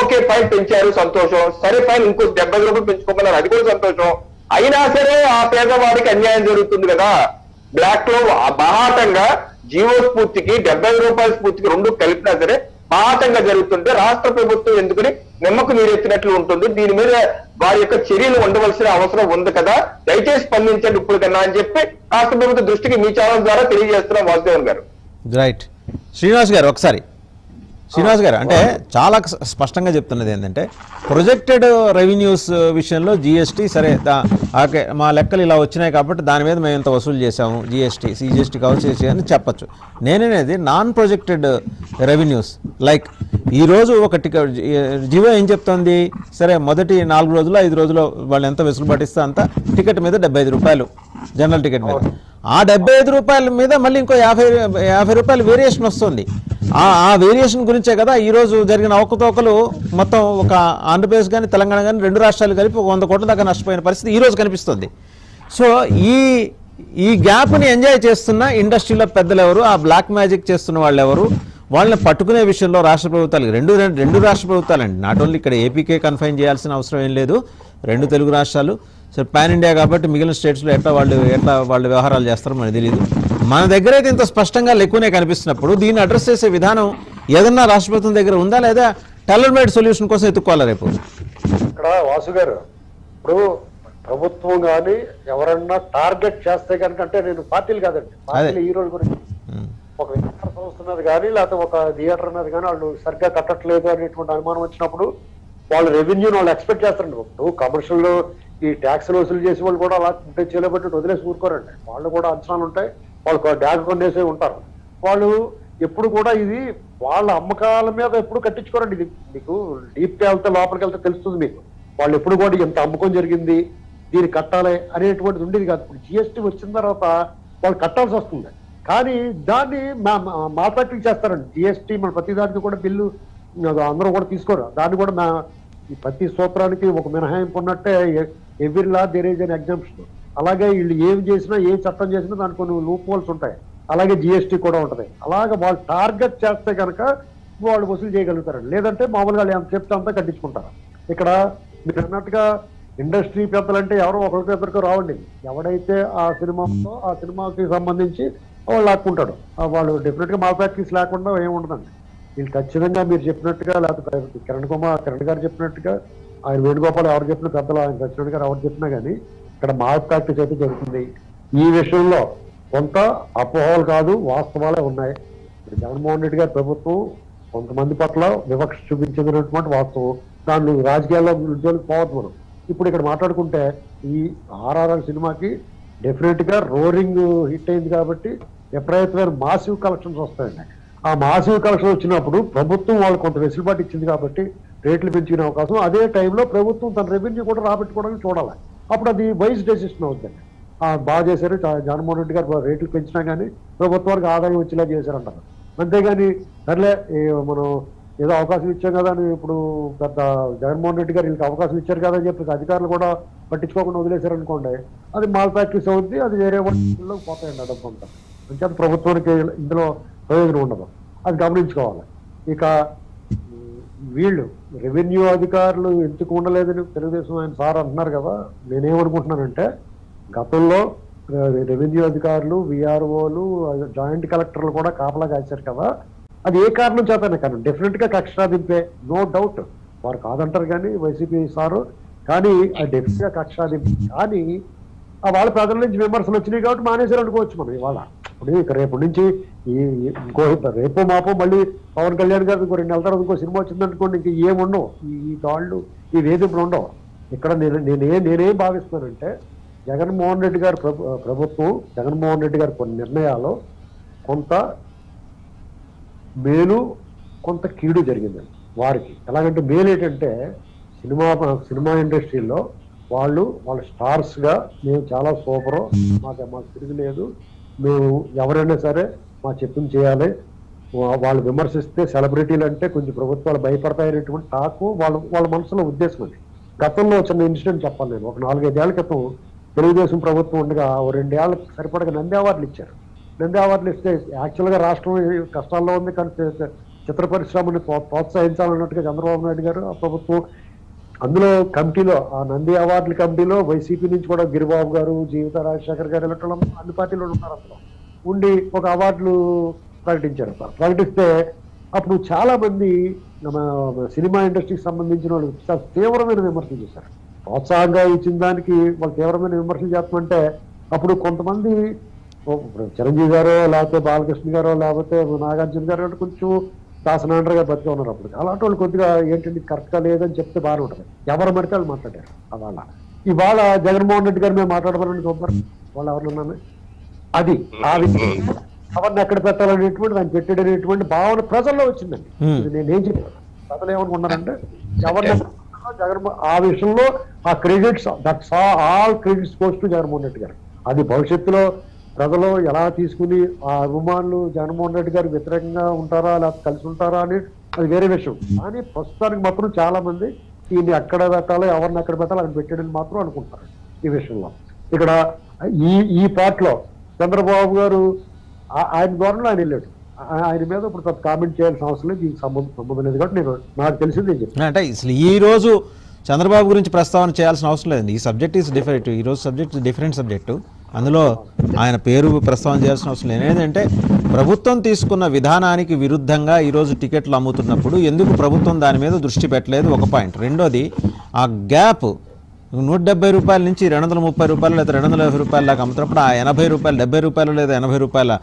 ఓకే, ఫైన్ పెంచారు, సంతోషం. సరే ఫైన్ ఇంకో 70 రూపాయలు పెంచుకోమన్నారు, అది కూడా సంతోషం. అయినా సరే ఆ పేదవాడికి అన్యాయం జరుగుతుంది కదా. బ్లాక్ లో బాహాటంగా జీవో స్ఫూర్తికి 70 రూపాయల స్ఫూర్తికి రెండు కలిపినా సరే బాహాటంగా జరుగుతుంటే రాష్ట్ర ప్రభుత్వం ఎందుకని నిమ్మకు నీరెత్తినట్లు ఉంటుంది? దీని మీద వారి యొక్క చర్యలు ఉండవలసిన అవసరం ఉంది కదా. దయచేసి స్పందించండి ఇప్పుడు కన్నా అని చెప్పి రాష్ట్ర ప్రభుత్వ దృష్టికి మీ ఛానల్ ద్వారా తెలియజేస్తున్నాం వాసుదేవన్ గారు. రైట్. శ్రీనివాస్ గారు ఒకసారి. శ్రీనివాస్ గారు అంటే చాలా స్పష్టంగా చెప్తున్నది ఏంటంటే ప్రొజెక్టెడ్ రెవెన్యూస్ విషయంలో జిఎస్టీ సరే ఓకే మా లెక్కలు ఇలా వచ్చినాయి కాబట్టి దాని మీద మేము ఇంత వసూలు చేసాము జిఎస్టీ సిజిఎస్టీ కవర్ అని చెప్పచ్చు. నేననేది నాన్ ప్రొజెక్టెడ్ రెవెన్యూస్ లైక్ ఈరోజు ఒక టికెట్ జివో ఏం చెప్తోంది, సరే మొదటి 4 రోజులు 5 రోజులు వాళ్ళు ఎంత వెసులుబాటు ఇస్తే అంత టికెట్ మీద 75 రూపాయలు జనరల్ టికెట్ మీద, ఆ 75 రూపాయల మీద మళ్ళీ ఇంకో 50 రూపాయలు వేరియేషన్ వస్తుంది. ఆ వేరియేషన్ గురించే కదా ఈరోజు జరిగిన అవకతవకలు మొత్తం ఒక ఆంధ్రప్రదేశ్ కానీ తెలంగాణ కానీ 2 రాష్ట్రాలు కలిపి 100 కోట్ల దాకా నష్టపోయిన పరిస్థితి ఈరోజు కనిపిస్తుంది. సో ఈ గ్యాప్ని ఎంజాయ్ చేస్తున్న ఇండస్ట్రీలో పెద్దలు ఎవరు, ఆ బ్లాక్ మ్యాజిక్ చేస్తున్న వాళ్ళు ఎవరు, వాళ్ళని పట్టుకునే విషయంలో రాష్ట్ర ప్రభుత్వాలు రెండు రాష్ట్ర ప్రభుత్వాలండి, నాట్ ఓన్లీ ఇక్కడ ఏపీకే కన్ఫైన్ చేయాల్సిన అవసరం ఏం లేదు, 2 తెలుగు రాష్ట్రాలు. సో పాన్ ఇండియా కాబట్టి మిగిలిన స్టేట్స్లో ఎట్లా వాళ్ళు వ్యవహారాలు చేస్తారో మనకు తెలియదు. మన దగ్గర అయితే ఇంత స్పష్టంగా లెక్కునే కనిపిస్తున్నప్పుడు దీన్ని అడ్రస్ చేసే విధానం ఏదన్నా రాష్ట్ర ప్రభుత్వం దగ్గర ఉందా, లేదా టైలర్ మేడ్ సొల్యూషన్ కోసం ఎత్తుక్కోవాలా రేపు? ఇక్కడ వాసు గారు, ఇప్పుడు ప్రభుత్వం కానీ ఎవరన్నా టార్గెట్ చేస్తే కనుక, అంటే నేను పార్టీలు కాదండి, పార్టీలు ఈ రోజు గురించి ఒక విచార సంస్థ మీద కానీ లేకపోతే ఒక థియేటర్ మీద కానీ వాళ్ళు సరిగ్గా కట్టట్లేదు అనేటువంటి అనుమానం వచ్చినప్పుడు వాళ్ళు రెవెన్యూని వాళ్ళు ఎక్స్పెక్ట్ చేస్తారండి. ఇప్పుడు కమర్షియల్ ఈ ట్యాక్స్లు వసూలు చేసే వాళ్ళు కూడా అలా ఉంటే చేయలేబట్టి వదిలేసి ఊరుకోరండి. వాళ్ళు కూడా అంచనాలు ఉంటాయి, వాళ్ళు డ్యాగ్ కొనేసే ఉంటారు. వాళ్ళు ఎప్పుడు కూడా ఇది వాళ్ళ అమ్మకాల మీద ఎప్పుడు కట్టించుకోరండి. ఇది మీకు డీప్కి వెళ్తే లోపలికి వెళ్తే తెలుస్తుంది మీకు. వాళ్ళు ఎప్పుడు కూడా ఎంత అమ్మకం జరిగింది, దీన్ని కట్టాలి అనేటువంటిది ఉండేది కాదు. ఇప్పుడు జిఎస్టీ వచ్చిన తర్వాత వాళ్ళు కట్టాల్సి వస్తుంది. కానీ దాన్ని మా ఫ్యాక్టరీ చేస్తారండి. జిఎస్టీ మన ప్రతి దానికి కూడా బిల్లు అందరూ కూడా తీసుకోరు. దాన్ని కూడా ఈ ప్రతి సూత్రానికి ఒక మినహాయింపు ఉన్నట్టే every law there is an exemption. అలాగే వీళ్ళు ఏం చేసినా ఏ చట్టం చేసినా దానికి కొన్ని లూప్ హోల్స్ ఉంటాయి. అలాగే జిఎస్టీ కూడా ఉంటుంది. అలాగే వాళ్ళు టార్గెట్ చేస్తే కనుక వాళ్ళు వసూలు చేయగలుగుతారండి. లేదంటే మామూలుగా వాళ్ళు ఎంత చెప్తే అంతా కట్టించుకుంటారు. ఇక్కడ మీరు అన్నట్టుగా ఇండస్ట్రీ పెద్దలంటే ఎవరో ఒకరికి ఇద్దరికి రావండి. ఎవడైతే ఆ సినిమాకి సంబంధించి వాళ్ళు లాక్కుంటాడు. వాళ్ళు డెఫినెట్గా మా ఫ్యాక్టరీస్ లేకుండా ఏముండదండి. వీళ్ళు ఖచ్చితంగా మీరు చెప్పినట్టుగా, లేకపోతే కిరణ్ గారు చెప్పినట్టుగా, ఆయన వేణుగోపాల్ ఎవరు చెప్పిన పెద్దలు, ఆయన సత్యనారాయణ గారు ఎవరు చెప్పినా కానీ ఇక్కడ మా ఫ్యాక్టరీస్ అయితే జరుగుతుంది. ఈ విషయంలో కొంత అపోహలు కాదు, వాస్తవాలే ఉన్నాయి. జగన్మోహన్ రెడ్డి గారి ప్రభుత్వం కొంతమంది పట్ల వివక్ష చూపించినటువంటి వాస్తవం. దాన్ని రాజకీయాల్లో ఉద్యోగులకు పోవద్దు మనం. ఇప్పుడు ఇక్కడ మాట్లాడుకుంటే ఈ ఆర్ఆర్ఆర్ సినిమాకి డెఫినెట్ గా రోరింగ్ హిట్ అయింది కాబట్టి విపరీతమైన మాసివ్ కలెక్షన్స్ వస్తాయండి. ఆ మాసివ్ కలెక్షన్ వచ్చినప్పుడు ప్రభుత్వం వాళ్ళు కొంత వెసులుబాటు ఇచ్చింది కాబట్టి రేట్లు పెంచుకునే అవకాశం, అదే టైంలో ప్రభుత్వం తన రెవెన్యూ కూడా రాబెట్టుకోవడానికి చూడాలి. అప్పుడు అది వైస్ డెసిషన్ అవుతుంది. బాగా చేశారు జగన్మోహన్ రెడ్డి గారు, రేట్లు పెంచినా కానీ ప్రభుత్వానికి ఆదాయం వచ్చేలా చేశారంటారు. అంతేగాని సర్లే మనం ఏదో అవకాశం ఇచ్చాం కదా అని ఇప్పుడు పెద్ద జగన్మోహన్ రెడ్డి గారు వీళ్ళకి అవకాశం ఇచ్చారు కదా అని చెప్పి అధికారులు కూడా పట్టించుకోకుండా వదిలేశారనుకోండి, అది మాల్ ఫ్యాక్టరీస్ అవుద్ది, అది వేరే వాళ్ళకి పోతాయండి ఆ డబ్బు అంతా. అంచేత ప్రభుత్వానికి ఇందులో ప్రయోజనం ఉండదు, అది గమనించుకోవాలి. ఇక వీళ్ళు రెవెన్యూ అధికారులు ఎందుకు ఉండలేదని తెలుగుదేశం ఆయన సార్ అంటున్నారు కదా, నేనేమనుకుంటున్నానంటే గతంలో రెవెన్యూ అధికారులు, విఆర్ఓలు, జాయింట్ కలెక్టర్లు కూడా కాపలా కాశారు కదా, అది ఏ కారణం చేతనే కానీ డెఫినెట్ గా కక్ష దింపే, నో డౌట్. వారు కాదంటారు కానీ వైసీపీ సారు, కానీ అది డెఫినెట్ గా కక్ష దింపే. కానీ వాళ్ళ ప్రజల నుంచి విమర్శలు వచ్చినాయి కాబట్టి మానేశారు అనుకోవచ్చు మనం ఇవాళ. ఇప్పుడు ఇక రేపు నుంచి ఇంకో రేపో మాపో మళ్ళీ పవన్ కళ్యాణ్ గారు ఇంకో 2 నెలల తర్వాత ఇంకో సినిమా వచ్చిందనుకోండి, ఇంక ఏముండవు ఈ దాళ్ళు, ఈ వేధింపులు ఉండవు. ఇక్కడ నేనేం భావిస్తున్నానంటే జగన్మోహన్ రెడ్డి గారి ప్రభుత్వం, జగన్మోహన్ రెడ్డి గారి కొన్ని నిర్ణయాలు కొంత మేలు కొంత కీడు జరిగిందండి వారికి. ఎలాగంటే మేలు ఏంటంటే సినిమా ఇండస్ట్రీలో వాళ్ళ స్టార్స్గా మేము చాలా సూపరు, మాకు తిరగలేదు, మేము ఎవరైనా సరే మా చెప్పింది చేయాలి, వాళ్ళు విమర్శిస్తే సెలబ్రిటీలు అంటే కొంచెం ప్రభుత్వాలు భయపడతాయనేటువంటి టాకు వాళ్ళ మనసులో ఉద్దేశం అది. గతంలో చిన్న ఇన్సిడెంట్ చెప్పాలి నేను. ఒక 4-5 ఏళ్ల క్రితం తెలుగుదేశం ప్రభుత్వం ఉండగా 2 ఏళ్ళకి సరిపడగా నంది అవార్డులు ఇచ్చారు. నంది అవార్డులు ఇస్తే యాక్చువల్గా రాష్ట్రం కష్టాల్లో ఉంది, కానీ చిత్ర పరిశ్రమని ప్రోత్సహించాలన్నట్టుగా చంద్రబాబు నాయుడు గారు ఆ ప్రభుత్వం అందులో కమిటీలో, ఆ నంది అవార్డుల కమిటీలో వైసీపీ నుంచి కూడా గిరిబాబు గారు, జీవిత రాజశేఖర్ గారు ఇలాంటి అన్ని పార్టీలు ఉన్నారు. అందులో ఉండి ఒక అవార్డులు ప్రకటించారు. ప్రకటిస్తే అప్పుడు చాలా మంది సినిమా ఇండస్ట్రీకి సంబంధించిన వాళ్ళు చాలా తీవ్రమైన విమర్శలు చేశారు. ప్రోత్సాహంగా ఇచ్చిన దానికి వాళ్ళు తీవ్రమైన విమర్శలు చేస్తామంటే అప్పుడు కొంతమంది చిరంజీవి గారో లేకపోతే బాలకృష్ణ గారో లేకపోతే నాగార్జున గారు కొంచెం శాసనాండర్గా బతికి ఉన్నారు అప్పుడు. అలాంటి వాళ్ళు కొద్దిగా ఏంటంటే కరెక్ట్గా లేదని చెప్తే బాగానే ఉంటుంది. ఎవరు పడితే వాళ్ళు మాట్లాడారు అవాళ. ఇవాళ జగన్మోహన్ రెడ్డి గారు మేము మాట్లాడమని చూద్దాం వాళ్ళు ఎవరినన్నా అది ఆ విధంగా ఎవరిని ఎక్కడ పెట్టాలనేటువంటి దాన్ని పెట్టేటటువంటి భావన ప్రజల్లో వచ్చిందండి. ఇది నేనేం చెప్పాను, ప్రజలు ఏమనుకున్నారంటే ఎవరిని జగన్మోహన్ ఆ విషయంలో ఆ credits that's all credits goes to Jaganmohan Reddy గారు. అది భవిష్యత్తులో ప్రజలు ఎలా తీసుకుని ఆ అభిమానులు జగన్మోహన్ రెడ్డి గారు వ్యతిరేకంగా ఉంటారా లేకపోతే కలిసి ఉంటారా అని అది వేరే విషయం. కానీ ప్రస్తుతానికి మాత్రం చాలా మంది ఈయన్ని ఎక్కడ పెట్టాలో ఎవరిని ఎక్కడ పెట్టాలో ఆయన పెట్టాడని మాత్రం అనుకుంటారు ఈ విషయంలో. ఇక్కడ ఈ పార్ట్లో చంద్రబాబు గారు ఆయన ద్వారా ఆయన వెళ్ళాడు. ఆయన మీద ఇప్పుడు కామెంట్ చేయాల్సిన అవసరం లేదు, దీనికి సంబంధం లేదు. కాబట్టి నేను నాకు తెలిసింది ఏం చెప్తాను అంటే అసలు ఈ రోజు చంద్రబాబు గురించి ప్రస్తావన చేయాల్సిన అవసరం లేదండి. ఈ సబ్జెక్ట్ ఈస్ డిఫరెంట్. ఈ రోజు సబ్జెక్ట్ డిఫరెంట్ సబ్జెక్టు, అందులో ఆయన పేరు ప్రస్తావన చేయాల్సిన అవసరం లేదు. ఏంటంటే ప్రభుత్వం తీసుకున్న విధానానికి విరుద్ధంగా ఈరోజు టికెట్లు అమ్ముతున్నప్పుడు ఎందుకు ప్రభుత్వం దాని మీద దృష్టి పెట్టలేదు ఒక పాయింట్. రెండోది ఆ గ్యాప్ 170 రూపాయల నుంచి 230 రూపాయలు లేదా 250 రూపాయల దాకా అమ్ముతున్నప్పుడు ఆ 80 రూపాయలు 70 రూపాయలు లేదా 80 రూపాయల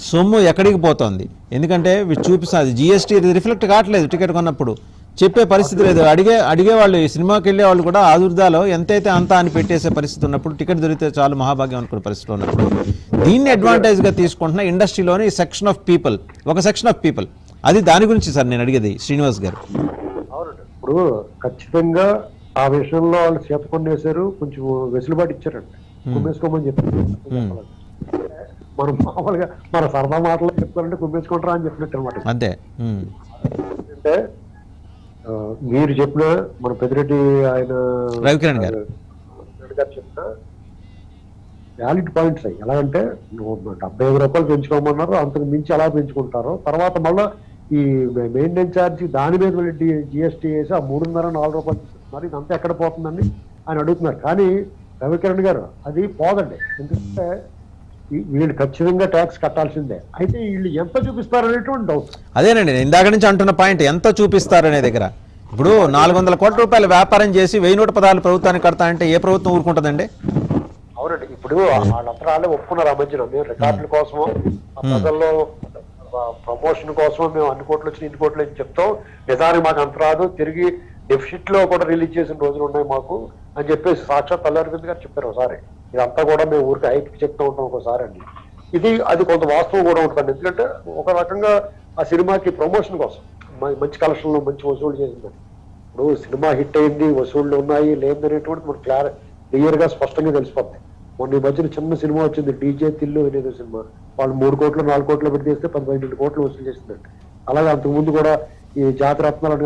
సొమ్ము ఎక్కడికి పోతుంది? ఎందుకంటే చూపిస్తుంది జిఎస్టీ రిఫ్లెక్ట్ కావట్లేదు. టికెట్ కొన్నప్పుడు చెప్పే పరిస్థితి లేదు. అడిగే వాళ్ళు ఈ సినిమాకి వెళ్ళే వాళ్ళు కూడా ఆదుర్దాలో ఎంతైతే అంతా అని పెట్టేసే పరిస్థితి ఉన్నప్పుడు, టికెట్ దొరికితే చాలు మహాభాగ్యం అనుకునే పరిస్థితిలో ఉన్నప్పుడు దీన్ని అడ్వాంటేజ్గా తీసుకుంటున్న ఇండస్ట్రీలోని సెక్షన్ ఆఫ్ పీపుల్, ఒక సెక్షన్ ఆఫ్ పీపుల్. అది దాని గురించి సార్ నేను అడిగేది శ్రీనివాస్ గారు. అవునండి, ఇప్పుడు ఖచ్చితంగా ఆ విషయంలో వాళ్ళు చేత కొనేసారు, కొంచెం వెసులుబాటు ఇచ్చారండి, కుమ్మేసుకోమని చెప్పారు. మనం మామూలుగా మన సరదా మాటలు చెప్తారంటే కుమ్మేసుకుంటారా అని చెప్పినట్టు అనమాట. అంతే. అంటే మీరు చెప్పిన మన పెద్దిరెడ్డి ఆయన రవికిరణ్ గారు చెప్పిన వ్యాలిడ్ పాయింట్స్ అయ్యి ఎలాగంటే 75 రూపాయలు పెంచుకోమన్నారు, అంతకు మించి ఎలా పెంచుకుంటారో తర్వాత మళ్ళీ ఈ మెయింటెనెన్స్ ఛార్జ్ దాని మీద మళ్ళీ జిఎస్టీ వేసి ఆ 3.5-4 రూపాయలు మరి ఇదంతా ఎక్కడ పోతుందని ఆయన అడుగుతున్నారు. కానీ రవికిరణ్ గారు అది పోదండి, ఎందుకంటే వీళ్ళు ఖచ్చితంగా ట్యాక్స్ కట్టాల్సిందే. అయితే వీళ్ళు ఎంత చూపిస్తారనేటువంటి డౌట్. అదేనండి నేను ఇందాక నుంచి అంటున్న పాయింట్, ఎంత చూపిస్తారనే దగ్గర. ఇప్పుడు 400 కోట్ల రూపాయల వ్యాపారం చేసి 1000 ప్రభుత్వానికి కడతానంటే ఏ ప్రభుత్వం ఊరుకుంటుందండి? అవునండి, ఇప్పుడు వాళ్ళంతా వాళ్ళే ఒప్పుకున్నారు ఆ మధ్యన. మేము రికార్డుల కోసమో ప్రజల్లో ప్రమోషన్ కోసమో మేము అన్ని కోట్లు వచ్చి ఇన్ని కోట్లు అని చెప్తాం, నిజానికి మాకు అంత రాదు, తిరిగి డెఫిసిట్ లో కూడా రిలీజ్ చేసిన రోజులు ఉన్నాయి మాకు అని చెప్పేసి సాక్షాత్ అల్లరవింద్ గారు చెప్పారు ఒకసారి. ఇదంతా కూడా మేము ఊరికి హైప్ చెప్తూ ఉంటాం ఒకసారి అండి. అది కొంత వాస్తవం కూడా ఉంటుంది. ఎందుకంటే ఒక రకంగా ఆ సినిమాకి ప్రమోషన్ కోసం మంచి కలెక్షన్లు మంచి వసూలు చేసిందని. ఇప్పుడు సినిమా హిట్ అయింది, వసూళ్లు ఉన్నాయి లేదనేటువంటి మనకు క్లియర్ గా స్పష్టంగా తెలిసిపోతుంది. మొన్న ఈ మధ్యన చిన్న సినిమా వచ్చింది డీజే తిల్లు అనేది సినిమా, వాళ్ళు 3 కోట్లు 4 కోట్లు పెట్టి చేస్తే 12 కోట్లు వసూలు చేసిందండి. అలాగే అంతకుముందు కూడా ఈ జాతిరత్నాలు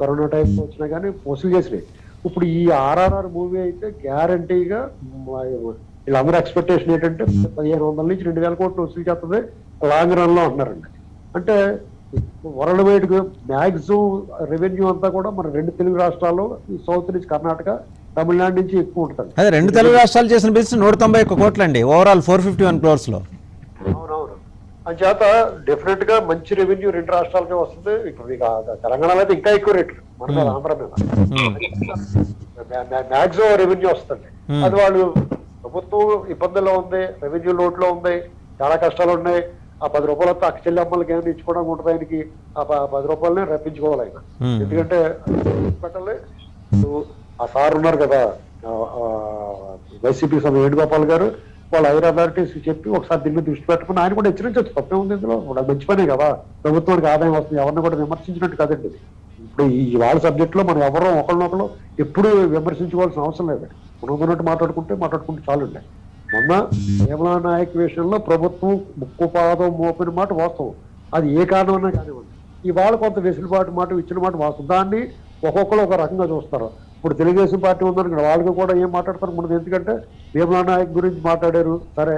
కరోనా టైంలో వచ్చినా కానీ వసూలు చేసినాయి. ఇప్పుడు ఈ RRR మూవీ అయితే గ్యారంటీగా వీళ్ళందరూ ఎక్స్పెక్టేషన్ ఏంటంటే 1500 నుంచి 2000 కోట్లు వసూలు చేస్తుంది లాంగ్ రన్ లో అంటున్నారండి. అంటే వరల్డ్ వైడ్ మ్యాక్సిమం రెవెన్యూ అంతా కూడా మన 2 తెలుగు రాష్ట్రాల్లో సౌత్ నుంచి కర్ణాటక తమిళనాడు నుంచి ఎక్కువ ఉంటుంది. అదే 2 తెలుగు రాష్ట్రాలు చేసిన బిజినెస్ 191 కోట్లు అండి, ఓవరాల్ 451 crores లో. అవునవును, అంచేత డెఫినెట్ గా మంచి రెవెన్యూ 2 రాష్ట్రాలకే వస్తుంది. ఇప్పుడు మీకు తెలంగాణలో అయితే ఇంకా ఎక్కువ రేట్లు, మన మీద ఆంధ్ర మీద మ్యాక్సిమం రెవెన్యూ వస్తుంది. అది వాళ్ళు ప్రభుత్వం ఇబ్బందుల్లో ఉంది, రెవెన్యూ లోట్లో ఉంది, చాలా కష్టాలు ఉన్నాయి. ఆ 10 రూపాయలతో అక్క చెల్లి అమ్మలకి ఏమైనా ఇచ్చుకోవడానికి ఉంటుంది ఆయనకి. ఆ 10 రూపాయలనే రప్పించుకోవాలి ఆయన, ఎందుకంటే పెట్టాలి. ఆ సార్ ఉన్నారు కదా వైసీపీ సభ వేణుగోపాల్ గారు, వాళ్ళ హైర్ అథారిటీస్ చెప్పి ఒకసారి దీని మీద దృష్టి పెట్టుకుని ఆయన కూడా హెచ్చరించవచ్చు, తప్పే ఉంది ఇందులో. అది మంచి పనే కదా, ప్రభుత్వానికి ఆదాయం వస్తుంది, ఎవరిని కూడా విమర్శించినట్టు కదండి. ఇప్పుడు ఈ వాళ్ళ సబ్జెక్ట్ లో మనం ఎవరో ఒకరినొకరు ఎప్పుడు విమర్శించుకోవాల్సిన అవసరం లేదండి. ఉన్నట్టు మాట్లాడుకుంటే చాలుండే. మొన్న నిర్మలా నాయక్ విషయంలో ప్రభుత్వం ముక్కు పాదం మోపిన మాట వాస్తవం, అది ఏ కారణమైనా కానివ్వండి. ఇవాళ కొంత వెసులుబాటు మాట ఇచ్చిన మాట వాస్తవం, దాన్ని ఒక్కొక్కరు ఒక రకంగా చూస్తారు. ఇప్పుడు తెలుగుదేశం పార్టీ ఉందని వాళ్ళకి కూడా ఏం మాట్లాడతారు మనకు, ఎందుకంటే నిర్మలా నాయక్ గురించి మాట్లాడారు, సరే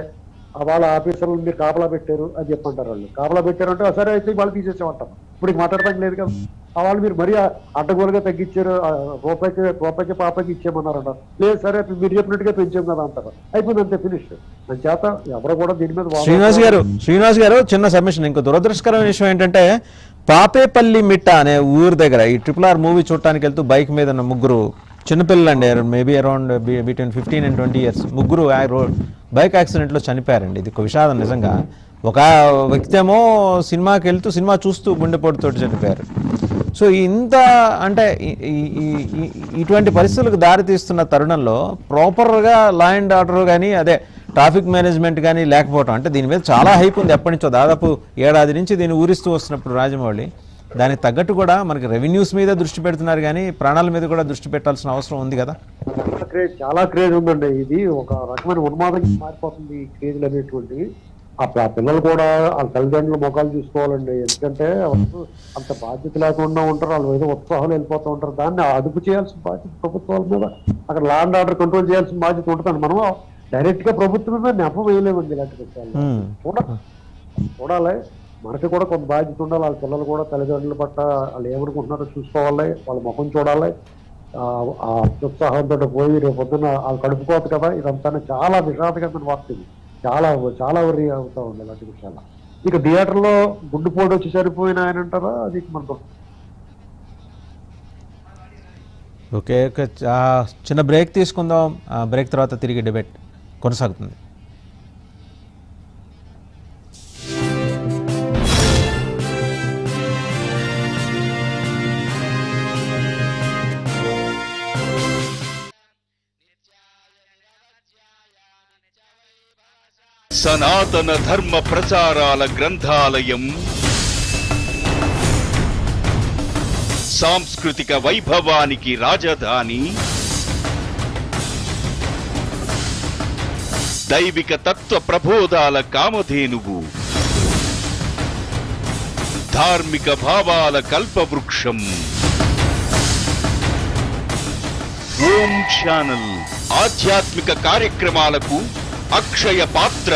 వాళ్ళ ఆఫీసర్లు మీరు కాపలా పెట్టారు అని చెప్పంటారు. వాళ్ళు కాపలా పెట్టారంటే సరే అయితే వాళ్ళు తీసేసామంటారు. ఇప్పుడు మాట్లాడతాం లేదు కదా, వాళ్ళు మీరు మరీ అడ్డగోలుగా తగ్గించారు, రూపాయికి పాపకి ఇచ్చేయమన్నారంట, లేదు సరే మీరు చెప్పినట్టుగా పెంచాం కదా అంటారు, అయిపోయింది అంతే ఫినిష్. అని చేత ఎవరు కూడా దీని మీద. శ్రీనివాస్ గారు చిన్న సబ్మిషన్. ఇంకో దురదృష్టకరమైన విషయం ఏంటంటే పాపేపల్లి మిట్ట అనే ఊరు దగ్గర ఈ RRR మూవీ చూడటానికి వెళ్తూ బైక్ మీద ఉన్న 3 చిన్నపిల్లలు అండి, maybe around between 15 and 20 years, 3 bike యాక్సిడెంట్లో చనిపోయారండి. ఇది ఒక విషాదం నిజంగా. ఒక వ్యక్తి ఏమో సినిమాకి వెళ్తూ సినిమా చూస్తూ గుండెపోటుతోటి చనిపోయారు. సో ఇంత అంటే ఇటువంటి పరిస్థితులకు దారితీస్తున్న తరుణంలో ప్రాపర్గా లా అండ్ ఆర్డర్ కానీ అదే ట్రాఫిక్ మేనేజ్మెంట్ కానీ లేకపోవటం, అంటే దీని మీద చాలా హైప్ ఉంది ఎప్పటి నుంచో, దాదాపు ఏడాది నుంచి దీన్ని ఊరిస్తూ వస్తున్నప్పుడు రాజమౌళి దానికి తగ్గట్టు కూడా మనకి రెవెన్యూస్ మీద దృష్టి పెడుతున్నారు కానీ ప్రాణాల మీద కూడా దృష్టి పెట్టాల్సిన అవసరం ఉంది కదా. చాలా క్రేజ్ ఉందండి. ఇది ఒక రకమైన ఉన్మాదంగా మారిపోతుంది ఈ క్రేజ్లు అనేటువంటివి. ఆ పిల్లలు కూడా వాళ్ళ తల్లిదండ్రులు ముఖాలు చూసుకోవాలండి. ఎందుకంటే వాళ్ళు అంత బాధ్యత లేకుండా ఉంటారు, వాళ్ళు ఏదో ఉత్సాహాలు వెళ్ళిపోతూ ఉంటారు. దాన్ని అదుపు చేయాల్సిన బాధ్యత ప్రభుత్వాల మీద, అక్కడ లా అండ్ ఆర్డర్ కంట్రోల్ చేయాల్సిన బాధ్యత ఉంటుంది. మనం డైరెక్ట్ గా ప్రభుత్వం మీద నెపం వేయలేమండి ఇలాంటి విషయాలు. చూడాలి, మనకి కూడా కొంత బాధ్యత ఉండాలి. వాళ్ళ పిల్లలు కూడా తల్లిదండ్రుల పట్ల వాళ్ళు ఏమనుకుంటున్నారో చూసుకోవాలి, వాళ్ళ ముఖం చూడాలి. ఆ అత్యుత్సాహంతో పోయి రేపు పొద్దున్న వాళ్ళు కడుపుకోదు కదా. ఇదంతా చాలా విషాదకరమైన వార్త. ఇది చాలా చాలా వరి అవుతా ఉంది ఇలాంటి విషయాలు. ఇక థియేటర్లో గుండెపోటు వచ్చి సరిపోయిన ఆయన అంటారా, అది మనకు. ఓకే, చిన్న బ్రేక్ తీసుకుందాం. బ్రేక్ తర్వాత తిరిగి డిబేట్ కొనసాగుతుంది. సనాతన ధర్మ ప్రచారాల గ్రంథాలయం, సాంస్కృతిక వైభవానికి రాజధాని, దైవిక తత్వ ప్రబోధాల కామధేనువు, ధార్మిక భావాల కల్పవృక్షం. ఓం ఛానల్ ఆధ్యాత్మిక కార్యక్రమాలకు అక్షయ పాత్ర.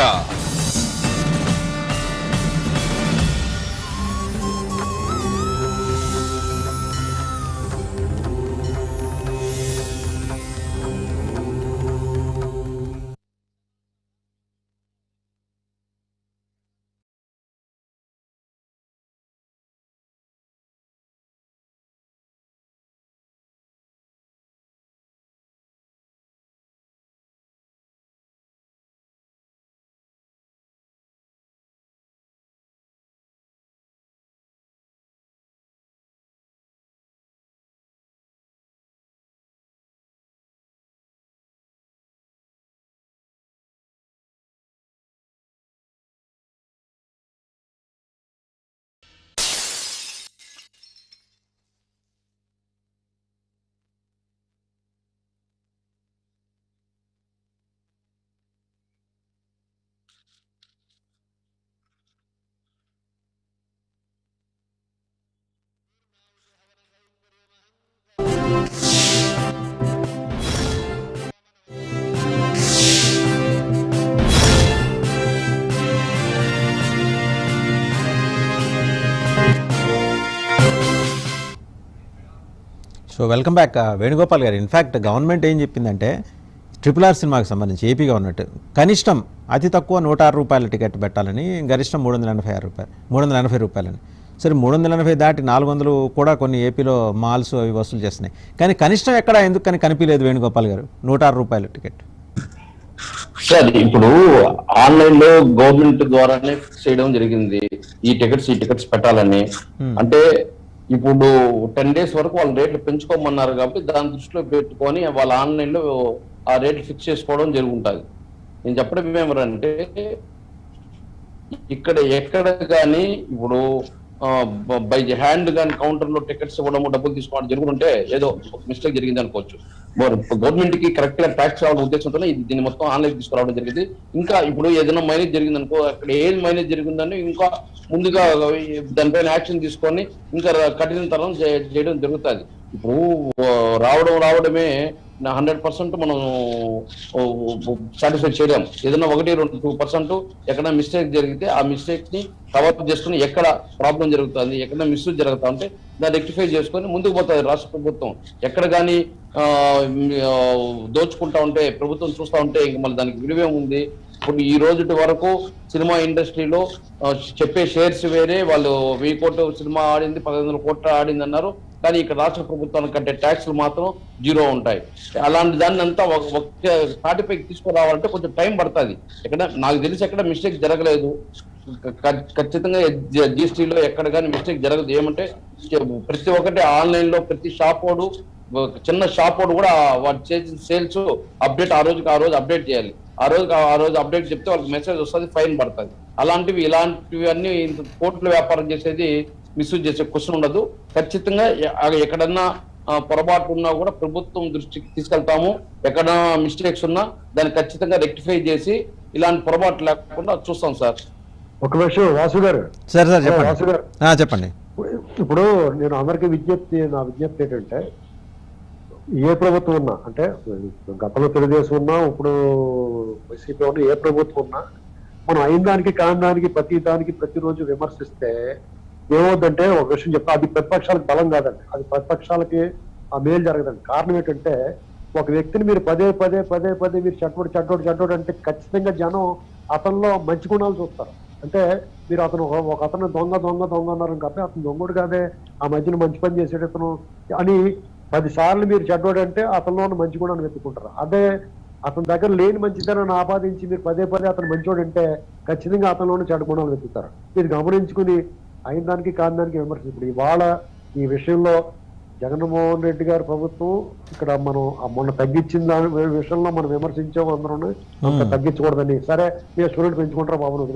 So welcome back. వేణుగోపాల్ గారు, ఇన్ఫ్యాక్ట్ గవర్నమెంట్ ఏం చెప్పిందంటే RRR సినిమాకి సంబంధించి ఏపీ గవర్నమెంట్ కనిష్టం అతి తక్కువ 106 రూపాయల టికెట్ పెట్టాలని, గరిష్టం 380 రూపాయలని. సరే 380 దాటి 400 కూడా కొన్ని ఏపీలో మాల్స్ అవి వసూలు చేస్తున్నాయి. కానీ కనిష్టం ఎక్కడ ఎందుకని కనిపించలేదు వేణుగోపాల్ గారు 106 రూపాయల టికెట్? సార్ ఇప్పుడు ఆన్లైన్ లో గవర్నమెంట్ ద్వారానే ఫిక్స్ చేయడం జరిగింది ఈ టికెట్స్ పెట్టాలని. అంటే ఇప్పుడు 10 days వరకు వాళ్ళు రేట్లు పెంచుకోమన్నారు కాబట్టి దాని దృష్టిలో పెట్టుకొని వాళ్ళ ఆన్లైన్ లో ఆ రేట్లు ఫిక్స్ చేసుకోవడం జరుగుతుంది. నేను చెప్పడం ఏమంటే ఇక్కడ ఎక్కడ కానీ ఇప్పుడు బై హ్యాండ్ కానీ కౌంటర్ లో టికెట్స్ ఇవ్వడం డబ్బులు తీసుకోవడం జరుగుతుంటే ఏదో మిస్టేక్ జరిగింది అనుకోవచ్చు. గవర్నమెంట్ కి కరెక్ట్ గా ట్యాక్స్ రావడం ఉద్దేశంతో దీన్ని మొత్తం ఆన్లైన్ తీసుకురావడం జరిగింది. ఇంకా ఇప్పుడు ఏదైనా మైనేజ్ జరిగింది అనుకో, అక్కడ ఏది మైనేజ్ జరిగిందని ఇంకా ముందుగా దానిపైన యాక్షన్ తీసుకొని ఇంకా కఠినతరం చేయడం జరుగుతుంది. ఇప్పుడు రావడమే 100% మనం సాటిస్ఫై చేయలేం. ఏదైనా 1-2% ఎక్కడ మిస్టేక్ జరిగితే ఆ మిస్టేక్ ని కవర్ చేసుకుని ఎక్కడ ప్రాబ్లం జరుగుతుంది, ఎక్కడ మిస్యూజ్ జరుగుతా ఉంటే దాన్ని రెక్టిఫై చేసుకొని ముందుకు పోతుంది రాష్ట్ర ప్రభుత్వం. ఎక్కడ కానీ దోచుకుంటా ఉంటే ప్రభుత్వం చూస్తూ ఉంటే ఇంక మళ్ళీ దానికి విలువే ఉంది. ఇప్పుడు ఈ రోజు వరకు సినిమా ఇండస్ట్రీలో చెప్పే షేర్స్ వేరే, వాళ్ళు 1000 కోట్లు సినిమా ఆడింది, 1500 కోట్లు ఆడింది అన్నారు. కానీ ఇక్కడ రాష్ట్ర ప్రభుత్వానికి కట్టే ట్యాక్స్లు మాత్రం 0 ఉంటాయి. అలాంటి దాన్ని అంతా ఒక తాటిపైకి తీసుకురావాలంటే కొంచెం టైం పడుతుంది. ఎక్కడ నాకు తెలిసి ఎక్కడ మిస్టేక్ జరగలేదు. ఖచ్చితంగా జిఎస్టీలో ఎక్కడ కానీ మిస్టేక్ జరగదు. ఏమంటే ప్రతి ఒక్కటి ఆన్లైన్ లో ప్రతి షాప్ వాడు, చిన్న షాప్ వాడు కూడా వాడు చేసిన సేల్స్ అప్డేట్ ఆ రోజు అప్డేట్ చేయాలి. ఆ రోజు అప్డేట్ చెప్తే వాళ్ళకి మెసేజ్ వస్తుంది, ఫైన్ పడుతుంది. ఇలాంటివి అన్ని కోట్ల వ్యాపారం చేసేది మిస్యూజ్ చేసే క్వశ్చన్ ఉండదు. ఖచ్చితంగా ఎక్కడన్నా పొరపాటు ఉన్నా కూడా ప్రభుత్వం దృష్టికి తీసుకెళ్తాము. ఎక్కడ మిస్టేక్స్ ఉన్నా దాన్ని ఖచ్చితంగా రెక్టిఫై చేసి ఇలాంటి పొరపాటు లేకుండా చూస్తాం సార్. ఒక విషయం వాసు గారు. సార్ చెప్పండి. వాసు గారు చెప్పండి. ఇప్పుడు నేను అందరికీ నా విజ్ఞప్తి ఏంటంటే, ఏ ప్రభుత్వం ఉన్నా, అంటే గతంలో తెలుగుదేశం ఉన్నా, ఇప్పుడు వైసీపీ ఉన్నా, ఏ ప్రభుత్వం ఉన్నా మనం అయిన దానికి కాని దానికి ప్రతిరోజు విమర్శిస్తే ఏమవుద్దంటే, ఒక విషయం చెప్తా, అది ప్రతిపక్షాలకు బలం కాదండి, అది ప్రతిపక్షాలకి ఆ మేలు జరగదండి. కారణం ఏంటంటే, ఒక వ్యక్తిని మీరు పదే మీరు చెడ్డోడు అంటే ఖచ్చితంగా జనం అతనిలో మంచి గుణాలు చూస్తారు. అంటే మీరు అతను దొంగ అన్నారని కాబట్టి అతను దొంగడు కాదే, ఆ మధ్యన మంచి పని చేసేటతను అని 10 సార్లు మీరు చెడ్డోడు అంటే అతనిలో ఉన్న మంచి గుణాన్ని వెతుక్కుంటారు. అదే అతని దగ్గర లేని మంచితనాన్ని ఆపాదించి మీరు పదే అతను మంచోడు అంటే ఖచ్చితంగా అతనిలోని చెడ్డ గుణాలు వెతుకుతారు. ఇది గమనించుకుని అయిన దానికి కాని దానికి విమర్శించుకుని ఇవాళ ఈ విషయంలో జగన్మోహన్ రెడ్డి గారి ప్రభుత్వం ఇక్కడ మనం మొన్న తగ్గించిన దాని విషయంలో మనం విమర్శించాము అందరం, అంత తగ్గించకూడదని. సరే మీరు స్టూడెంట్ పెంచుకుంటారా బాబుని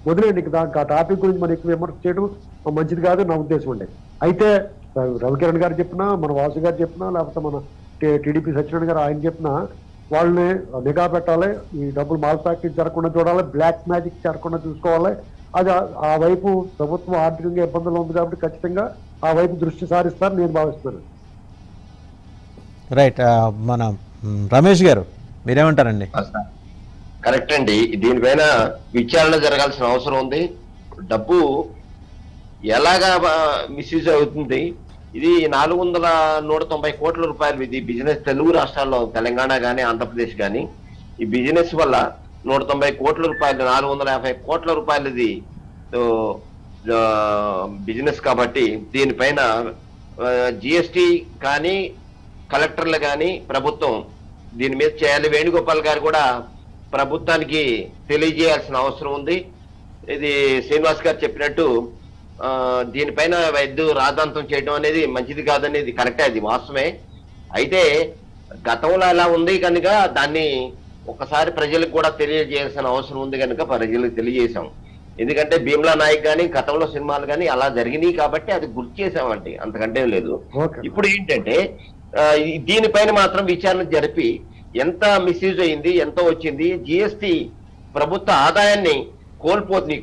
వదిలేండి. ఆ టాపిక్ గురించి మనం ఎక్కువ విమర్శ చేయడం మంచిది కాదు నా ఉద్దేశం అండి. అయితే రవికిరణ్ గారు చెప్పినా, మన వాసు గారు చెప్పినా, లేకపోతే మన టీడీపీ సత్యనారాయణ గారు ఆయన చెప్పినా వాళ్ళని నిఘా పెట్టాలి. ఈ డబ్బులు మాల్ ప్రాక్టీస్ జరగకుండా చూడాలి, బ్లాక్ మ్యాజిక్ జరగకుండా చూసుకోవాలి. అది ఆ వైపు ప్రభుత్వం ఆర్థికంగా ఇబ్బందులు ఉంది కాబట్టి ఖచ్చితంగా ఆ వైపు దృష్టి సారిస్తారు నేను భావిస్తున్నాను. రైట్. మన రమేష్ గారు మీరేమంటారండి? కరెక్ట్ అండి. దీనిపైన విచారణ జరగాల్సిన అవసరం ఉంది. డబ్బు ఎలాగా మిస్యూజ్ అవుతుంది? ఇది 490 కోట్ల రూపాయలు ఇది బిజినెస్. తెలుగు రాష్ట్రాల్లో తెలంగాణ కానీ ఆంధ్రప్రదేశ్ కానీ ఈ బిజినెస్ వల్ల 190 కోట్ల రూపాయలు, 450 కోట్ల రూపాయలు ఇది బిజినెస్. కాబట్టి దీనిపైన జిఎస్టి కానీ కలెక్టర్లు కానీ ప్రభుత్వం దీని మీద చేయాలి. వేణుగోపాల్ గారు కూడా ప్రభుత్వానికి తెలియజేయాల్సిన అవసరం ఉంది. ఇది శ్రీనివాస్ గారు చెప్పినట్టు దీనిపైన రాద్ధాంతం చేయడం అనేది మంచిది కాదనేది కరెక్టే, అది వాస్తవమే. అయితే గతంలో అలా ఉంది కనుక దాన్ని ఒకసారి ప్రజలకు కూడా తెలియజేయాల్సిన అవసరం ఉంది కనుక ప్రజలకు తెలియజేశాం. ఎందుకంటే భీమ్లా నాయక్ కానీ గతంలో సినిమాలు కానీ అలా జరిగినాయి కాబట్టి అది గుర్తు చేసామండి, అంతకంటే లేదు. ఇప్పుడు ఏంటంటే దీనిపైన మాత్రం విచారణ జరిపి ఎంత మిస్యూజ్ అయింది, ఎంత వచ్చింది, జిఎస్టి ప్రభుత్వ ఆదాయాన్ని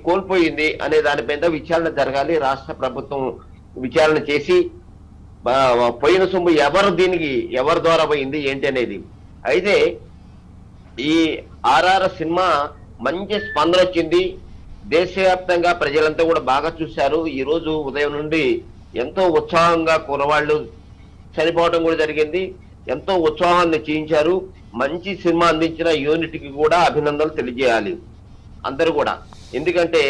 కోల్పోయింది అనే దానిపైన విచారణ జరగాలి. రాష్ట్ర ప్రభుత్వం విచారణ చేసి పోయిన సొమ్ము ఎవరి ద్వారా పోయింది ఏంటి అనేది. అయితే ఈ ఆర్ఆర్ సినిమా మంచి స్పందన వచ్చింది. దేశవ్యాప్తంగా ప్రజలంతా కూడా బాగా చూశారు. ఈ రోజు ఉదయం నుండి ఎంతో ఉత్సాహంగా కుర్రవాళ్ళు చనిపోవడం కూడా జరిగింది. ఎంతో ఉత్సాహాన్ని చేయించారు. మంచి సినిమా అందించిన యూనిట్కి కూడా అభినందనలు తెలియజేయాలి అందరూ కూడా. ఎందుకంటే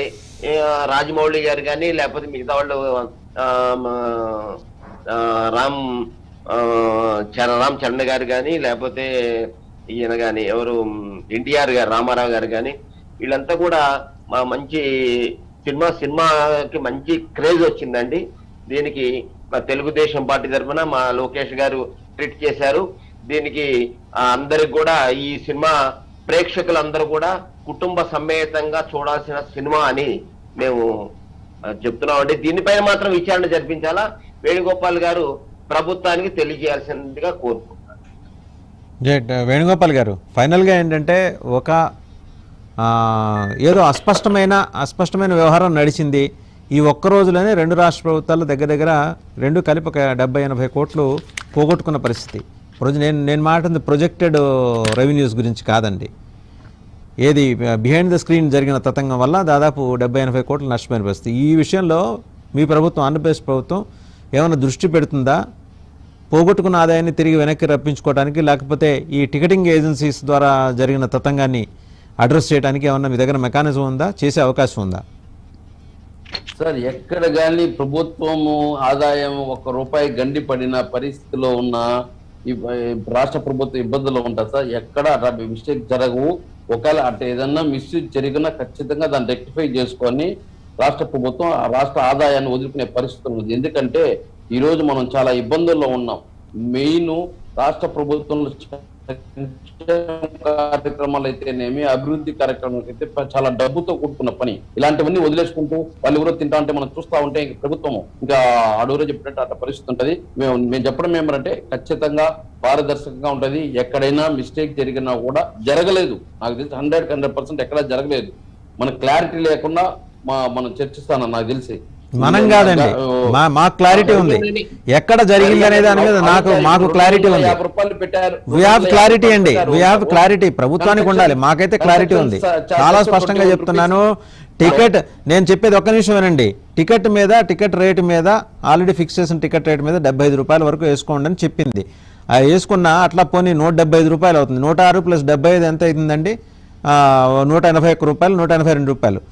రాజమౌళి గారు కానీ లేకపోతే మిగతా వాళ్ళు రామ్ చరణ్ గారు కానీ లేకపోతే ఈయన కానీ ఎవరు ఎన్టీఆర్ గారు, రామారావు గారు కానీ వీళ్ళంతా కూడా మంచి సినిమాకి మంచి క్రేజ్ వచ్చిందండి. దీనికి తెలుగుదేశం పార్టీ తరఫున మా లోకేష్ గారు ట్వీట్ చేశారు. దీనికి అందరికి కూడా ఈ సినిమా ప్రేక్షకులందరూ కూడా కుటుంబ సమేతంగా చూడాల్సిన సినిమా అని మేము చెప్తున్నామండి. దీనిపైన మాత్రం విచారణ జరిపించాలా వేణుగోపాల్ గారు ప్రభుత్వానికి తెలియజేయాల్సిందిగా కోరుకుంటున్నాను. వేణుగోపాల్ గారు, ఫైనల్గా ఏంటంటే ఒక ఏదో అస్పష్టమైన వ్యవహారం నడిచింది. ఈ ఒక్క రోజులోనే 2 రాష్ట్ర ప్రభుత్వాలు దగ్గర రెండు కలిపి ఒక 70-80 కోట్లు పోగొట్టుకున్న పరిస్థితి. నేను మాట్లాడింది ప్రొజెక్టెడ్ రెవెన్యూస్ గురించి కాదండి. ఏది బిహైండ్ ద స్క్రీన్ జరిగిన తతంగం వల్ల దాదాపు 70-80 కోట్లు నష్టపోయిన పరిస్థితి. ఈ విషయంలో మీ ప్రభుత్వం, ఆంధ్రప్రదేశ్ ప్రభుత్వం ఏమైనా దృష్టి పెడుతుందా? పోగొట్టుకున్న ఆదాయాన్ని తిరిగి వెనక్కి రప్పించుకోవడానికి, లేకపోతే ఈ టికెటింగ్ ఏజెన్సీస్ ద్వారా జరిగిన తతంగాన్ని అడ్రస్ చేయడానికి ఏమన్నా మీ దగ్గర మెకానిజం ఉందా? చేసే అవకాశం ఉందా? సార్, ఎక్కడ కానీ ప్రభుత్వము ఆదాయం 1 రూపాయి గండి పడిన పరిస్థితిలో ఉన్న ఈ రాష్ట్ర ప్రభుత్వం ఇబ్బందులు ఉంటారు సార్. ఎక్కడ మిస్టేక్ జరగవు. ఒకవేళ అంటే ఏదన్నా మిస్యూజ్ జరిగినా ఖచ్చితంగా దాన్ని రెక్టిఫై చేసుకొని రాష్ట్ర ప్రభుత్వం ఆ రాష్ట్ర ఆదాయాన్ని వదులుకునే పరిస్థితి ఉంది. ఎందుకంటే ఈ రోజు మనం చాలా ఇబ్బందుల్లో ఉన్నాం. మెయిన్ రాష్ట్ర ప్రభుత్వంలో కార్యక్రమాలు అయితేనేమి, అభివృద్ధి కార్యక్రమాలు అయితే చాలా డబ్బుతో కూడుకున్న పని. ఇలాంటివన్నీ వదిలేసుకుంటూ వాళ్ళు ఎవరో తింటా ఉంటే మనం చూస్తా ఉంటే ఇంక ప్రభుత్వం ఇంకా అడవులో చెప్పినట్టు అట్లా పరిస్థితి ఉంటది. మేము చెప్పడం ఏమంటే ఖచ్చితంగా పారదర్శకంగా ఉంటది. ఎక్కడైనా మిస్టేక్ జరిగినా కూడా జరగలేదు, నాకు తెలిసి 100% ఎక్కడా జరగలేదు. మన క్లారిటీ లేకుండా మనం చర్చిస్తాను నాకు తెలిసి. మనం కాదండి, మాకు క్లారిటీ ఉంది ఎక్కడ జరిగింది అనే దాని మీద మాకు క్లారిటీ ఉంది. వీ హ్యావ్ క్లారిటీ అండి, వీ హ్యావ్ క్లారిటీ. ప్రభుత్వానికి ఉండాలి, మాకైతే క్లారిటీ ఉంది. చాలా స్పష్టంగా చెప్తున్నాను. టికెట్, నేను చెప్పేది ఒక్క నిమిషం వినండి. టికెట్ రేటు మీద ఆల్రెడీ ఫిక్స్ చేసిన టికెట్ రేటు మీద 75 రూపాయల వరకు వేసుకోండి అని చెప్పింది. వేసుకున్న అట్లా పోనీ 175 రూపాయలు అవుతుంది. 106 + 75 ఎంత అవుతుందండి? 181 రూపాయలు, 182 రూపాయలు.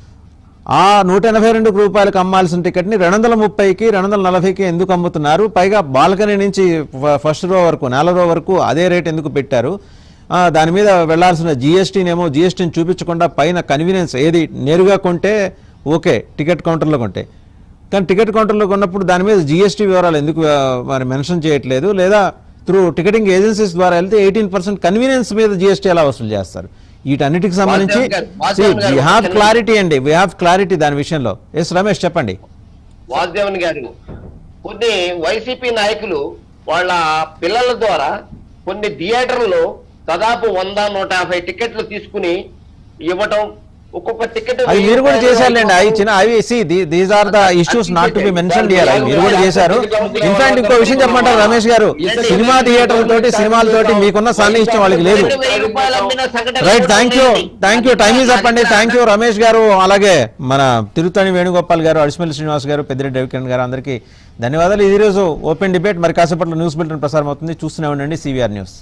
ఆ 182 రూపాయలకు అమ్మాల్సిన టికెట్ని 230కి 240కి ఎందుకు అమ్ముతున్నారు? పైగా బాల్కనీ నుంచి ఫస్ట్ రో వరకు, 4 రో వరకు అదే రేట్ ఎందుకు పెట్టారు? దాని మీద వెళ్లాల్సిన జిఎస్టీని చూపించకుండా పైన కన్వీనియన్స్ ఏది నేరుగా కొంటే ఓకే, టికెట్ కౌంటర్లో కొంటే. కానీ టికెట్ కౌంటర్లో కొన్నప్పుడు దాని మీద జిఎస్టీ వివరాలు ఎందుకు మరి మెన్షన్ చేయట్లేదు? లేదా త్రూ టికెటింగ్ ఏజెన్సీస్ ద్వారా వెళ్తే 18% కన్వీనియన్స్ మీద జిఎస్టీ ఎలా వసూలు చేస్తారు? వీటన్నిటికి సంబంధించి వీ హ్యావ్ క్లారిటీ అండి, వీ హ్యావ్ క్లారిటీ దాని విషయంలో. ఎస్ రమేష్ చెప్పండి. వాసుదేవన్ గారు, కొన్ని వైసీపీ నాయకులు వాళ్ళ పిల్లల ద్వారా కొన్ని థియేటర్లో దాదాపు 100-150 టికెట్లు తీసుకుని ఇవ్వటం, ఒక్కొక్క టికెట్ అది మీరు కూడా చేశారులేండి. These are the issues not to be mention here. మీరు కూడా చేశారు. ఇన్ఫాక్ట్ ఇంకో విషయం చెప్పమంటారు రమేష్ గారు, సినిమా థియేటర్లతోటి సినిమాలతోటి మీకున్న సన్నిహిష్టం వాళ్ళకి లేదు. Right, thank you. Time is up అండి. థ్యాంక్ యూ రమేష్ గారు, అలాగే మన తిరుత్తణి వేణుగోపాల్ గారు, అడిసిమల్లి శ్రీనివాస్ గారు, పెద్దిరెడ్డి రవికిరణ్ గారు, అందరికీ ధన్యవాదాలు. ఈ రోజు ఓపెన్ డిబేట్ మరి కాసేపట్లో న్యూస్ బులెటిన్ ప్రసారం అవుతుంది. చూస్తూనే ఉండండి సివిఆర్ న్యూస్.